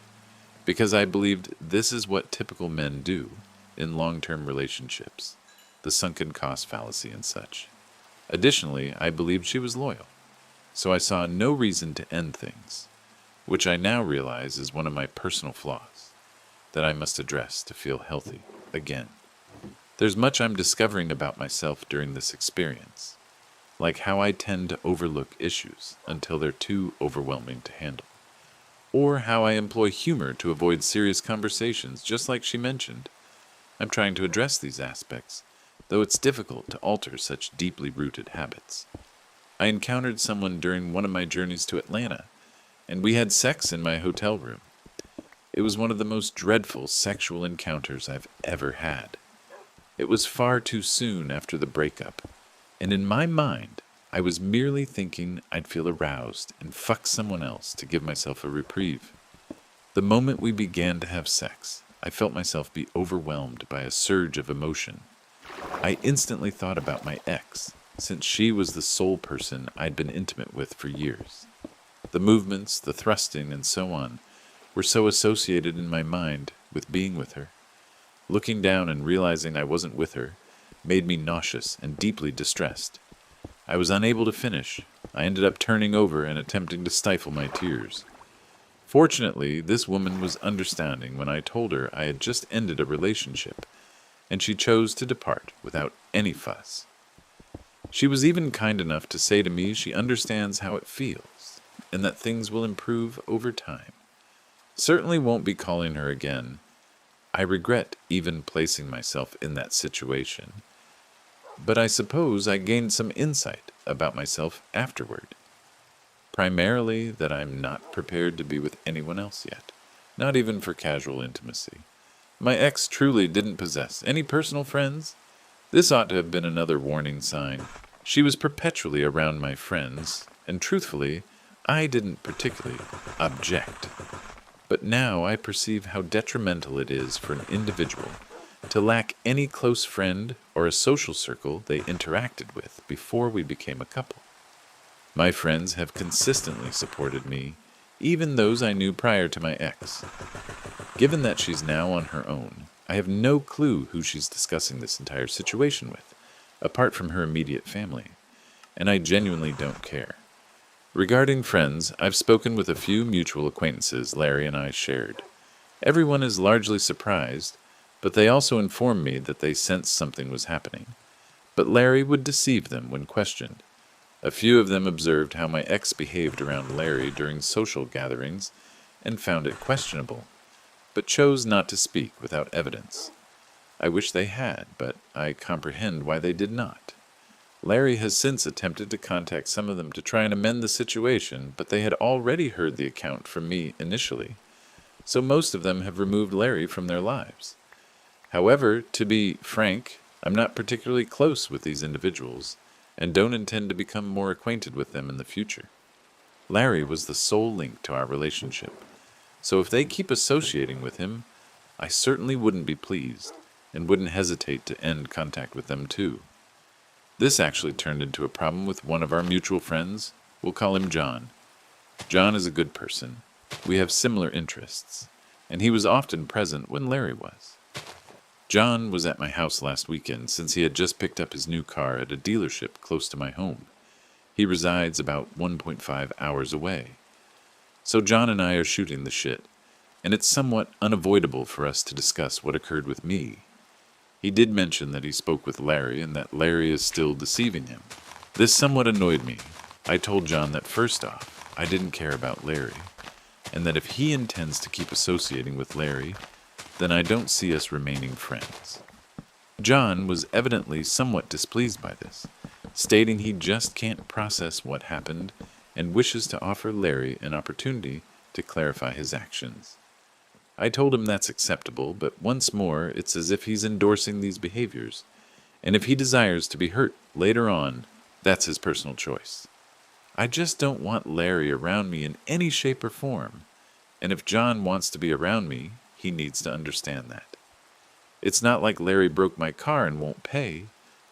because I believed this is what typical men do. in long-term relationships, the sunken cost fallacy and such. Additionally, I believed she was loyal, so I saw no reason to end things, which I now realize is one of my personal flaws that I must address to feel healthy again. There's much I'm discovering about myself during this experience, like how I tend to overlook issues until they're too overwhelming to handle, or how I employ humor to avoid serious conversations, just like she mentioned. I'm trying to address these aspects, though it's difficult to alter such deeply rooted habits. I encountered someone during one of my journeys to Atlanta, and we had sex in my hotel room. It was one of the most dreadful sexual encounters I've ever had. It was far too soon after the breakup, and in my mind, I was merely thinking I'd feel aroused and fuck someone else to give myself a reprieve. The moment we began to have sex, I felt myself be overwhelmed by a surge of emotion. I instantly thought about my ex, since she was the sole person I'd been intimate with for years. The movements, the thrusting, and so on were so associated in my mind with being with her. Looking down and realizing I wasn't with her made me nauseous and deeply distressed. I was unable to finish. I ended up turning over and attempting to stifle my tears. Fortunately, this woman was understanding when I told her I had just ended a relationship, and she chose to depart without any fuss. She was even kind enough to say to me she understands how it feels, and that things will improve over time. Certainly won't be calling her again. I regret even placing myself in that situation, but I suppose I gained some insight about myself afterward. Primarily that I'm not prepared to be with anyone else yet, not even for casual intimacy. My ex truly didn't possess any personal friends. This ought to have been another warning sign. She was perpetually around my friends, and truthfully, I didn't particularly object. But now I perceive how detrimental it is for an individual to lack any close friend or a social circle they interacted with before we became a couple. My friends have consistently supported me, even those I knew prior to my ex. Given that she's now on her own, I have no clue who she's discussing this entire situation with, apart from her immediate family, and I genuinely don't care. Regarding friends, I've spoken with a few mutual acquaintances Larry and I shared. Everyone is largely surprised, but they also informed me that they sensed something was happening. But Larry would deceive them when questioned. A few of them observed how my ex behaved around Larry during social gatherings and found it questionable, but chose not to speak without evidence. I wish they had, but I comprehend why they did not. Larry has since attempted to contact some of them to try and amend the situation, but they had already heard the account from me initially, so most of them have removed Larry from their lives. However, to be frank, I'm not particularly close with these individuals, and don't intend to become more acquainted with them in the future. Larry was the sole link to our relationship, so if they keep associating with him, I certainly wouldn't be pleased, and wouldn't hesitate to end contact with them too. This actually turned into a problem with one of our mutual friends. We'll call him John. John is a good person. We have similar interests, and he was often present when Larry was. John was at my house last weekend since he had just picked up his new car at a dealership close to my home. He resides about 1.5 hours away. So John and I are shooting the shit, and it's somewhat unavoidable for us to discuss what occurred with me. He did mention that he spoke with Larry and that Larry is still deceiving him. This somewhat annoyed me. I told John that first off, I didn't care about Larry, and that if he intends to keep associating with Larry, then I don't see us remaining friends. John was evidently somewhat displeased by this, stating he just can't process what happened and wishes to offer Larry an opportunity to clarify his actions. I told him that's acceptable, but once more, it's as if he's endorsing these behaviors, and if he desires to be hurt later on, that's his personal choice. I just don't want Larry around me in any shape or form, and if John wants to be around me, he needs to understand that. It's not like Larry broke my car and won't pay.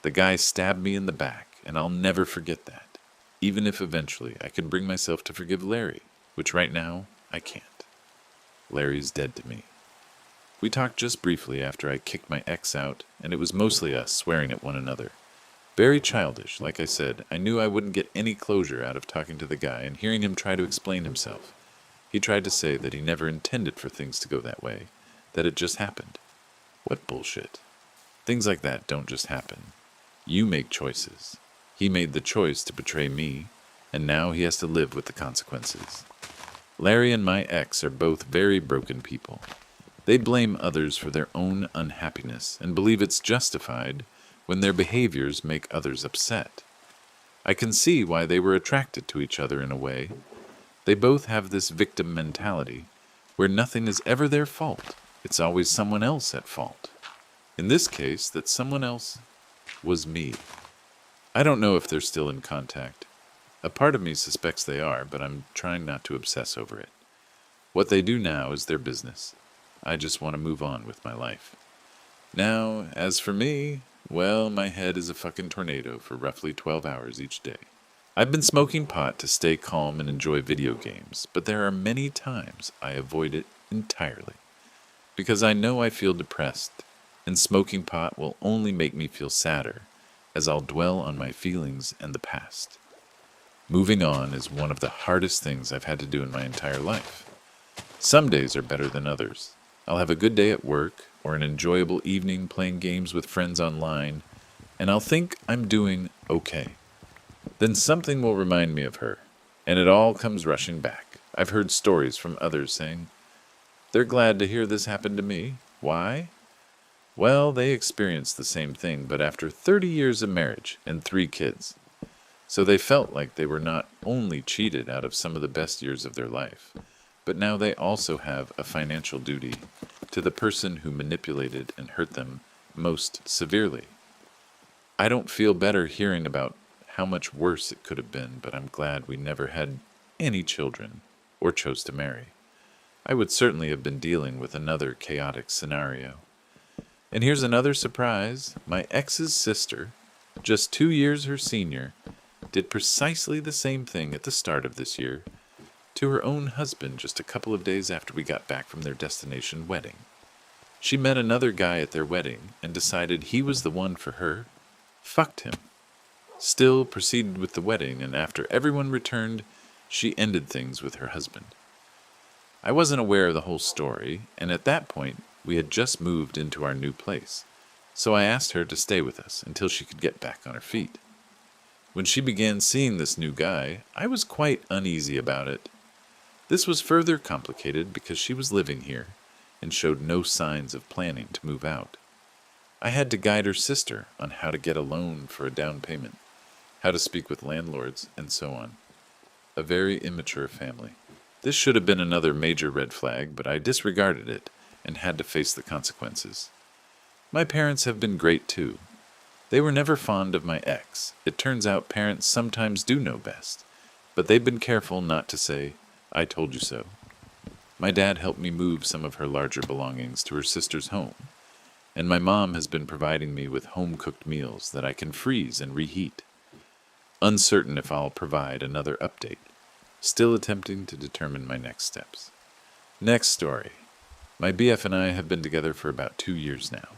The guy stabbed me in the back, and I'll never forget that, even if eventually I can bring myself to forgive Larry, which right now I can't. Larry's dead to me. We talked just briefly after I kicked my ex out, and it was mostly us swearing at one another. Very childish, like I said. I knew I wouldn't get any closure out of talking to the guy and hearing him try to explain himself. He tried to say that he never intended for things to go that way, that it just happened. What bullshit. Things like that don't just happen. You make choices. He made the choice to betray me, and now he has to live with the consequences. Larry and my ex are both very broken people. They blame others for their own unhappiness and believe it's justified when their behaviors make others upset. I can see why they were attracted to each other in a way. They both have this victim mentality, where nothing is ever their fault. It's always someone else at fault. In this case, that someone else was me. I don't know if they're still in contact. A part of me suspects they are, but I'm trying not to obsess over it. What they do now is their business. I just want to move on with my life. Now, as for me, well, my head is a fucking tornado for roughly 12 hours each day. I've been smoking pot to stay calm and enjoy video games, but there are many times I avoid it entirely. Because I know I feel depressed, and smoking pot will only make me feel sadder, as I'll dwell on my feelings and the past. Moving on is one of the hardest things I've had to do in my entire life. Some days are better than others. I'll have a good day at work, or an enjoyable evening playing games with friends online, and I'll think I'm doing okay. Then something will remind me of her, and it all comes rushing back. I've heard stories from others saying, they're glad to hear this happened to me. Why? Well, they experienced the same thing, but after 30 years of marriage and 3 kids. So they felt like they were not only cheated out of some of the best years of their life, but now they also have a financial duty to the person who manipulated and hurt them most severely. I don't feel better hearing about how much worse it could have been, but I'm glad we never had any children or chose to marry. I would certainly have been dealing with another chaotic scenario. And here's another surprise. My ex's sister, just 2 years her senior, did precisely the same thing at the start of this year to her own husband just a couple of days after we got back from their destination wedding. She met another guy at their wedding and decided he was the one for her, fucked him. Still proceeded with the wedding, and after everyone returned, she ended things with her husband. I wasn't aware of the whole story, and at that point, we had just moved into our new place, so I asked her to stay with us until she could get back on her feet. When she began seeing this new guy, I was quite uneasy about it. This was further complicated because she was living here and showed no signs of planning to move out. I had to guide her sister on how to get a loan for a down payment, how to speak with landlords, and so on. A very immature family. This should have been another major red flag, but I disregarded it and had to face the consequences. My parents have been great too. They were never fond of my ex. It turns out parents sometimes do know best, but they've been careful not to say, I told you so. My dad helped me move some of her larger belongings to her sister's home, and my mom has been providing me with home-cooked meals that I can freeze and reheat. Uncertain if I'll provide another update. Still attempting to determine my next steps. Next story. My BF and I have been together for about 2 years now.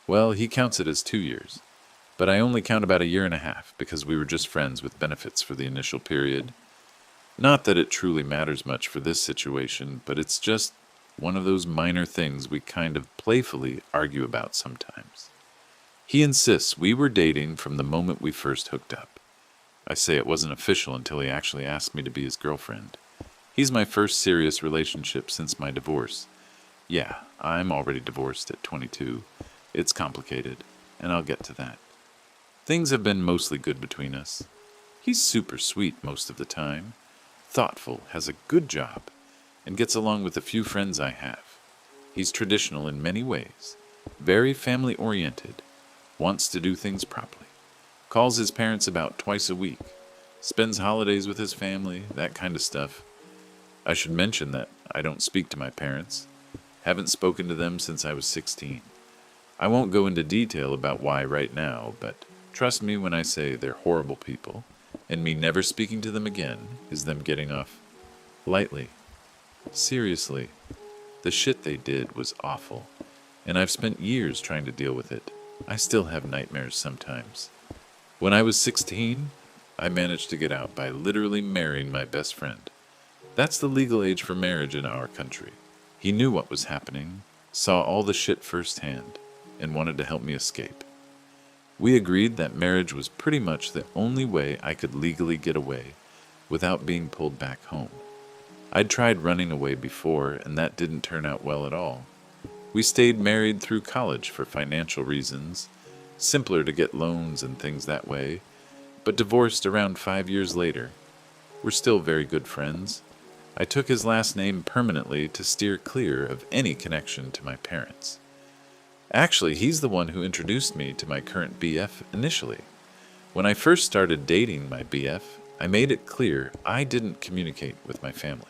Well, he counts it as 2 years, but I only count about 1.5 years because we were just friends with benefits for the initial period. Not that it truly matters much for this situation, but it's just one of those minor things we kind of playfully argue about sometimes. He insists we were dating from the moment we first hooked up. I say it wasn't official until he actually asked me to be his girlfriend. He's my first serious relationship since my divorce. Yeah, I'm already divorced at 22. It's complicated, and I'll get to that. Things have been mostly good between us. He's super sweet most of the time, thoughtful, has a good job, and gets along with the few friends I have. He's traditional in many ways, very family-oriented, wants to do things properly, calls his parents about twice a week, spends holidays with his family, that kind of stuff. I should mention that I don't speak to my parents, haven't spoken to them since I was 16. I won't go into detail about why right now, but trust me when I say they're horrible people, and me never speaking to them again is them getting off lightly. Seriously. The shit they did was awful, and I've spent years trying to deal with it. I still have nightmares sometimes. When I was 16, I managed to get out by literally marrying my best friend. That's the legal age for marriage in our country. He knew what was happening, saw all the shit firsthand, and wanted to help me escape. We agreed that marriage was pretty much the only way I could legally get away without being pulled back home. I'd tried running away before, and that didn't turn out well at all. We stayed married through college for financial reasons, simpler to get loans and things that way, but divorced around 5 years later. We're still very good friends. I took his last name permanently to steer clear of any connection to my parents. Actually, he's the one who introduced me to my current BF initially. When I first started dating my BF, I made it clear I didn't communicate with my family.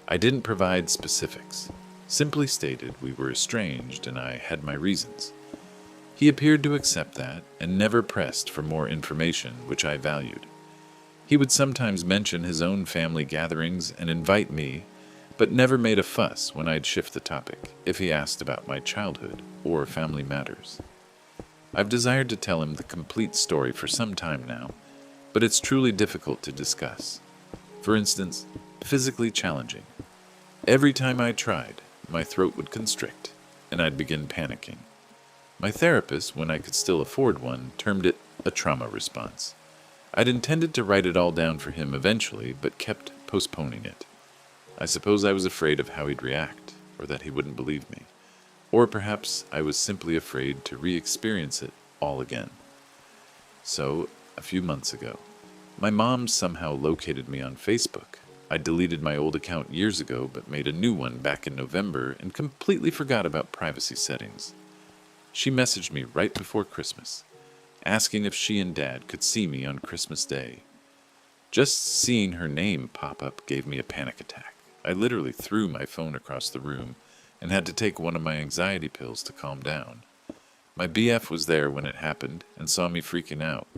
I didn't provide specifics, simply stated we were estranged and I had my reasons. He appeared to accept that and never pressed for more information, which I valued. He would sometimes mention his own family gatherings and invite me, but never made a fuss when I'd shift the topic if he asked about my childhood or family matters. I've desired to tell him the complete story for some time now, but it's truly difficult to discuss. For instance, physically challenging. Every time I tried, my throat would constrict, and I'd begin panicking. My therapist, when I could still afford one, termed it a trauma response. I'd intended to write it all down for him eventually, but kept postponing it. I suppose I was afraid of how he'd react, or that he wouldn't believe me. Or perhaps I was simply afraid to re-experience it all again. So, a few months ago, my mom somehow located me on Facebook. I deleted my old account years ago, but made a new one back in November and completely forgot about privacy settings. She messaged me right before Christmas, asking if she and Dad could see me on Christmas Day. Just seeing her name pop up gave me a panic attack. I literally threw my phone across the room and had to take one of my anxiety pills to calm down. My BF was there when it happened and saw me freaking out.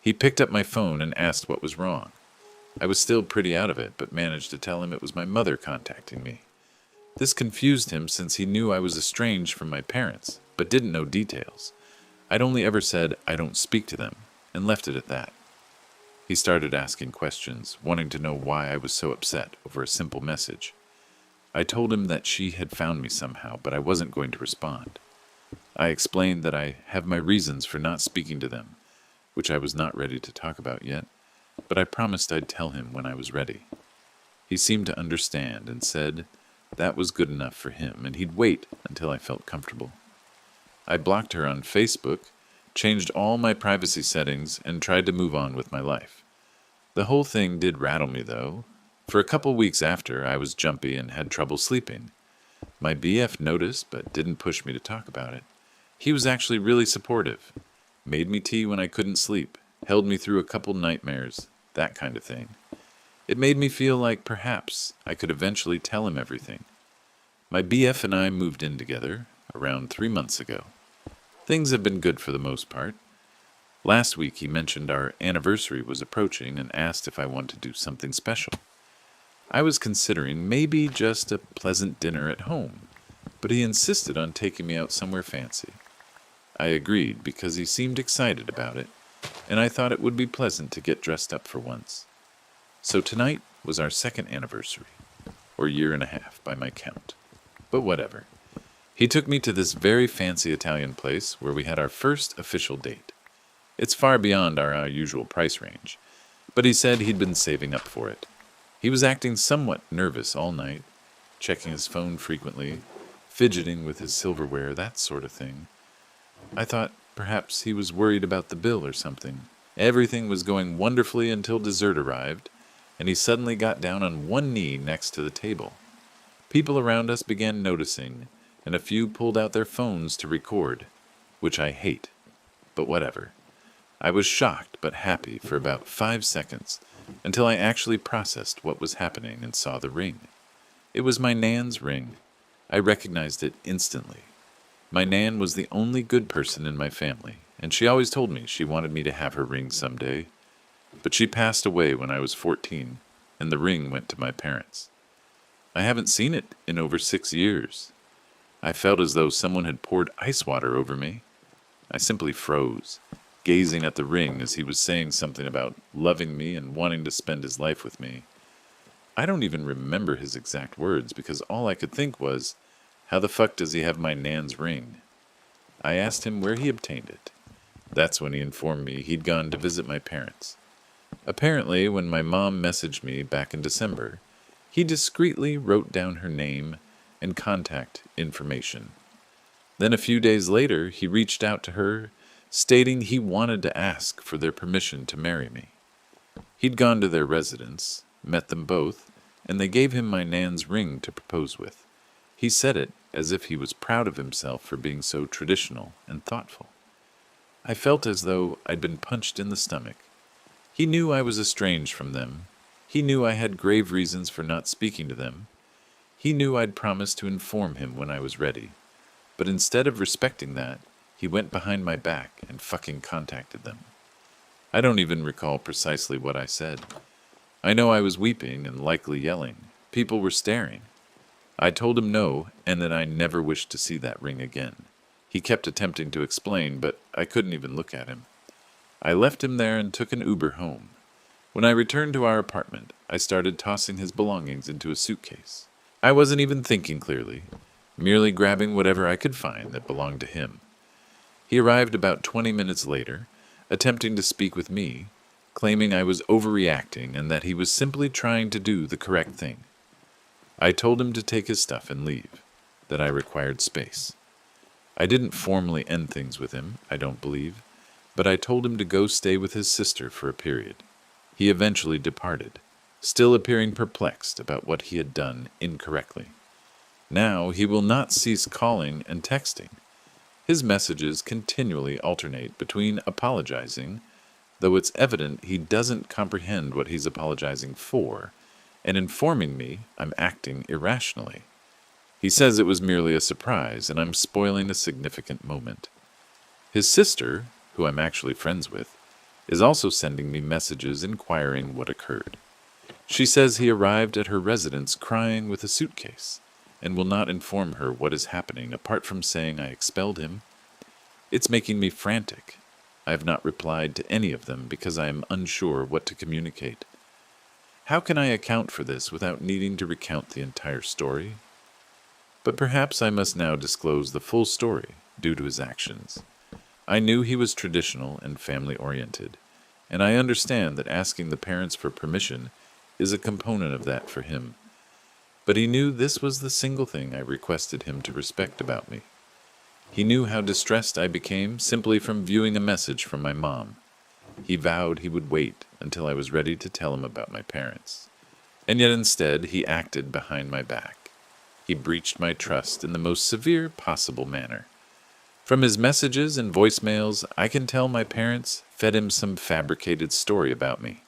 He picked up my phone and asked what was wrong. I was still pretty out of it, but managed to tell him it was my mother contacting me. This confused him since he knew I was estranged from my parents, but didn't know details. I'd only ever said I don't speak to them, and left it at that. He started asking questions, wanting to know why I was so upset over a simple message. I told him that she had found me somehow, but I wasn't going to respond. I explained that I have my reasons for not speaking to them, which I was not ready to talk about yet, but I promised I'd tell him when I was ready. He seemed to understand and said that was good enough for him, and he'd wait until I felt comfortable. I blocked her on Facebook, changed all my privacy settings, and tried to move on with my life. The whole thing did rattle me, though. For a couple weeks after, I was jumpy and had trouble sleeping. My BF noticed, but didn't push me to talk about it. He was actually really supportive. Made me tea when I couldn't sleep, held me through a couple nightmares, that kind of thing. It made me feel like perhaps I could eventually tell him everything. My BF and I moved in together around 3 months ago. Things have been good for the most part. Last week he mentioned our anniversary was approaching and asked if I wanted to do something special. I was considering maybe just a pleasant dinner at home, but he insisted on taking me out somewhere fancy. I agreed because he seemed excited about it, and I thought it would be pleasant to get dressed up for once. So tonight was our second anniversary, or year and a half by my count. But whatever. He took me to this very fancy Italian place where we had our first official date. It's far beyond our usual price range, but he said he'd been saving up for it. He was acting somewhat nervous all night, checking his phone frequently, fidgeting with his silverware, that sort of thing. I thought perhaps he was worried about the bill or something. Everything was going wonderfully until dessert arrived, and he suddenly got down on one knee next to the table. People around us began noticing, and a few pulled out their phones to record, which I hate, but whatever. I was shocked but happy for about 5 seconds, until I actually processed what was happening and saw the ring. It was my Nan's ring. I recognized it instantly. My Nan was the only good person in my family, and she always told me she wanted me to have her ring someday. But she passed away when I was 14, and the ring went to my parents. I haven't seen it in over 6 years. I felt as though someone had poured ice water over me. I simply froze, gazing at the ring as he was saying something about loving me and wanting to spend his life with me. I don't even remember his exact words because all I could think was, how the fuck does he have my Nan's ring? I asked him where he obtained it. That's when he informed me he'd gone to visit my parents. Apparently, when my mom messaged me back in December, he discreetly wrote down her name and contact information. Then a few days later, he reached out to her, stating he wanted to ask for their permission to marry me. He'd gone to their residence, met them both, and they gave him my Nan's ring to propose with. He said it as if he was proud of himself for being so traditional and thoughtful. I felt as though I'd been punched in the stomach. He knew I was estranged from them. He knew I had grave reasons for not speaking to them. He knew I'd promised to inform him when I was ready. But instead of respecting that, he went behind my back and fucking contacted them. I don't even recall precisely what I said. I know I was weeping and likely yelling. People were staring. I told him no, and that I never wished to see that ring again. He kept attempting to explain, but I couldn't even look at him. I left him there and took an Uber home. When I returned to our apartment, I started tossing his belongings into a suitcase. I wasn't even thinking clearly, merely grabbing whatever I could find that belonged to him. He arrived about 20 minutes later, attempting to speak with me, claiming I was overreacting and that he was simply trying to do the correct thing. I told him to take his stuff and leave, that I required space. I didn't formally end things with him, I don't believe, but I told him to go stay with his sister for a period. He eventually departed, still appearing perplexed about what he had done incorrectly. Now he will not cease calling and texting. His messages continually alternate between apologizing, though it's evident he doesn't comprehend what he's apologizing for, and informing me I'm acting irrationally. He says it was merely a surprise and I'm spoiling a significant moment. His sister, who I'm actually friends with, is also sending me messages inquiring what occurred. She says he arrived at her residence crying with a suitcase and will not inform her what is happening apart from saying I expelled him. It's making me frantic. I have not replied to any of them because I am unsure what to communicate. How can I account for this without needing to recount the entire story? But perhaps I must now disclose the full story due to his actions. I knew he was traditional and family-oriented, and I understand that asking the parents for permission is a component of that for him. But he knew this was the single thing I requested him to respect about me. He knew how distressed I became simply from viewing a message from my mom. He vowed he would wait until I was ready to tell him about my parents. And yet instead he acted behind my back. He breached my trust in the most severe possible manner. From his messages and voicemails, I can tell my parents fed him some fabricated story about me.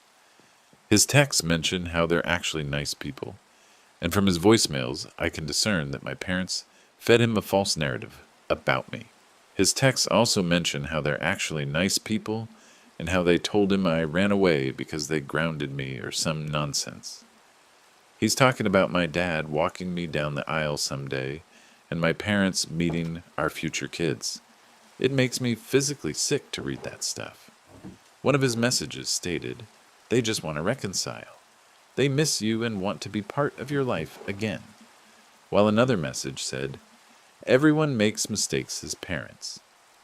His texts mention how they're actually nice people, and from his voicemails, I can discern that my parents fed him a false narrative about me. His texts also mention how they're actually nice people and how they told him I ran away because they grounded me or some nonsense. He's talking about my dad walking me down the aisle someday and my parents meeting our future kids. It makes me physically sick to read that stuff. One of his messages stated, they just want to reconcile. They miss you and want to be part of your life again. While another message said, everyone makes mistakes as parents.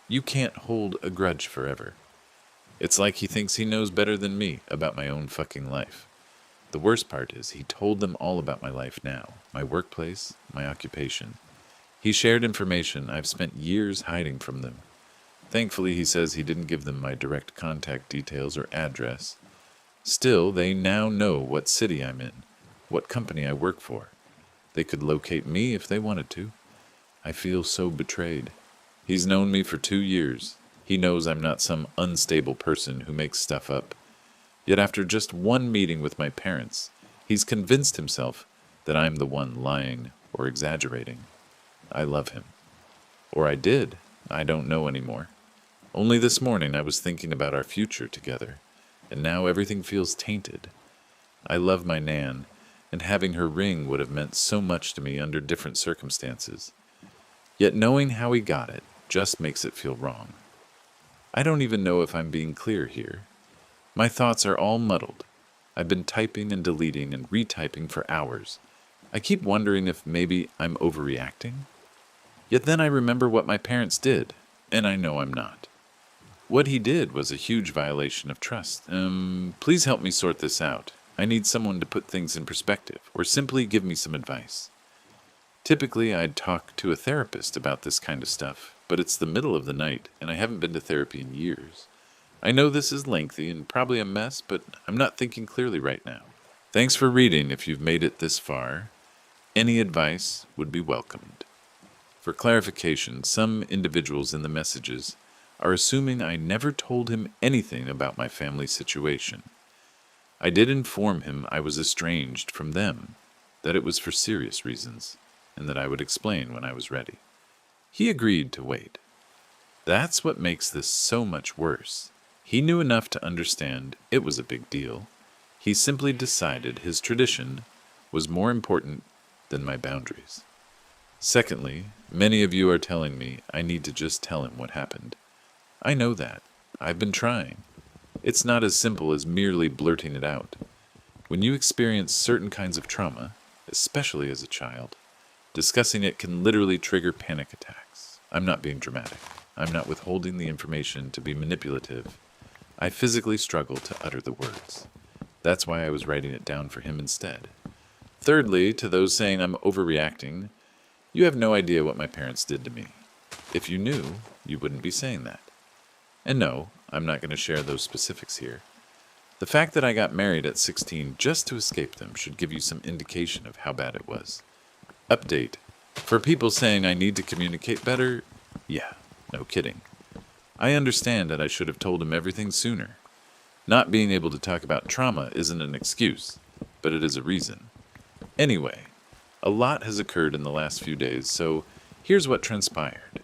You can't hold a grudge forever. It's like he thinks he knows better than me about my own fucking life. The worst part is he told them all about my life now, my workplace, my occupation. He shared information I've spent years hiding from them. Thankfully, he says he didn't give them my direct contact details or address. Still, they now know what city I'm in, what company I work for. They could locate me if they wanted to. I feel so betrayed. He's known me for 2 years. He knows I'm not some unstable person who makes stuff up. Yet after just one meeting with my parents, he's convinced himself that I'm the one lying or exaggerating. I love him. Or I did. I don't know anymore. Only this morning I was thinking about our future together, and now everything feels tainted. I love my Nan, and having her ring would have meant so much to me under different circumstances. Yet knowing how he got it just makes it feel wrong. I don't even know if I'm being clear here. My thoughts are all muddled. I've been typing and deleting and retyping for hours. I keep wondering if maybe I'm overreacting. Yet then I remember what my parents did, and I know I'm not. What he did was a huge violation of trust. Please help me sort this out. I need someone to put things in perspective, or simply give me some advice. Typically, I'd talk to a therapist about this kind of stuff, but it's the middle of the night, and I haven't been to therapy in years. I know this is lengthy and probably a mess, but I'm not thinking clearly right now. Thanks for reading if you've made it this far. Any advice would be welcomed. For clarification, some individuals in the messages are assuming I never told him anything about my family situation. I did inform him I was estranged from them, that it was for serious reasons, and that I would explain when I was ready. He agreed to wait. That's what makes this so much worse. He knew enough to understand it was a big deal. He simply decided his tradition was more important than my boundaries. Secondly, many of you are telling me I need to just tell him what happened. I know that. I've been trying. It's not as simple as merely blurting it out. When you experience certain kinds of trauma, especially as a child, discussing it can literally trigger panic attacks. I'm not being dramatic. I'm not withholding the information to be manipulative. I physically struggle to utter the words. That's why I was writing it down for him instead. Thirdly, to those saying I'm overreacting, you have no idea what my parents did to me. If you knew, you wouldn't be saying that. And no, I'm not going to share those specifics here. The fact that I got married at 16 just to escape them should give you some indication of how bad it was. Update. For people saying I need to communicate better, yeah, no kidding. I understand that I should have told him everything sooner. Not being able to talk about trauma isn't an excuse, but it is a reason. Anyway, a lot has occurred in the last few days, so here's what transpired.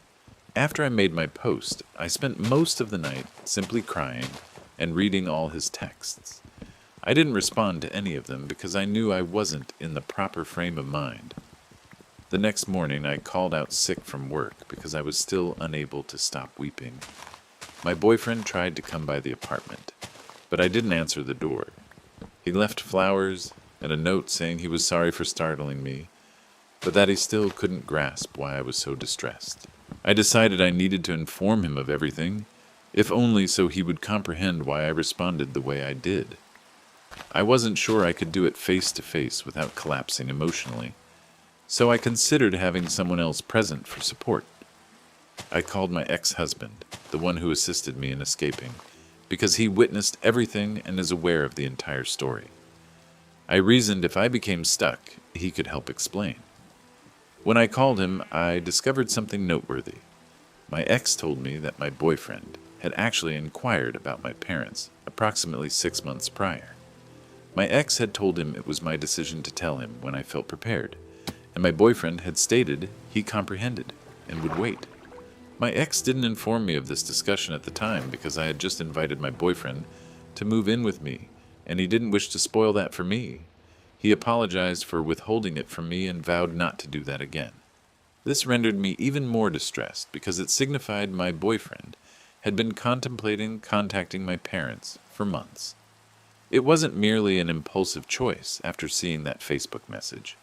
After I made my post, I spent most of the night simply crying and reading all his texts. I didn't respond to any of them because I knew I wasn't in the proper frame of mind. The next morning, I called out sick from work because I was still unable to stop weeping. My boyfriend tried to come by the apartment, but I didn't answer the door. He left flowers and a note saying he was sorry for startling me, but that he still couldn't grasp why I was so distressed. I decided I needed to inform him of everything, if only so he would comprehend why I responded the way I did. I wasn't sure I could do it face to face without collapsing emotionally, so I considered having someone else present for support. I called my ex-husband, the one who assisted me in escaping, because he witnessed everything and is aware of the entire story. I reasoned if I became stuck, he could help explain. When I called him, I discovered something noteworthy. My ex told me that my boyfriend had actually inquired about my parents approximately 6 months prior. My ex had told him it was my decision to tell him when I felt prepared, and my boyfriend had stated he comprehended and would wait. My ex didn't inform me of this discussion at the time because I had just invited my boyfriend to move in with me, and he didn't wish to spoil that for me. He apologized for withholding it from me and vowed not to do that again. This rendered me even more distressed because it signified my boyfriend had been contemplating contacting my parents for months. It wasn't merely an impulsive choice after seeing that Facebook message.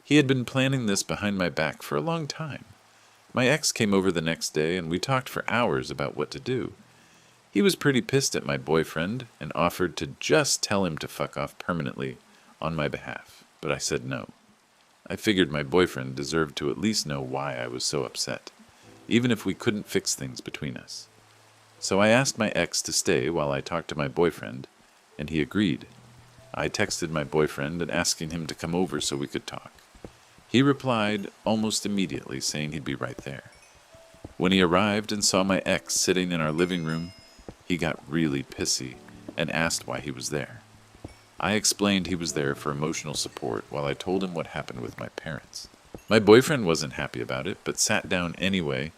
He had been planning this behind my back for a long time. My ex came over the next day and we talked for hours about what to do. He was pretty pissed at my boyfriend and offered to just tell him to fuck off permanently on my behalf, but I said no. I figured my boyfriend deserved to at least know why I was so upset, even if we couldn't fix things between us. So I asked my ex to stay while I talked to my boyfriend, and he agreed. I texted my boyfriend and asking him to come over so we could talk. He replied almost immediately saying he'd be right there. When he arrived and saw my ex sitting in our living room, he got really pissy and asked why he was there. I explained he was there for emotional support while I told him what happened with my parents. My boyfriend wasn't happy about it, but sat down anyway,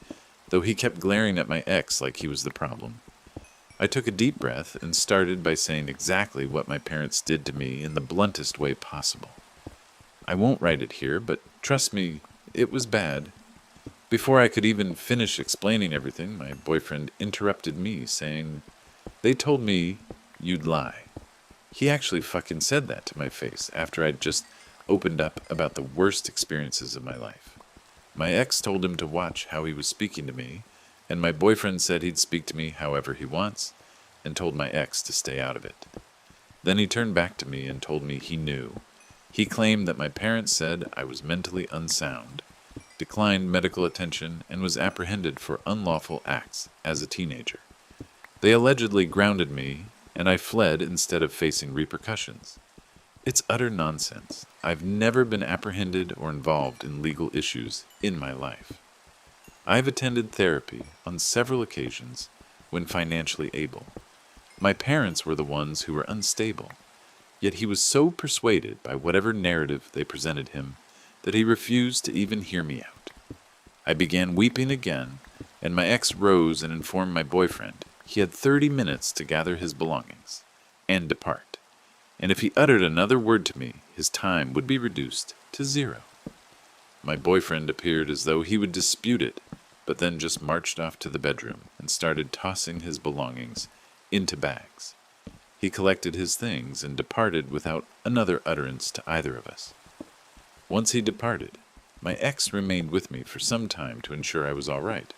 though he kept glaring at my ex like he was the problem. I took a deep breath and started by saying exactly what my parents did to me in the bluntest way possible. I won't write it here, but trust me, it was bad. Before I could even finish explaining everything, my boyfriend interrupted me, saying, "They told me you'd lie." He actually fucking said that to my face after I'd just opened up about the worst experiences of my life. My ex told him to watch how he was speaking to me, and my boyfriend said he'd speak to me however he wants, and told my ex to stay out of it. Then he turned back to me and told me he knew. He claimed that my parents said I was mentally unsound, declined medical attention, and was apprehended for unlawful acts as a teenager. They allegedly grounded me, and I fled instead of facing repercussions. It's utter nonsense. I've never been apprehended or involved in legal issues in my life. I've attended therapy on several occasions when financially able. My parents were the ones who were unstable, yet he was so persuaded by whatever narrative they presented him that he refused to even hear me out. I began weeping again, and my ex rose and informed my boyfriend he had 30 minutes to gather his belongings and depart, and if he uttered another word to me, his time would be reduced to 0. My boyfriend appeared as though he would dispute it, but then just marched off to the bedroom and started tossing his belongings into bags. He collected his things and departed without another utterance to either of us. Once he departed, my ex remained with me for some time to ensure I was all right.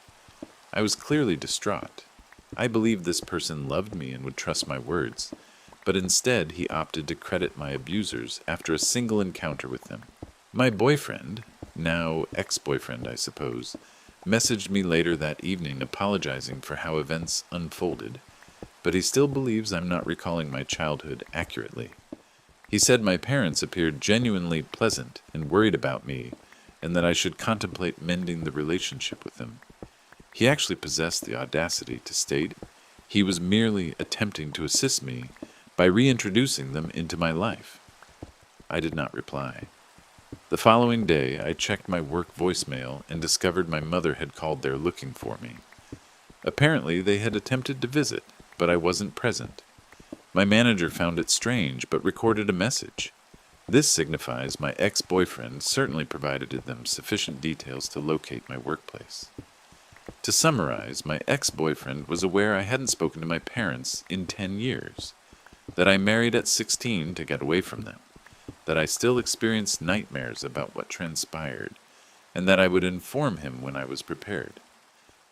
I was clearly distraught. I believed this person loved me and would trust my words, but instead he opted to credit my abusers after a single encounter with them. My boyfriend, now ex-boyfriend I suppose, messaged me later that evening apologizing for how events unfolded, but he still believes I'm not recalling my childhood accurately. He said my parents appeared genuinely pleasant and worried about me, and that I should contemplate mending the relationship with them. He actually possessed the audacity to state he was merely attempting to assist me by reintroducing them into my life. I did not reply. The following day, I checked my work voicemail and discovered my mother had called there looking for me. Apparently, they had attempted to visit, but I wasn't present. My manager found it strange, but recorded a message. This signifies my ex-boyfriend certainly provided them sufficient details to locate my workplace. To summarize, my ex-boyfriend was aware I hadn't spoken to my parents in 10 years, that I married at 16 to get away from them, that I still experienced nightmares about what transpired, and that I would inform him when I was prepared.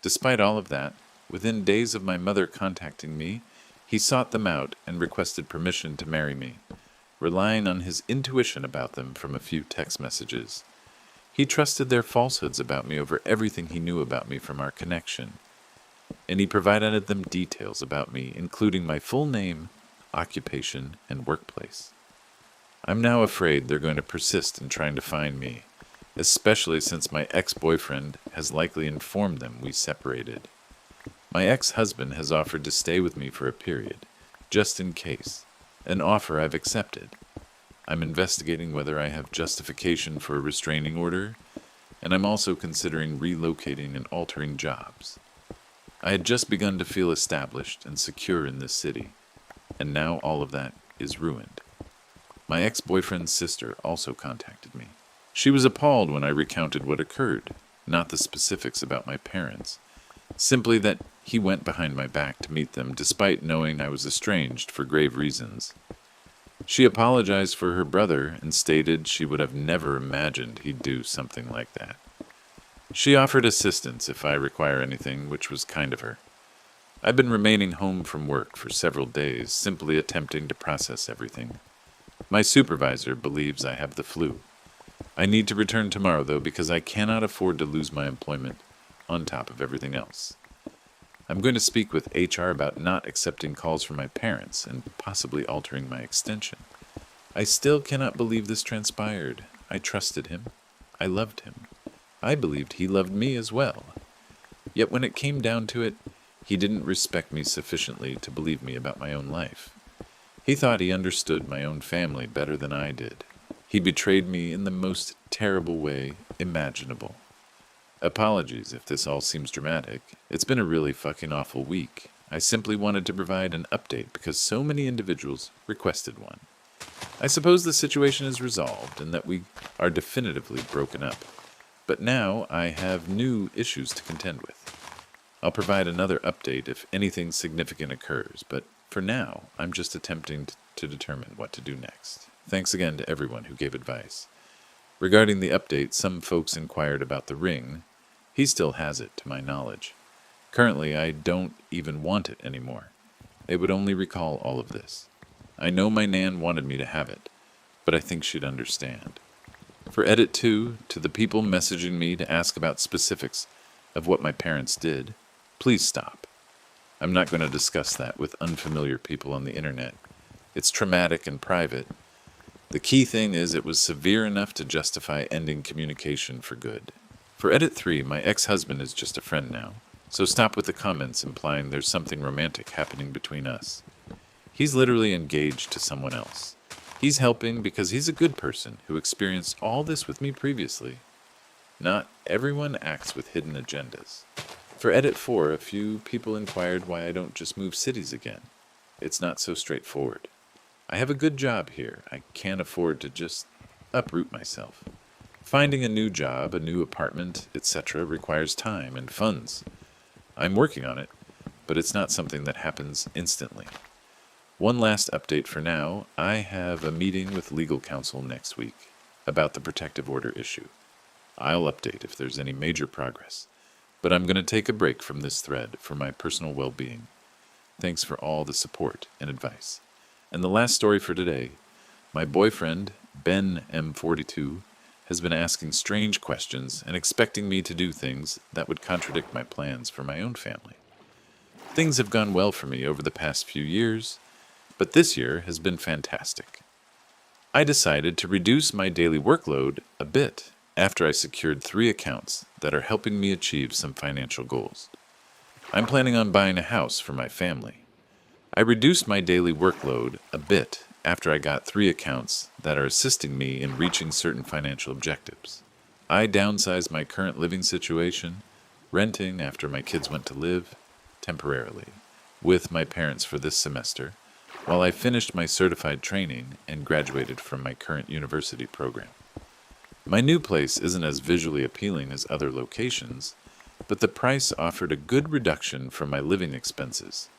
Despite all of that, within days of my mother contacting me, he sought them out and requested permission to marry me, relying on his intuition about them from a few text messages. He trusted their falsehoods about me over everything he knew about me from our connection, and he provided them details about me, including my full name, occupation, and workplace. I'm now afraid they're going to persist in trying to find me, especially since my ex-boyfriend has likely informed them we separated. My ex-husband has offered to stay with me for a period, just in case, an offer I've accepted. I'm investigating whether I have justification for a restraining order, and I'm also considering relocating and altering jobs. I had just begun to feel established and secure in this city, and now all of that is ruined. My ex-boyfriend's sister also contacted me. She was appalled when I recounted what occurred, not the specifics about my parents, simply that he went behind my back to meet them despite knowing I was estranged for grave reasons. She apologized for her brother and stated she would have never imagined he'd do something like that. She offered assistance if I require anything, which was kind of her. I've been remaining home from work for several days, simply attempting to process everything. My supervisor believes I have the flu. I need to return tomorrow, though, because I cannot afford to lose my employment on top of everything else. I'm going to speak with HR about not accepting calls from my parents and possibly altering my extension. I still cannot believe this transpired. I trusted him. I loved him. I believed he loved me as well. Yet when it came down to it, he didn't respect me sufficiently to believe me about my own life. He thought he understood my own family better than I did. He betrayed me in the most terrible way imaginable. Apologies if this all seems dramatic. It's been a really fucking awful week. I simply wanted to provide an update because so many individuals requested one. I suppose the situation is resolved and that we are definitively broken up. But now I have new issues to contend with. I'll provide another update if anything significant occurs, but for now, I'm just attempting to determine what to do next. Thanks again to everyone who gave advice. Regarding the update, some folks inquired about the ring. He still has it, to my knowledge. Currently, I don't even want it anymore. It would only recall all of this. I know my Nan wanted me to have it, but I think she'd understand. For Edit 2, to the people messaging me to ask about specifics of what my parents did, please stop. I'm not going to discuss that with unfamiliar people on the internet. It's traumatic and private. The key thing is it was severe enough to justify ending communication for good. For Edit 3, my ex-husband is just a friend now, so stop with the comments implying there's something romantic happening between us. He's literally engaged to someone else. He's helping because he's a good person who experienced all this with me previously. Not everyone acts with hidden agendas. For Edit 4, a few people inquired why I don't just move cities again. It's not so straightforward. I have a good job here. I can't afford to just uproot myself. Finding a new job, a new apartment, etc. requires time and funds. I'm working on it, but it's not something that happens instantly. One last update for now. I have a meeting with legal counsel next week about the protective order issue. I'll update if there's any major progress, but I'm going to take a break from this thread for my personal well-being. Thanks for all the support and advice. And the last story for today, my boyfriend, Ben M42, has been asking strange questions and expecting me to do things that would contradict my plans for my own family. Things have gone well for me over the past few years, but this year has been fantastic. I decided to reduce my daily workload a bit after I secured 3 accounts that are helping me achieve some financial goals. I'm planning on buying a house for my family. I reduced my daily workload a bit after I got 3 accounts that are assisting me in reaching certain financial objectives. I downsized my current living situation, renting after my kids went to live, temporarily, with my parents for this semester, while I finished my certified training and graduated from my current university program. My new place isn't as visually appealing as other locations, but the price offered a good reduction from my living expenses.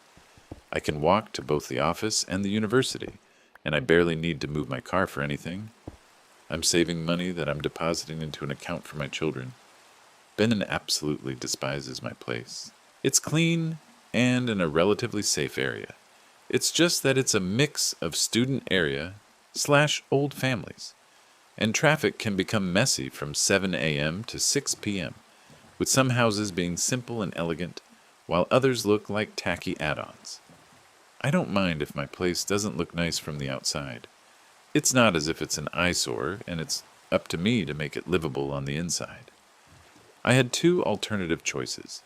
I can walk to both the office and the university, and I barely need to move my car for anything. I'm saving money that I'm depositing into an account for my children. Ben absolutely despises my place. It's clean and in a relatively safe area. It's just that it's a mix of student area / old families, and traffic can become messy from 7 a.m. to 6 p.m., with some houses being simple and elegant, while others look like tacky add-ons. I don't mind if my place doesn't look nice from the outside. It's not as if it's an eyesore, and it's up to me to make it livable on the inside. I had 2 alternative choices.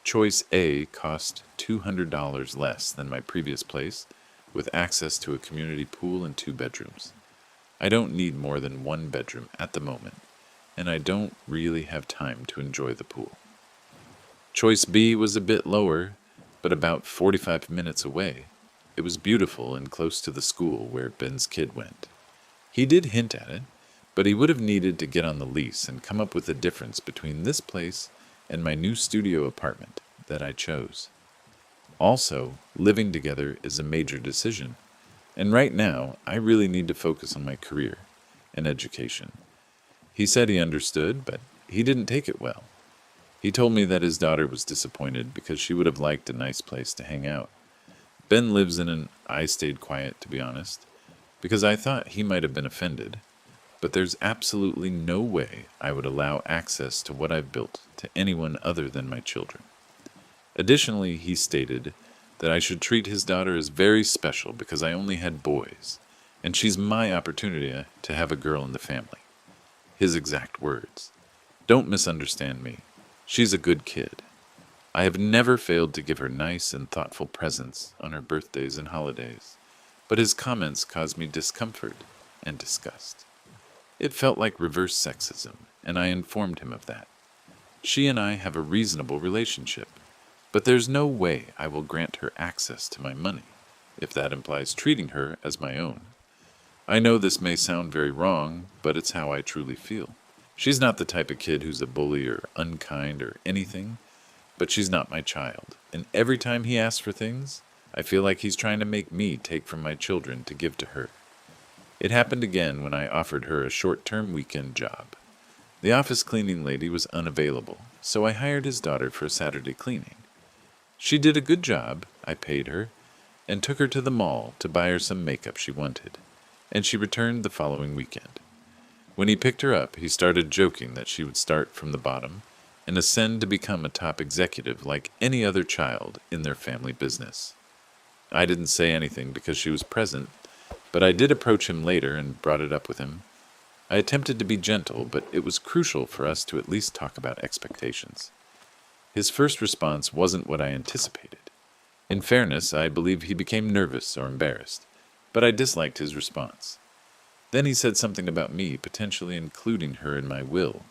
Choice A cost $200 less than my previous place, with access to a community pool and 2 bedrooms. I don't need more than 1 bedroom at the moment, and I don't really have time to enjoy the pool. Choice B was a bit lower, but about 45 minutes away. It was beautiful and close to the school where Ben's kid went. He did hint at it, but he would have needed to get on the lease and come up with a difference between this place and my new studio apartment that I chose. Also, living together is a major decision, and right now I really need to focus on my career and education. He said he understood, but he didn't take it well. He told me that his daughter was disappointed because she would have liked a nice place to hang out. Ben lives in an I stayed quiet, to be honest, because I thought he might have been offended, but there's absolutely no way I would allow access to what I've built to anyone other than my children. Additionally, he stated that I should treat his daughter as very special because I only had boys, and she's my opportunity to have a girl in the family. His exact words. Don't misunderstand me. She's a good kid. I have never failed to give her nice and thoughtful presents on her birthdays and holidays, but his comments caused me discomfort and disgust. It felt like reverse sexism, and I informed him of that. She and I have a reasonable relationship, but there's no way I will grant her access to my money, if that implies treating her as my own. I know this may sound very wrong, but it's how I truly feel. She's not the type of kid who's a bully or unkind or anything, but she's not my child. And every time he asks for things, I feel like he's trying to make me take from my children to give to her. It happened again when I offered her a short-term weekend job. The office cleaning lady was unavailable, so I hired his daughter for Saturday cleaning. She did a good job, I paid her, and took her to the mall to buy her some makeup she wanted, and she returned the following weekend. When he picked her up, he started joking that she would start from the bottom and ascend to become a top executive like any other child in their family business. I didn't say anything because she was present, but I did approach him later and brought it up with him. I attempted to be gentle, but it was crucial for us to at least talk about expectations. His first response wasn't what I anticipated. In fairness, I believe he became nervous or embarrassed, but I disliked his response. Then he said something about me potentially including her in my will.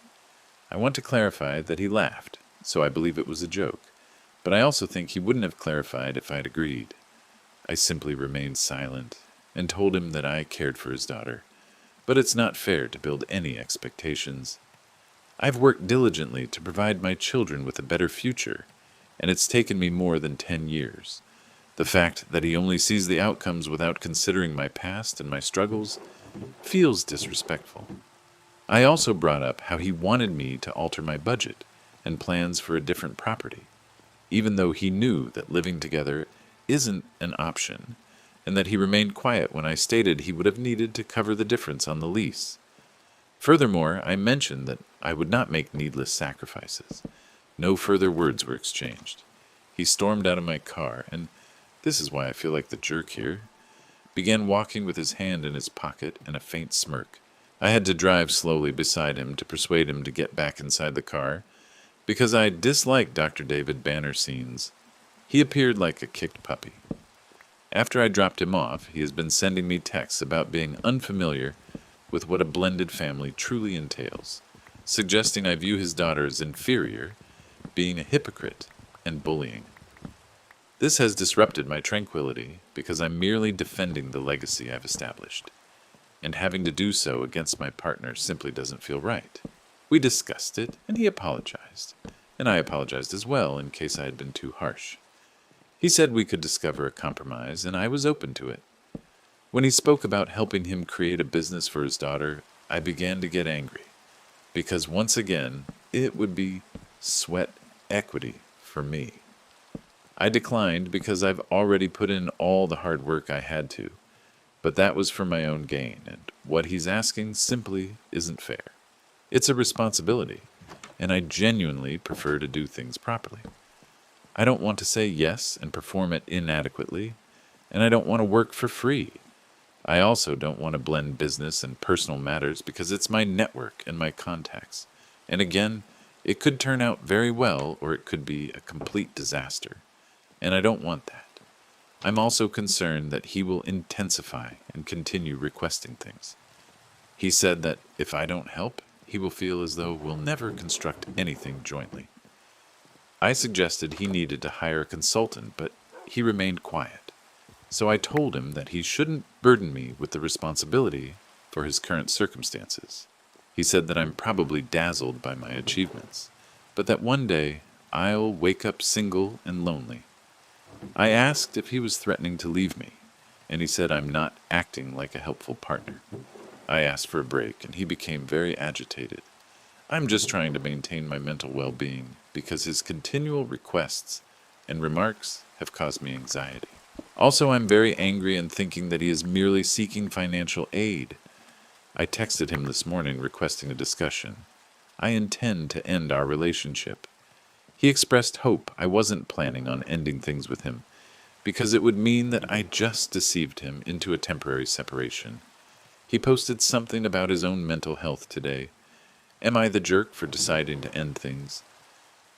I want to clarify that he laughed, so I believe it was a joke, but I also think he wouldn't have clarified if I'd agreed. I simply remained silent and told him that I cared for his daughter, but it's not fair to build any expectations. I've worked diligently to provide my children with a better future, and it's taken me more than 10 years. The fact that he only sees the outcomes without considering my past and my struggles feels disrespectful. I also brought up how he wanted me to alter my budget and plans for a different property, even though he knew that living together isn't an option, and that he remained quiet when I stated he would have needed to cover the difference on the lease. Furthermore, I mentioned that I would not make needless sacrifices. No further words were exchanged. He stormed out of my car, and this is why I feel like the jerk here, began walking with his hand in his pocket and a faint smirk. I had to drive slowly beside him to persuade him to get back inside the car, because I disliked Dr. David Banner scenes. He appeared like a kicked puppy. After I dropped him off, he has been sending me texts about being unfamiliar with what a blended family truly entails, suggesting I view his daughter as inferior, being a hypocrite, and bullying. This has disrupted my tranquility because I'm merely defending the legacy I've established, and having to do so against my partner simply doesn't feel right. We discussed it, and he apologized, and I apologized as well in case I had been too harsh. He said we could discover a compromise, and I was open to it. When he spoke about helping him create a business for his daughter, I began to get angry, because once again, it would be sweat equity for me. I declined because I've already put in all the hard work I had to, but that was for my own gain, and what he's asking simply isn't fair. It's a responsibility, and I genuinely prefer to do things properly. I don't want to say yes and perform it inadequately, and I don't want to work for free. I also don't want to blend business and personal matters because it's my network and my contacts. And again, it could turn out very well or it could be a complete disaster. And I don't want that. I'm also concerned that he will intensify and continue requesting things. He said that if I don't help, he will feel as though we'll never construct anything jointly. I suggested he needed to hire a consultant, but he remained quiet. So I told him that he shouldn't burden me with the responsibility for his current circumstances. He said that I'm probably dazzled by my achievements, but that one day I'll wake up single and lonely. I asked if he was threatening to leave me, and he said I'm not acting like a helpful partner. I asked for a break, and he became very agitated. I'm just trying to maintain my mental well-being because his continual requests and remarks have caused me anxiety. Also, I'm very angry and thinking that he is merely seeking financial aid. I texted him this morning requesting a discussion. I intend to end our relationship. He expressed hope I wasn't planning on ending things with him, because it would mean that I just deceived him into a temporary separation. He posted something about his own mental health today. Am I the jerk for deciding to end things?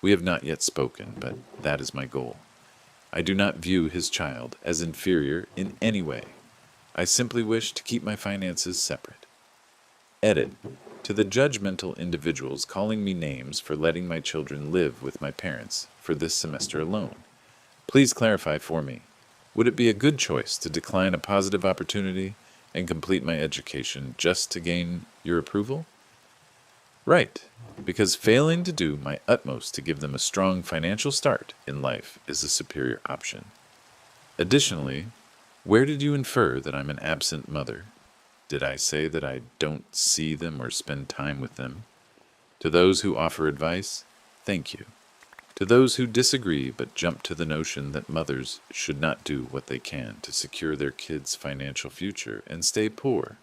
We have not yet spoken, but that is my goal. I do not view his child as inferior in any way. I simply wish to keep my finances separate. Edit. To the judgmental individuals calling me names for letting my children live with my parents for this semester alone, please clarify for me. Would it be a good choice to decline a positive opportunity and complete my education just to gain your approval? Right, because failing to do my utmost to give them a strong financial start in life is a superior option. Additionally, where did you infer that I'm an absent mother? Did I say that I don't see them or spend time with them? To those who offer advice, thank you. To those who disagree but jump to the notion that mothers should not do what they can to secure their kids' financial future and stay poor,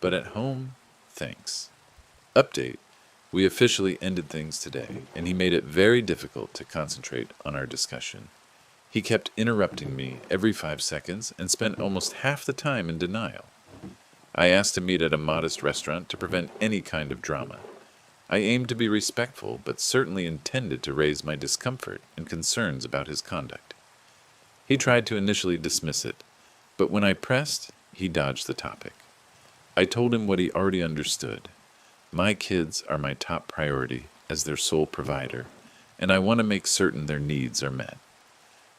but at home, thanks. Update. We officially ended things today, and he made it very difficult to concentrate on our discussion. He kept interrupting me every 5 seconds and spent almost half the time in denial. I asked to meet at a modest restaurant to prevent any kind of drama. I aimed to be respectful, but certainly intended to raise my discomfort and concerns about his conduct. He tried to initially dismiss it, but when I pressed, he dodged the topic. I told him what he already understood. My kids are my top priority as their sole provider, and I want to make certain their needs are met.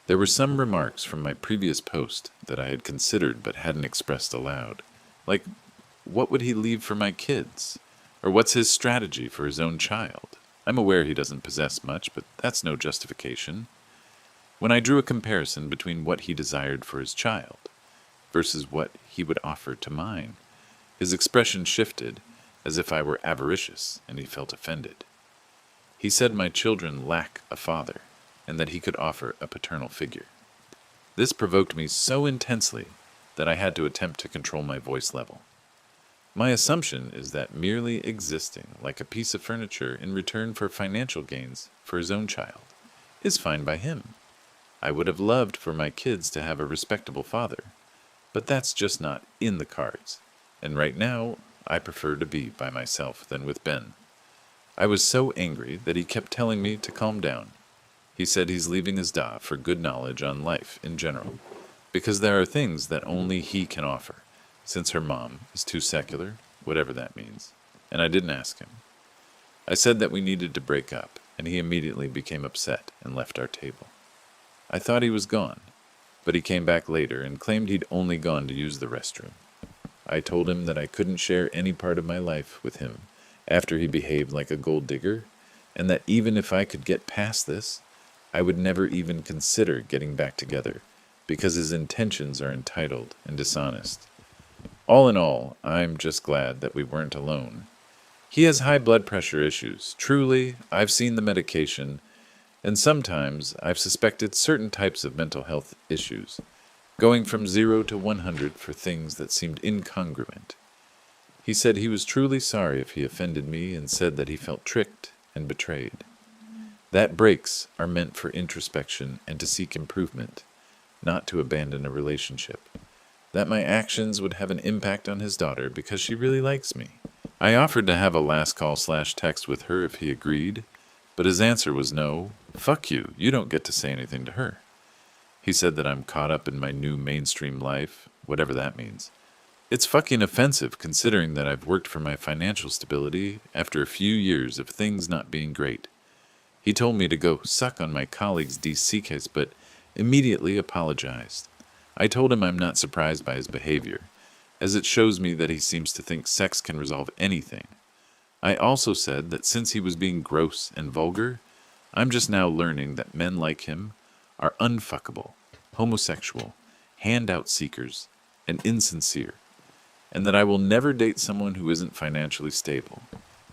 There were some remarks from my previous post that I had considered but hadn't expressed aloud, like, what would he leave for my kids? Or what's his strategy for his own child? I'm aware he doesn't possess much, but that's no justification. When I drew a comparison between what he desired for his child versus what he would offer to mine, his expression shifted as if I were avaricious, and he felt offended. He said my children lack a father, and that he could offer a paternal figure. This provoked me so intensely that I had to attempt to control my voice level. My assumption is that merely existing like a piece of furniture in return for financial gains for his own child is fine by him. I would have loved for my kids to have a respectable father, but that's just not in the cards, and right now I prefer to be by myself than with Ben. I was so angry that he kept telling me to calm down. He said he's leaving his da for good knowledge on life in general, because there are things that only he can offer, since her mom is too secular, whatever that means, and I didn't ask him. I said that we needed to break up, and he immediately became upset and left our table. I thought he was gone, but he came back later and claimed he'd only gone to use the restroom. I told him that I couldn't share any part of my life with him after he behaved like a gold digger, and that even if I could get past this, I would never even consider getting back together, because his intentions are entitled and dishonest. All in all, I'm just glad that we weren't alone. He has high blood pressure issues. Truly, I've seen the medication, and sometimes I've suspected certain types of mental health issues, going from 0 to 100 for things that seemed incongruent. He said he was truly sorry if he offended me and said that he felt tricked and betrayed. That breaks are meant for introspection and to seek improvement, not to abandon a relationship. That my actions would have an impact on his daughter because she really likes me. I offered to have a last call/text with her if he agreed, but his answer was no. Fuck you, you don't get to say anything to her. He said that I'm caught up in my new mainstream life, whatever that means. It's fucking offensive considering that I've worked for my financial stability after a few years of things not being great. He told me to go suck on my colleague's DC case, but immediately apologized. I told him I'm not surprised by his behavior, as it shows me that he seems to think sex can resolve anything. I also said that since he was being gross and vulgar, I'm just now learning that men like him are unfuckable, homosexual, handout seekers, and insincere, and that I will never date someone who isn't financially stable,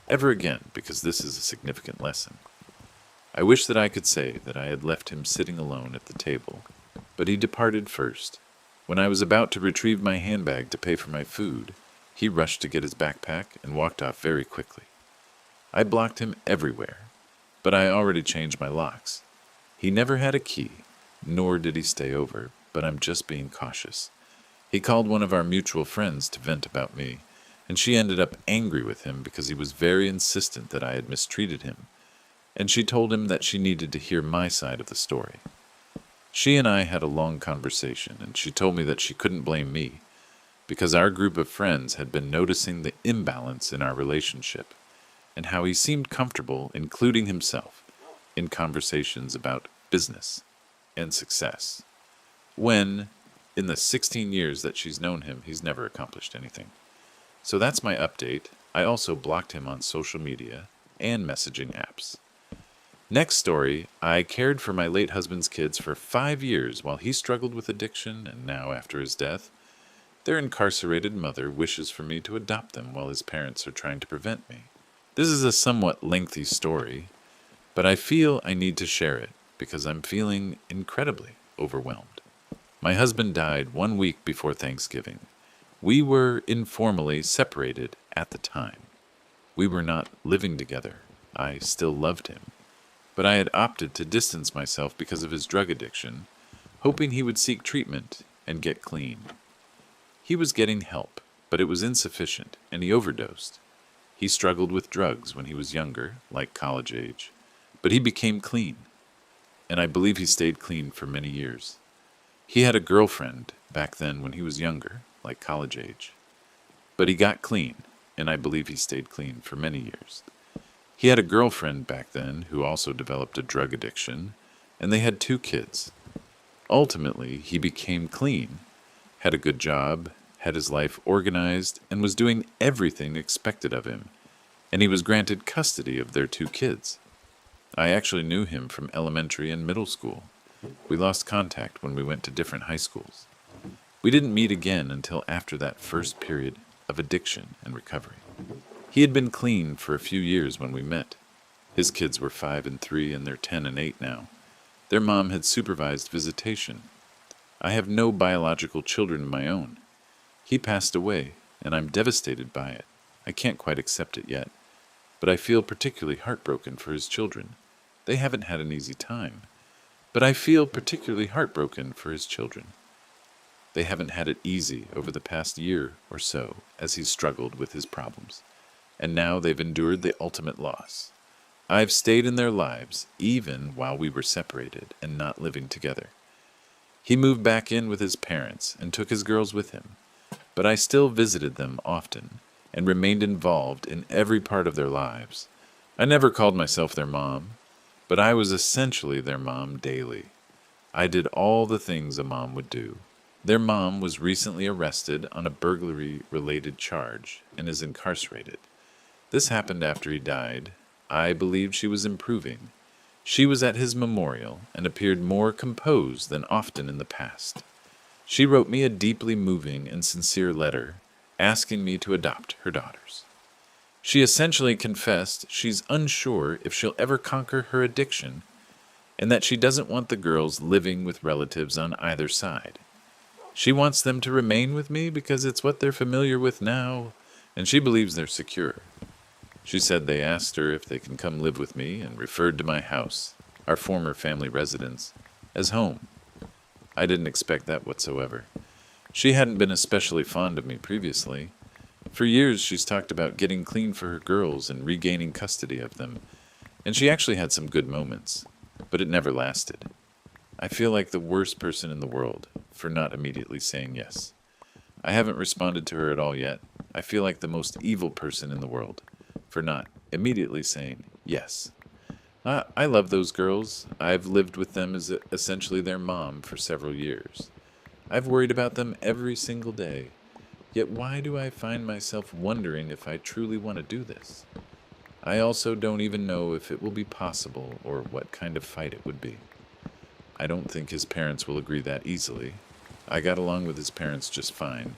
ever again, because this is a significant lesson. I wish that I could say that I had left him sitting alone at the table, but he departed first. When I was about to retrieve my handbag to pay for my food, he rushed to get his backpack and walked off very quickly. I blocked him everywhere, but I already changed my locks. He never had a key, nor did he stay over, but I'm just being cautious. He called one of our mutual friends to vent about me, and she ended up angry with him because he was very insistent that I had mistreated him, and she told him that she needed to hear my side of the story. She and I had a long conversation, and she told me that she couldn't blame me, because our group of friends had been noticing the imbalance in our relationship, and how he seemed comfortable including himself in conversations about business and success, when, In the 16 years that she's known him, he's never accomplished anything. So that's my update. I also blocked him on social media and messaging apps. Next story, I cared for my late husband's kids for 5 years while he struggled with addiction, and now after his death, their incarcerated mother wishes for me to adopt them while his parents are trying to prevent me. This is a somewhat lengthy story, but I feel I need to share it because I'm feeling incredibly overwhelmed. My husband died 1 week before Thanksgiving. We were informally separated at the time. We were not living together. I still loved him, but I had opted to distance myself because of his drug addiction, hoping he would seek treatment and get clean. He was getting help, but it was insufficient, and he overdosed. He struggled with drugs when he was younger, like college age, but he became clean, and I believe he stayed clean for many years. He had a girlfriend back then when he was younger, like college age, but he got clean, and I believe he stayed clean for many years. He had a girlfriend back then who also developed a drug addiction, and they had 2 kids. Ultimately, he became clean, had a good job, had his life organized, and was doing everything expected of him, and he was granted custody of their 2 kids. I actually knew him from elementary and middle school. We lost contact when we went to different high schools. We didn't meet again until after that first period of addiction and recovery. He had been clean for a few years when we met. His kids were 5 and 3, and they're 10 and 8 now. Their mom had supervised visitation. I have no biological children of my own. He passed away, and I'm devastated by it. I can't quite accept it yet, but I feel particularly heartbroken for his children. They haven't had an easy time, but I feel particularly heartbroken for his children. They haven't had it easy over the past year or so as he's struggled with his problems, and now they've endured the ultimate loss. I've stayed in their lives even while we were separated and not living together. He moved back in with his parents and took his girls with him, but I still visited them often and remained involved in every part of their lives. I never called myself their mom, but I was essentially their mom daily. I did all the things a mom would do. Their mom was recently arrested on a burglary-related charge and is incarcerated. This happened after he died. I believed she was improving. She was at his memorial and appeared more composed than often in the past. She wrote me a deeply moving and sincere letter asking me to adopt her daughters. She essentially confessed she's unsure if she'll ever conquer her addiction and that she doesn't want the girls living with relatives on either side. She wants them to remain with me because it's what they're familiar with now, and she believes they're secure. She said they asked her if they can come live with me and referred to my house, our former family residence, as home. I didn't expect that whatsoever. She hadn't been especially fond of me previously. For years she's talked about getting clean for her girls and regaining custody of them, and she actually had some good moments, but it never lasted. I feel like the worst person in the world for not immediately saying yes. I haven't responded to her at all yet. I feel like the most evil person in the world for not immediately saying yes. I love those girls. I've lived with them as essentially their mom for several years. I've worried about them every single day. Yet why do I find myself wondering if I truly want to do this? I also don't even know if it will be possible or what kind of fight it would be. I don't think his parents will agree that easily. I got along with his parents just fine,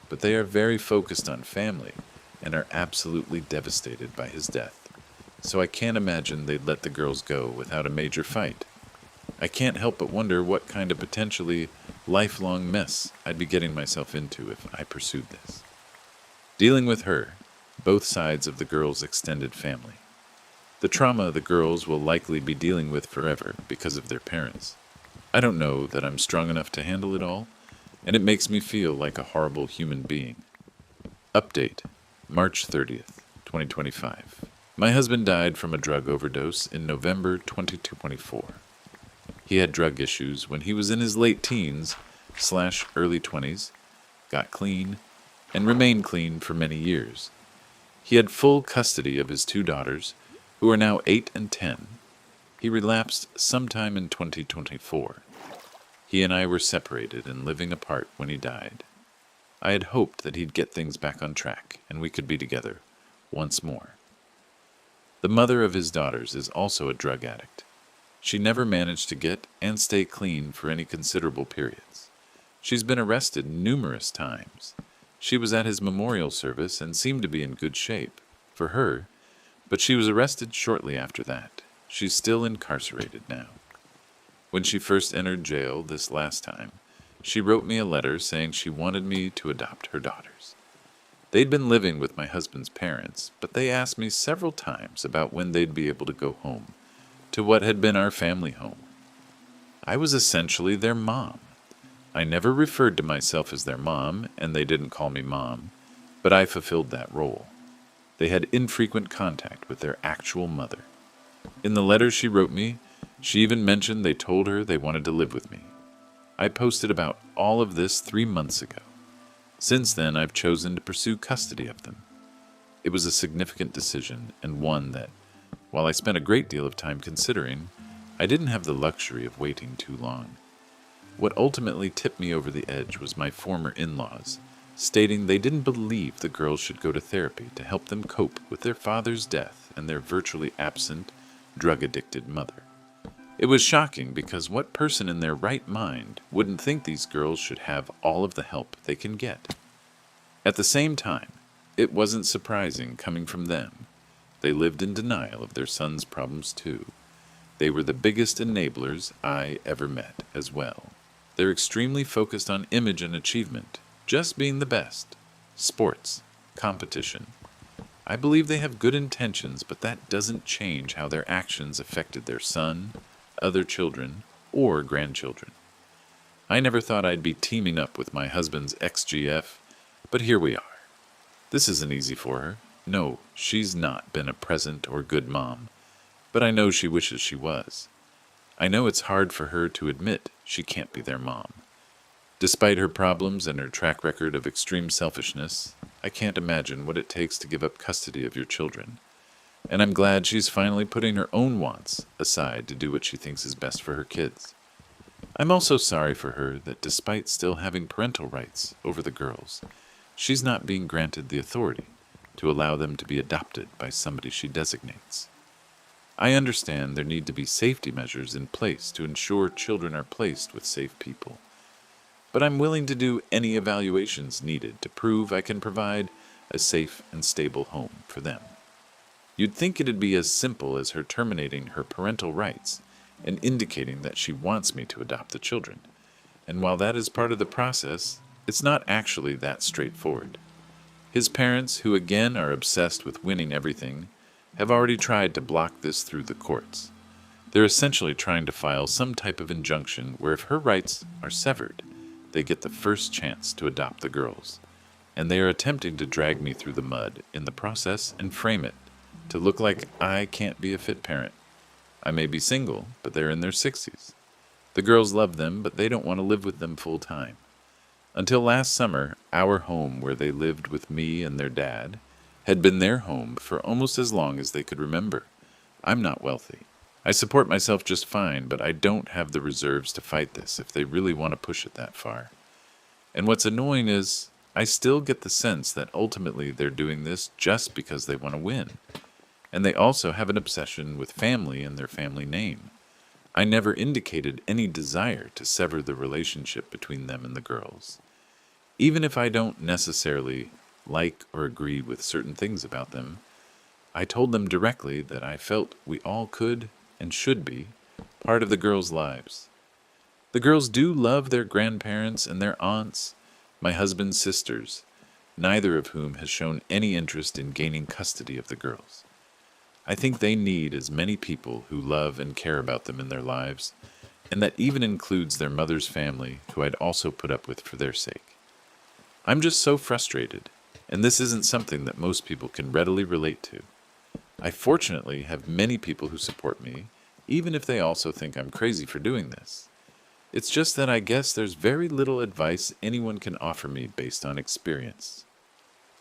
but they are very focused on family and are absolutely devastated by his death. So I can't imagine they'd let the girls go without a major fight. I can't help but wonder what kind of potentially lifelong mess I'd be getting myself into if I pursued this. Dealing with her, both sides of the girls' extended family. The trauma the girls will likely be dealing with forever because of their parents. I don't know that I'm strong enough to handle it all, and it makes me feel like a horrible human being. Update, March 30th, 2025. My husband died from a drug overdose in November 2024. He had drug issues when he was in his late teens/early 20s, got clean, and remained clean for many years. He had full custody of his 2 daughters, who are now 8 and 10. He relapsed sometime in 2024. He and I were separated and living apart when he died. I had hoped that he'd get things back on track and we could be together once more. The mother of his daughters is also a drug addict. She never managed to get and stay clean for any considerable periods. She's been arrested numerous times. She was at his memorial service and seemed to be in good shape, for her, but she was arrested shortly after that. She's still incarcerated now. When she first entered jail this last time, she wrote me a letter saying she wanted me to adopt her daughters. They'd been living with my husband's parents, but they asked me several times about when they'd be able to go home, to what had been our family home. I was essentially their mom. I never referred to myself as their mom, and they didn't call me mom, but I fulfilled that role. They had infrequent contact with their actual mother. In the letter she wrote me, she even mentioned they told her they wanted to live with me. I posted about all of this 3 months ago. Since then, I've chosen to pursue custody of them. It was a significant decision, and one that, while I spent a great deal of time considering, I didn't have the luxury of waiting too long. What ultimately tipped me over the edge was my former in-laws, stating they didn't believe the girls should go to therapy to help them cope with their father's death and their virtually absent, drug-addicted mother. It was shocking because what person in their right mind wouldn't think these girls should have all of the help they can get? At the same time, it wasn't surprising coming from them. They lived in denial of their son's problems too. They were the biggest enablers I ever met as well. They're extremely focused on image and achievement, just being the best. Sports, competition. I believe they have good intentions, but that doesn't change how their actions affected their son, other children, or grandchildren. I never thought I'd be teaming up with my husband's ex-GF, but here we are. This isn't easy for her. No, she's not been a present or good mom, but I know she wishes she was. I know it's hard for her to admit she can't be their mom. Despite her problems and her track record of extreme selfishness, I can't imagine what it takes to give up custody of your children. And I'm glad she's finally putting her own wants aside to do what she thinks is best for her kids. I'm also sorry for her that despite still having parental rights over the girls, she's not being granted the authority to allow them to be adopted by somebody she designates. I understand there need to be safety measures in place to ensure children are placed with safe people, but I'm willing to do any evaluations needed to prove I can provide a safe and stable home for them. You'd think it'd be as simple as her terminating her parental rights and indicating that she wants me to adopt the children, and while that is part of the process, it's not actually that straightforward. His parents, who again are obsessed with winning everything, have already tried to block this through the courts. They're essentially trying to file some type of injunction where if her rights are severed, they get the first chance to adopt the girls. And they are attempting to drag me through the mud in the process and frame it to look like I can't be a fit parent. I may be single, but they're in their 60s. The girls love them, but they don't want to live with them full time. Until last summer, our home where they lived with me and their dad had been their home for almost as long as they could remember. I'm not wealthy. I support myself just fine, but I don't have the reserves to fight this if they really want to push it that far. And what's annoying is, I still get the sense that ultimately they're doing this just because they want to win. And they also have an obsession with family and their family name. I never indicated any desire to sever the relationship between them and the girls. Even if I don't necessarily like or agree with certain things about them, I told them directly that I felt we all could and should be part of the girls' lives. The girls do love their grandparents and their aunts, my husband's sisters, neither of whom has shown any interest in gaining custody of the girls. I think they need as many people who love and care about them in their lives, and that even includes their mother's family, who I'd also put up with for their sake. I'm just so frustrated, and this isn't something that most people can readily relate to. I fortunately have many people who support me, even if they also think I'm crazy for doing this. It's just that I guess there's very little advice anyone can offer me based on experience.